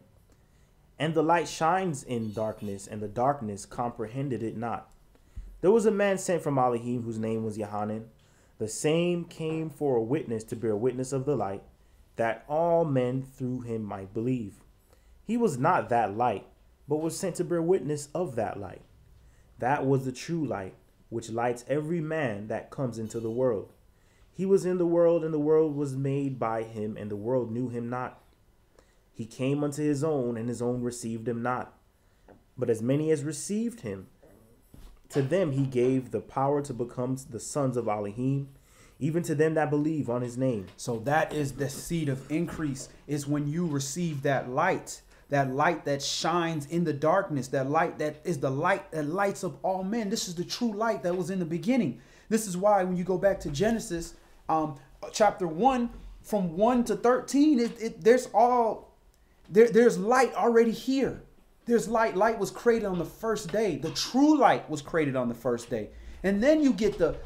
And the light shines in darkness, and the darkness comprehended it not. There was a man sent from Elohim, whose name was Yohanan. The same came for a witness, to bear witness of the light, that all men through him might believe. He was not that light, but was sent to bear witness of that light. That was the true light, which lights every man that comes into the world. He was in the world, and the world was made by him, and the world knew him not. He came unto his own, and his own received him not. But as many as received him, to them he gave the power to become the sons of Elohim, even to them that believe on his name.
So that is the seed of increase, is when you receive that light that shines in the darkness, that light that is the light that lights up all men. This is the true light that was in the beginning. This is why when you go back to Genesis chapter 1, from 1 to 13, there's light already here. There's light. Light was created on the first day. The true light was created on the first day. And then you get the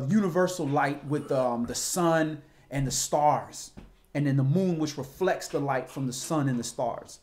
universal light with the sun and the stars, and then the moon, which reflects the light from the sun and the stars.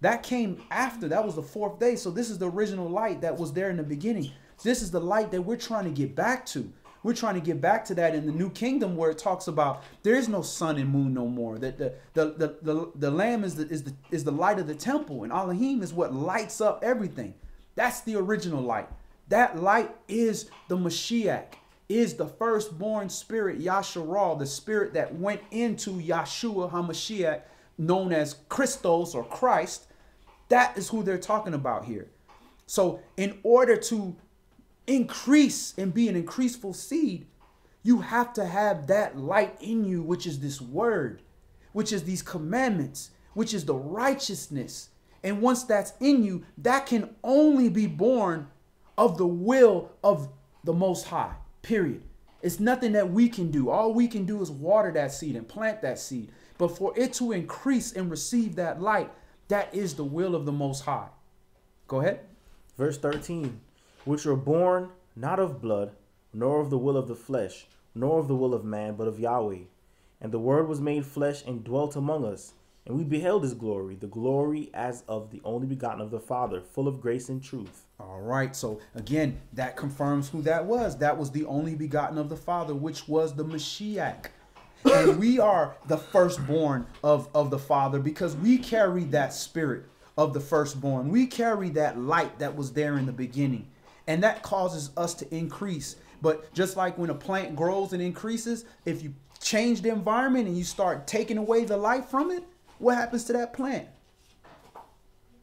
That came after. That was the 4th day. So this is the original light that was there in the beginning. This is the light that we're trying to get back to. We're trying to get back to that in the new kingdom, where it talks about there is no sun and moon no more. That the Lamb is the light of the temple, and Elohim is what lights up everything. That's the original light. That light is the Mashiach, is the firstborn spirit, Yasharal, the spirit that went into Yahshua HaMashiach, known as Christos or Christ. That is who they're talking about here. So in order to increase and be an increaseful seed, you have to have that light in you, which is this word, which is these commandments, which is the righteousness. And once that's in you, that can only be born of the will of the Most High, period. It's nothing that we can do. All we can do is water that seed and plant that seed. But for it to increase and receive that light, that is the will of the Most High. Go ahead.
Verse 13, which were born not of blood, nor of the will of the flesh, nor of the will of man, but of Yahweh. And the Word was made flesh and dwelt among us. And we beheld his glory, the glory as of the only begotten of the Father, full of grace and truth.
All right. So again, that confirms who that was. That was the only begotten of the Father, which was the Mashiach. And we are the firstborn of the Father because we carry that spirit of the firstborn. We carry that light that was there in the beginning. And that causes us to increase. But just like when a plant grows and increases, if you change the environment and you start taking away the light from it, what happens to that plant?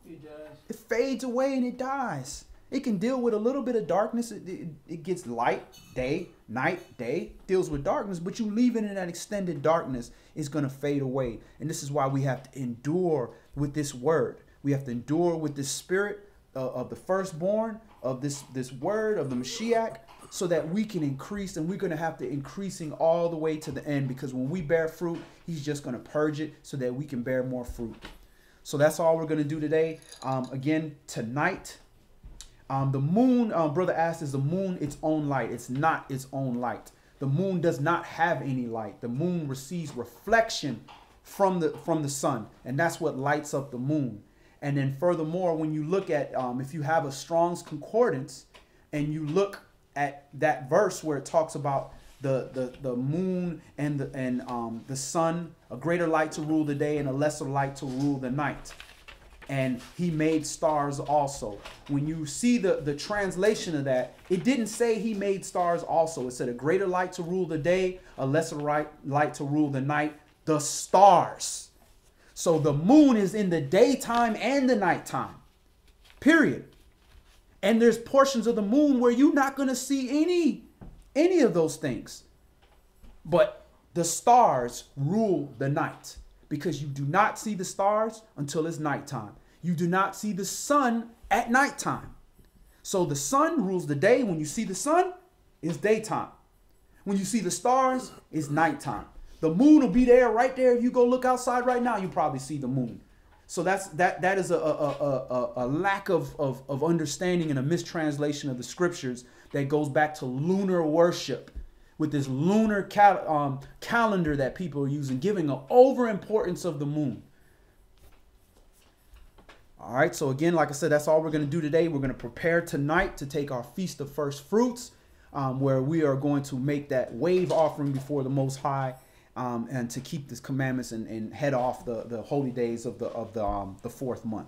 It does.
It fades away and it dies. It can deal with a little bit of darkness. It gets light, day, night, day, deals with darkness, but you leave it in that extended darkness, it's going to fade away. And this is why we have to endure with this word. We have to endure with this spirit of the firstborn, of this word of the Mashiach, so that we can increase. And we're going to have to increasing all the way to the end, because when we bear fruit, he's just going to purge it so that we can bear more fruit. So that's all we're going to do today. Again, tonight, the moon, brother asked, is the moon its own light? It's not its own light. The moon does not have any light. The moon receives reflection from the sun, and that's what lights up the moon. And then furthermore, when you look at, if you have a Strong's Concordance and you look at that verse where it talks about the moon and the sun, a greater light to rule the day and a lesser light to rule the night. And he made stars also. When you see the translation of that, it didn't say he made stars also. It said a greater light to rule the day, a lesser light to rule the night, the stars. So the moon is in the daytime and the nighttime, period. And there's portions of the moon where you're not going to see any of those things. But the stars rule the night, because you do not see the stars until it's nighttime. You do not see the sun at nighttime. So the sun rules the day. When you see the sun, it's daytime. When you see the stars, it's nighttime. The moon will be there, right there. If you go look outside right now, you probably see the moon. So that is a lack of understanding and a mistranslation of the scriptures that goes back to lunar worship, with this lunar calendar that people are using, giving an overimportance of the moon. All right, so again, like I said, that's all we're going to do today. We're going to prepare tonight to take our Feast of First Fruits, where we are going to make that wave offering before the Most High, and to keep these commandments and head off the holy days of the fourth month,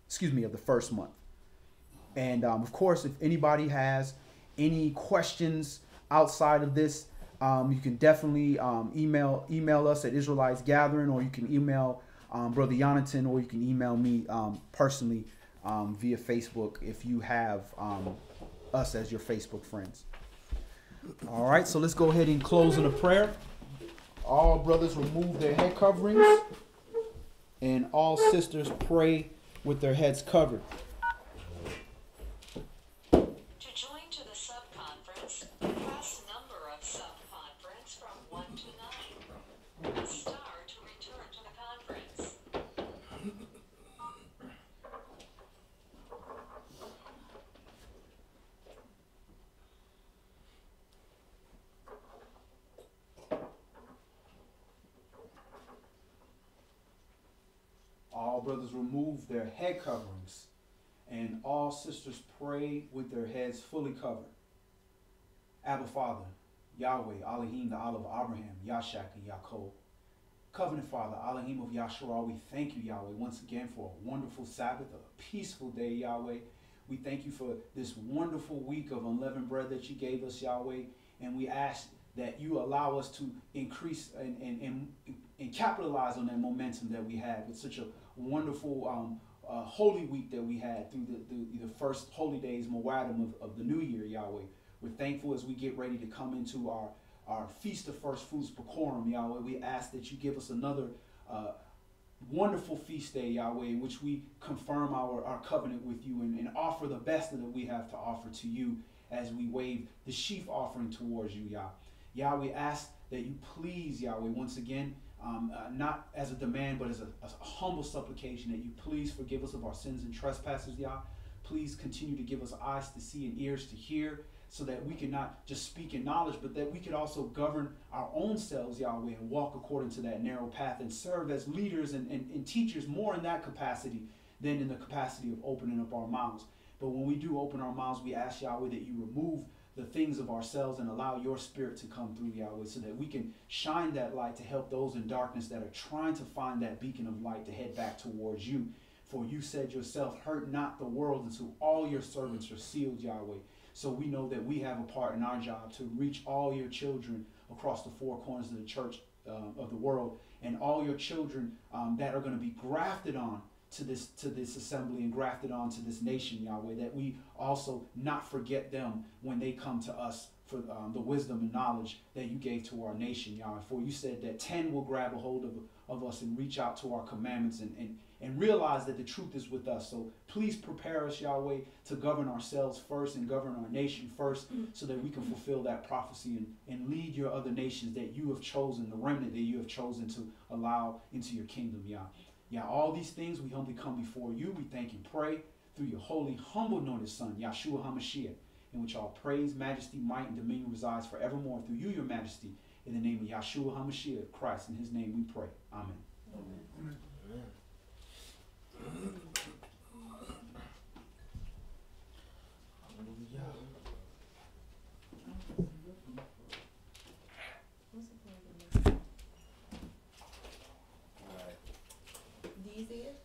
of the first month. And of course, if anybody has any questions outside of this, you can definitely email us at Israelites Gathering, or you can email Brother Yonatan, or you can email me personally via Facebook if you have us as your Facebook friends. All right, so let's go ahead and close in a prayer. All brothers remove their head coverings, and all sisters pray with their heads covered.
To join to the sub-conference, press number of sub-conference from 1 to 9. Star to return to the conference.
All brothers remove their head coverings, and all sisters pray with their heads fully covered. Abba Father, Yahweh, Elohim, the Allah of Abraham, Yashak, and Yaakov. Covenant Father, Elohim of Yahshua, we thank you, Yahweh, once again for a wonderful Sabbath, a peaceful day, Yahweh. We thank you for this wonderful week of unleavened bread that you gave us, Yahweh, and we ask that you allow us to increase and capitalize on that momentum that we had with such a wonderful holy week that we had through the first holy days, Moadim of the new year, Yahweh. We're thankful as we get ready to come into our Feast of First Fruits, Pecorum, Yahweh. We ask that you give us another wonderful feast day, Yahweh, in which we confirm our covenant with you and offer the best that we have to offer to you as we wave the sheaf offering towards you, Yah. Yah, we ask that you please, Yahweh, once again, not as a demand, but as a humble supplication, that you please forgive us of our sins and trespasses, Yah. Please continue to give us eyes to see and ears to hear, so that we can not just speak in knowledge, but that we could also govern our own selves, Yahweh, and walk according to that narrow path and serve as leaders and teachers more in that capacity than in the capacity of opening up our mouths. But when we do open our mouths, we ask Yahweh that you remove the things of ourselves and allow your spirit to come through, Yahweh, so that we can shine that light to help those in darkness that are trying to find that beacon of light to head back towards you. For you said yourself, hurt not the world until all your servants are sealed, Yahweh. So we know that we have a part in our job to reach all your children across the four corners of the church of the world, and all your children that are going to be grafted on to this assembly and grafted on to this nation, Yahweh, that we also not forget them when they come to us for the wisdom and knowledge that you gave to our nation, Yahweh. For you said that 10 will grab a hold of us and reach out to our commandments and realize that the truth is with us. So please prepare us, Yahweh, to govern ourselves first and govern our nation first, so that we can fulfill that prophecy and lead your other nations that you have chosen, the remnant that you have chosen to allow into your kingdom, Yah. Yeah, all these things we humbly come before you. We thank and pray through your holy, humble, anointed Son, Yahshua HaMashiach, in which all praise, majesty, might, and dominion resides forevermore through you, your majesty, in the name of Yahshua HaMashiach, Christ. In his name we pray. Amen.
Amen.
These is?